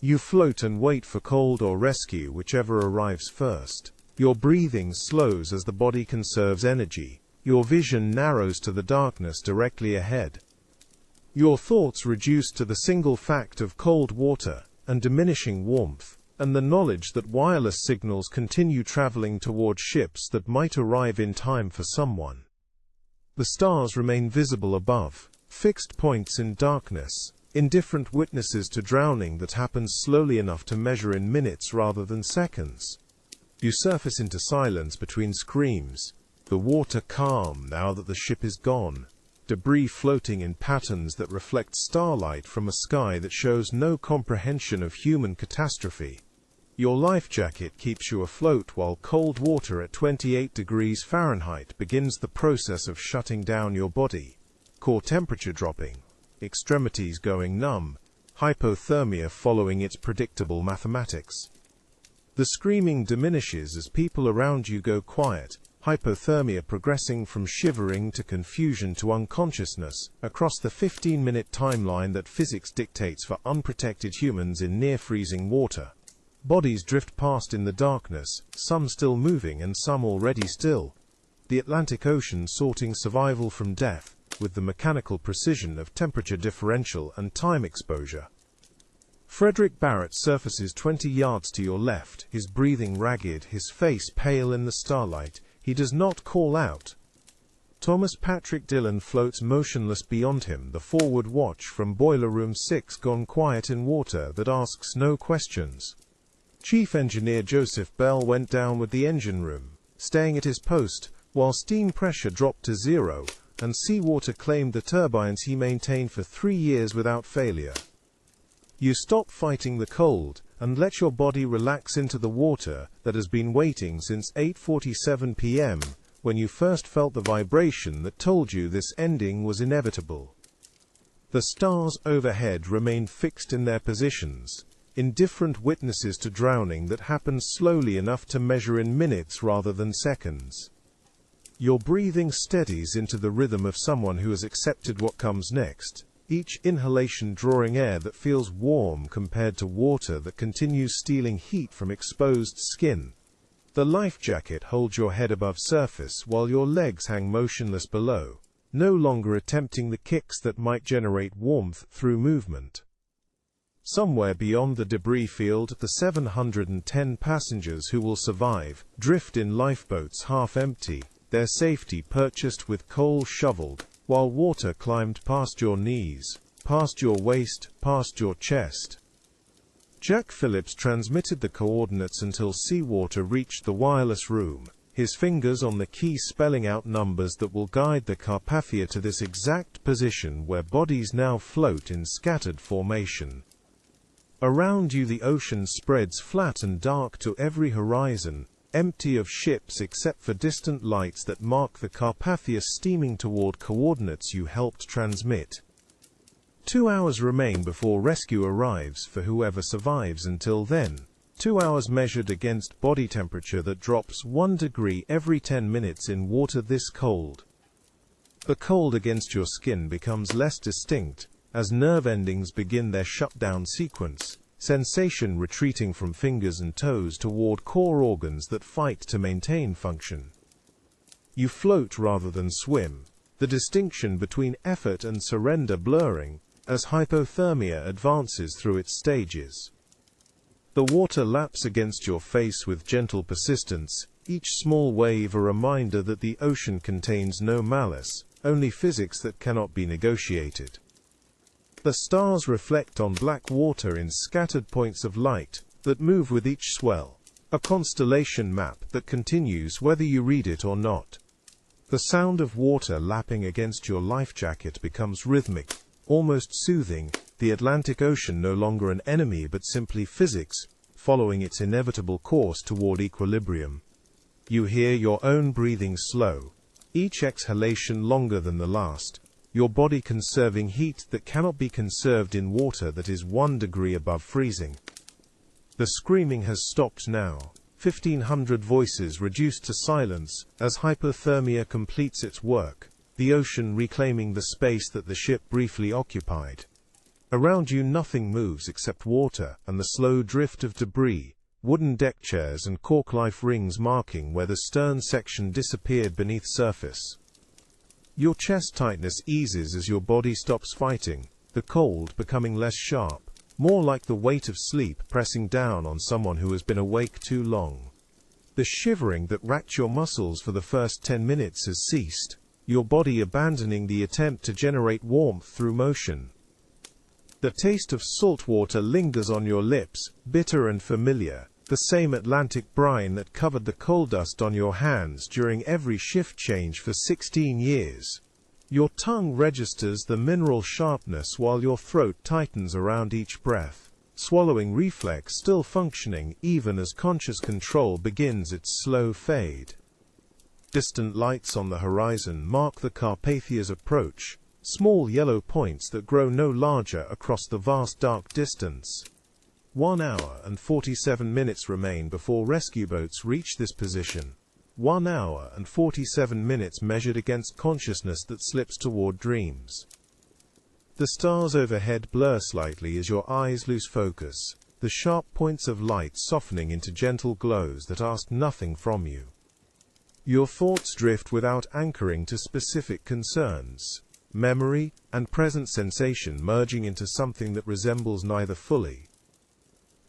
You float and wait for cold or rescue, whichever arrives first. Your breathing slows as the body conserves energy. Your vision narrows to the darkness directly ahead. Your thoughts reduce to the single fact of cold water and diminishing warmth, and the knowledge that wireless signals continue traveling toward ships that might arrive in time for someone. The stars remain visible above, fixed points in darkness, indifferent witnesses to drowning that happens slowly enough to measure in minutes rather than seconds. You surface into silence between screams, the water calm now that the ship is gone, debris floating in patterns that reflect starlight from a sky that shows no comprehension of human catastrophe. Your life jacket keeps you afloat while cold water at 28 degrees Fahrenheit begins the process of shutting down your body, core temperature dropping, extremities going numb, hypothermia following its predictable mathematics. The screaming diminishes as people around you go quiet, hypothermia progressing from shivering to confusion to unconsciousness, across the 15-minute timeline that physics dictates for unprotected humans in near-freezing water. Bodies drift past in the darkness, some still moving and some already still. The Atlantic Ocean sorting survival from death, with the mechanical precision of temperature differential and time exposure. Frederick Barrett surfaces 20 yards to your left, his breathing ragged, his face pale in the starlight. He does not call out. Thomas Patrick Dillon floats motionless beyond him, the forward watch from Boiler Room 6 gone quiet in water that asks no questions. Chief Engineer Joseph Bell went down with the engine room, staying at his post, while steam pressure dropped to zero, and seawater claimed the turbines he maintained for 3 years without failure. You stop fighting the cold, and let your body relax into the water that has been waiting since 8:47 p.m., when you first felt the vibration that told you this ending was inevitable. The stars overhead remain fixed in their positions, indifferent witnesses to drowning that happens slowly enough to measure in minutes rather than seconds. Your breathing steadies into the rhythm of someone who has accepted what comes next, each inhalation drawing air that feels warm compared to water that continues stealing heat from exposed skin. The life jacket holds your head above surface while your legs hang motionless below, no longer attempting the kicks that might generate warmth through movement. Somewhere beyond the debris field, the 710 passengers who will survive drift in lifeboats half empty, their safety purchased with coal shoveled, while water climbed past your knees, past your waist, past your chest. Jack Phillips transmitted the coordinates until seawater reached the wireless room, his fingers on the key spelling out numbers that will guide the Carpathia to this exact position where bodies now float in scattered formation. Around you the ocean spreads flat and dark to every horizon, empty of ships except for distant lights that mark the Carpathia steaming toward coordinates you helped transmit. 2 hours remain before rescue arrives for whoever survives until then. 2 hours measured against body temperature that drops 1 degree every 10 minutes in water this cold. The cold against your skin becomes less distinct as nerve endings begin their shutdown sequence, sensation retreating from fingers and toes toward core organs that fight to maintain function. You float rather than swim, the distinction between effort and surrender blurring as hypothermia advances through its stages. The water laps against your face with gentle persistence, each small wave a reminder that the ocean contains no malice, only physics that cannot be negotiated. The stars reflect on black water in scattered points of light that move with each swell, a constellation map that continues whether you read it or not. The sound of water lapping against your life jacket becomes rhythmic, almost soothing, the Atlantic Ocean no longer an enemy but simply physics, following its inevitable course toward equilibrium. You hear your own breathing slow, each exhalation longer than the last, your body conserving heat that cannot be conserved in water that is 1 degree above freezing. The screaming has stopped now, 1,500 voices reduced to silence as hypothermia completes its work, the ocean reclaiming the space that the ship briefly occupied. Around you nothing moves except water and the slow drift of debris, wooden deck chairs and cork-life rings marking where the stern section disappeared beneath surface. Your chest tightness eases as your body stops fighting, the cold becoming less sharp, more like the weight of sleep pressing down on someone who has been awake too long. The shivering that racked your muscles for the first 10 minutes has ceased, your body abandoning the attempt to generate warmth through motion. The taste of salt water lingers on your lips, bitter and familiar, the same Atlantic brine that covered the coal dust on your hands during every shift change for 16 years. Your tongue registers the mineral sharpness while your throat tightens around each breath, swallowing reflex still functioning even as conscious control begins its slow fade. Distant lights on the horizon mark the Carpathia's approach, small yellow points that grow no larger across the vast dark distance. 1 hour and 47 minutes remain before rescue boats reach this position. 1 hour and 47 minutes measured against consciousness that slips toward dreams. The stars overhead blur slightly as your eyes lose focus, the sharp points of light softening into gentle glows that ask nothing from you. Your thoughts drift without anchoring to specific concerns, memory and present sensation merging into something that resembles neither fully.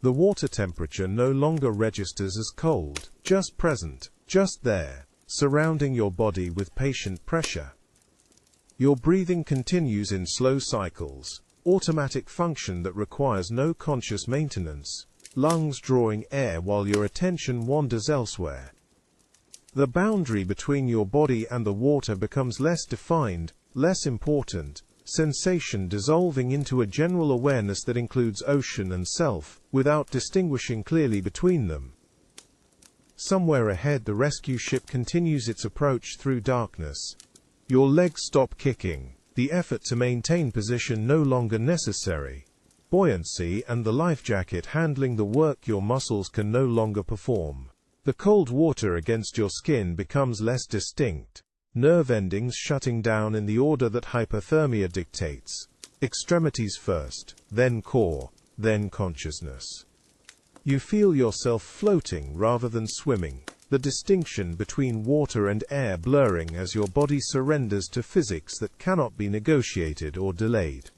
The water temperature no longer registers as cold, just present, just there, surrounding your body with patient pressure. Your breathing continues in slow cycles, automatic function that requires no conscious maintenance, lungs drawing air while your attention wanders elsewhere. The boundary between your body and the water becomes less defined, less important, sensation dissolving into a general awareness that includes ocean and self, without distinguishing clearly between them. Somewhere ahead the rescue ship continues its approach through darkness. Your legs stop kicking, the effort to maintain position no longer necessary. Buoyancy and the life jacket handling the work your muscles can no longer perform. The cold water against your skin becomes less distinct, nerve endings shutting down in the order that hypothermia dictates. Extremities first, then core, then consciousness. You feel yourself floating rather than swimming, the distinction between water and air blurring as your body surrenders to physics that cannot be negotiated or delayed.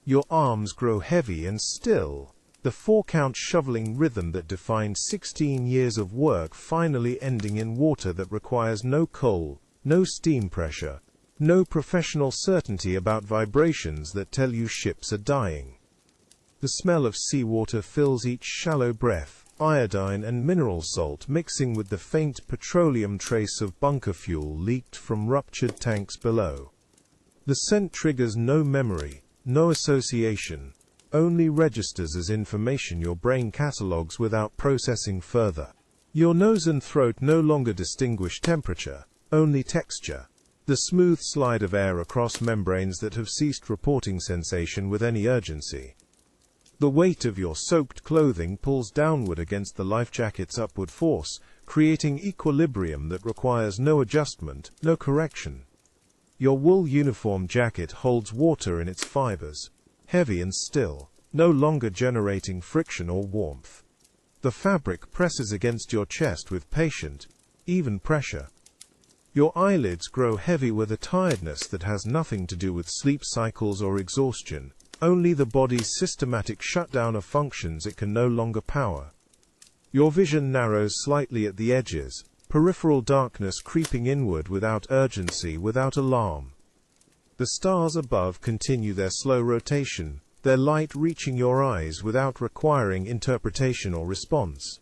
Your arms grow heavy and still. The 4-count shoveling rhythm that defined 16 years of work finally ending in water that requires no coal, no steam pressure, no professional certainty about vibrations that tell you ships are dying. The smell of seawater fills each shallow breath, iodine and mineral salt mixing with the faint petroleum trace of bunker fuel leaked from ruptured tanks below. The scent triggers no memory, no association, only registers as information your brain catalogues without processing further. Your nose and throat no longer distinguish temperature, only texture, the smooth slide of air across membranes that have ceased reporting sensation with any urgency. The weight of your soaked clothing pulls downward against the life jacket's upward force, creating equilibrium that requires no adjustment, no correction. Your wool uniform jacket holds water in its fibers, heavy and still, no longer generating friction or warmth. The fabric presses against your chest with patient, even pressure. Your eyelids grow heavy with a tiredness that has nothing to do with sleep cycles or exhaustion, only the body's systematic shutdown of functions it can no longer power. Your vision narrows slightly at the edges, peripheral darkness creeping inward without urgency, without alarm. The stars above continue their slow rotation, their light reaching your eyes without requiring interpretation or response.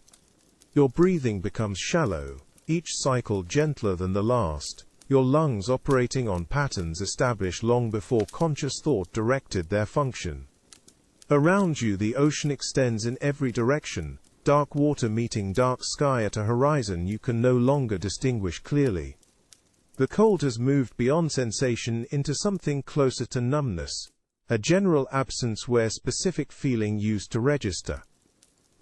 Your breathing becomes shallow, each cycle gentler than the last, your lungs operating on patterns established long before conscious thought directed their function. Around you the ocean extends in every direction, dark water meeting dark sky at a horizon you can no longer distinguish clearly. The cold has moved beyond sensation into something closer to numbness, a general absence where specific feeling used to register.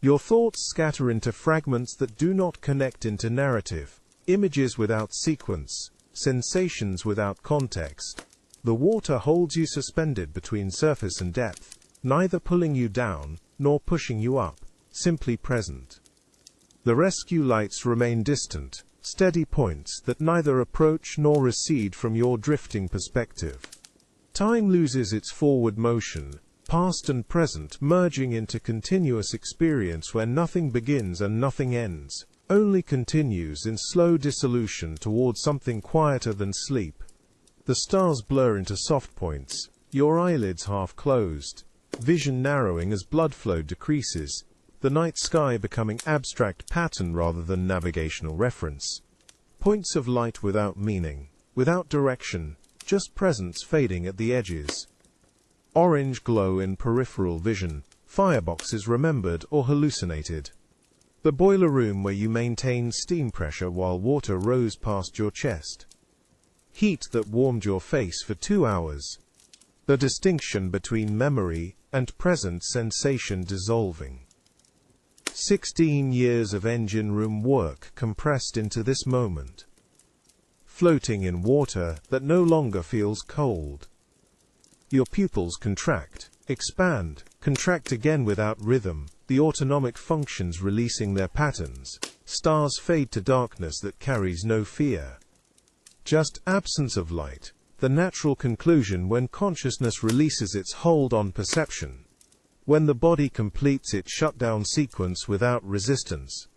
Your thoughts scatter into fragments that do not connect into narrative, images without sequence, sensations without context. The water holds you suspended between surface and depth, neither pulling you down, nor pushing you up, simply present. The rescue lights remain distant, steady points that neither approach nor recede from your drifting perspective. Time loses its forward motion, past and present merging into continuous experience where nothing begins and nothing ends, only continues in slow dissolution towards something quieter than sleep. The stars blur into soft points, your eyelids half closed, vision narrowing as blood flow decreases, the night sky becoming abstract pattern rather than navigational reference. Points of light without meaning, without direction, just presence fading at the edges. Orange glow in peripheral vision, fireboxes remembered or hallucinated. The boiler room where you maintained steam pressure while water rose past your chest. Heat that warmed your face for 2 hours. The distinction between memory and present sensation dissolving. 16 years of engine room work compressed into this moment. Floating in water that no longer feels cold. Your pupils contract, expand, contract again without rhythm, the autonomic functions releasing their patterns. Stars fade to darkness that carries no fear. Just absence of light, the natural conclusion when consciousness releases its hold on perception. When the body completes its shutdown sequence without resistance.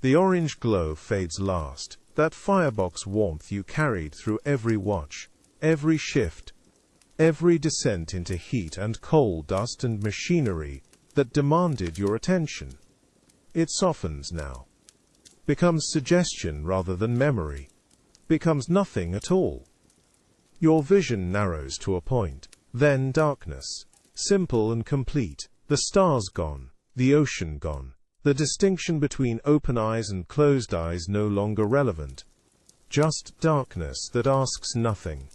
The orange glow fades last, that firebox warmth you carried through every watch, every shift, every descent into heat and coal dust and machinery that demanded your attention. It softens now, becomes suggestion rather than memory, becomes nothing at all. Your vision narrows to a point, then darkness. Simple and complete, the stars gone, the ocean gone, the distinction between open eyes and closed eyes no longer relevant. Just darkness that asks nothing,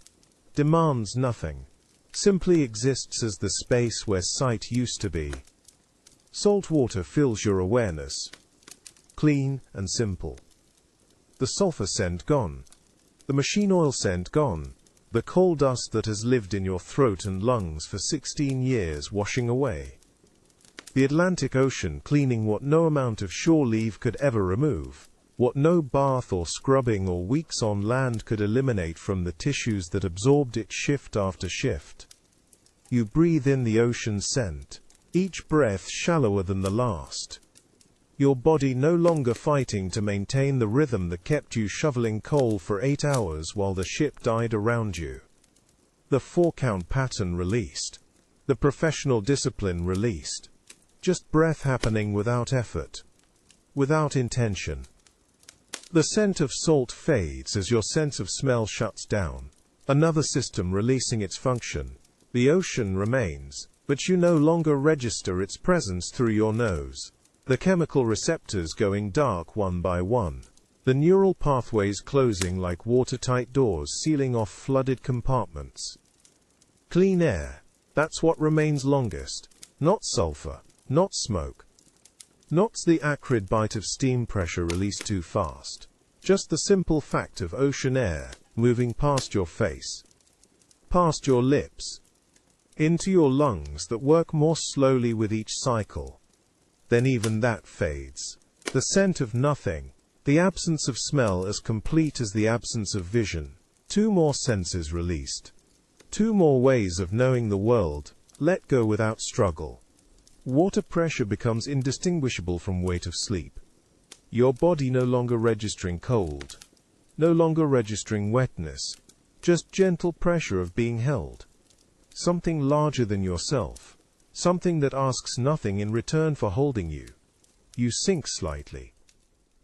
demands nothing, simply exists as the space where sight used to be. Salt water fills your awareness, clean and simple. The sulfur scent gone, the machine oil scent gone. The coal dust that has lived in your throat and lungs for 16 years washing away. The Atlantic Ocean cleaning what no amount of shore leave could ever remove, what no bath or scrubbing or weeks on land could eliminate from the tissues that absorbed it shift after shift. You breathe in the ocean scent, each breath shallower than the last. Your body no longer fighting to maintain the rhythm that kept you shoveling coal for 8 hours while the ship died around you. The 4-count pattern released. The professional discipline released. Just breath happening without effort. Without intention. The scent of salt fades as your sense of smell shuts down. Another system releasing its function. The ocean remains, but you no longer register its presence through your nose. The chemical receptors going dark one by one. The neural pathways closing like watertight doors sealing off flooded compartments. Clean air. That's what remains longest. Not sulfur. Not smoke. Not the acrid bite of steam pressure released too fast. Just the simple fact of ocean air moving past your face. Past your lips. Into your lungs that work more slowly with each cycle. Then even that fades. The scent of nothing. The absence of smell as complete as the absence of vision. 2 more senses released. 2 more ways of knowing the world, let go without struggle. Water pressure becomes indistinguishable from weight of sleep. Your body no longer registering cold. No longer registering wetness. Just gentle pressure of being held. Something larger than yourself. Something that asks nothing in return for holding you. You sink slightly.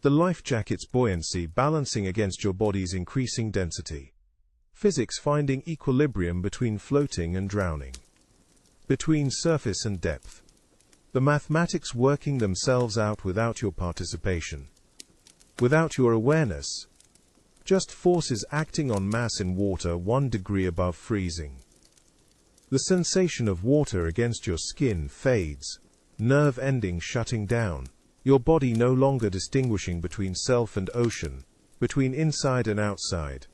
The life jacket's buoyancy balancing against your body's increasing density. Physics finding equilibrium between floating and drowning. Between surface and depth. The mathematics working themselves out without your participation. Without your awareness. Just forces acting en masse in water 1 degree above freezing. The sensation of water against your skin fades, nerve endings shutting down, your body no longer distinguishing between self and ocean, between inside and outside.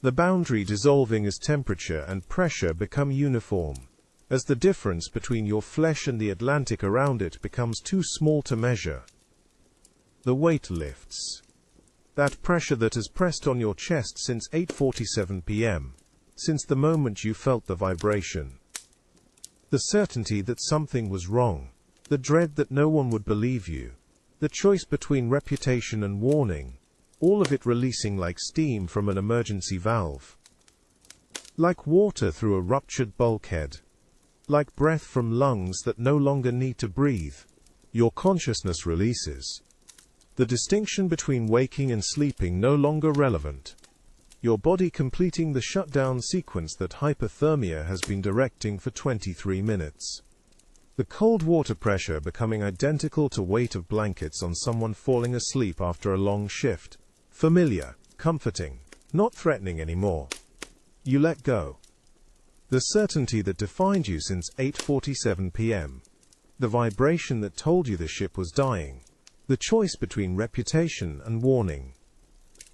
The boundary dissolving as temperature and pressure become uniform, as the difference between your flesh and the Atlantic around it becomes too small to measure. The weight lifts. That pressure that has pressed on your chest since 8:47 p.m. Since the moment you felt the vibration. The certainty that something was wrong. The dread that no one would believe you. The choice between reputation and warning. All of it releasing like steam from an emergency valve. Like water through a ruptured bulkhead. Like breath from lungs that no longer need to breathe. Your consciousness releases. The distinction between waking and sleeping no longer relevant. Your body completing the shutdown sequence that hypothermia has been directing for 23 minutes. The cold water pressure becoming identical to weight of blankets on someone falling asleep after a long shift. Familiar, comforting, not threatening anymore. You let go. The certainty that defined you since 8:47 p.m. The vibration that told you the ship was dying. The choice between reputation and warning.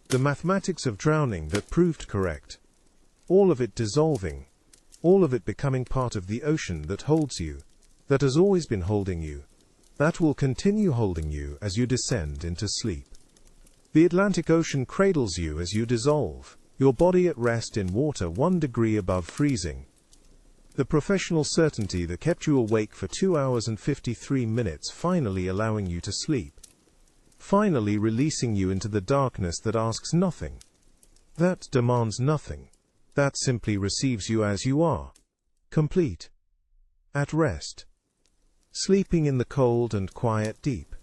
The mathematics of drowning that proved correct. All of it dissolving. All of it becoming part of the ocean that holds you. That has always been holding you. That will continue holding you as you descend into sleep. The Atlantic Ocean cradles you as you dissolve. Your body at rest in water 1 degree above freezing. The professional certainty that kept you awake for 2 hours and 53 minutes finally allowing you to sleep. Finally releasing you into the darkness that asks nothing. That demands nothing. That simply receives you as you are. Complete. At rest. Sleeping in the cold and quiet deep.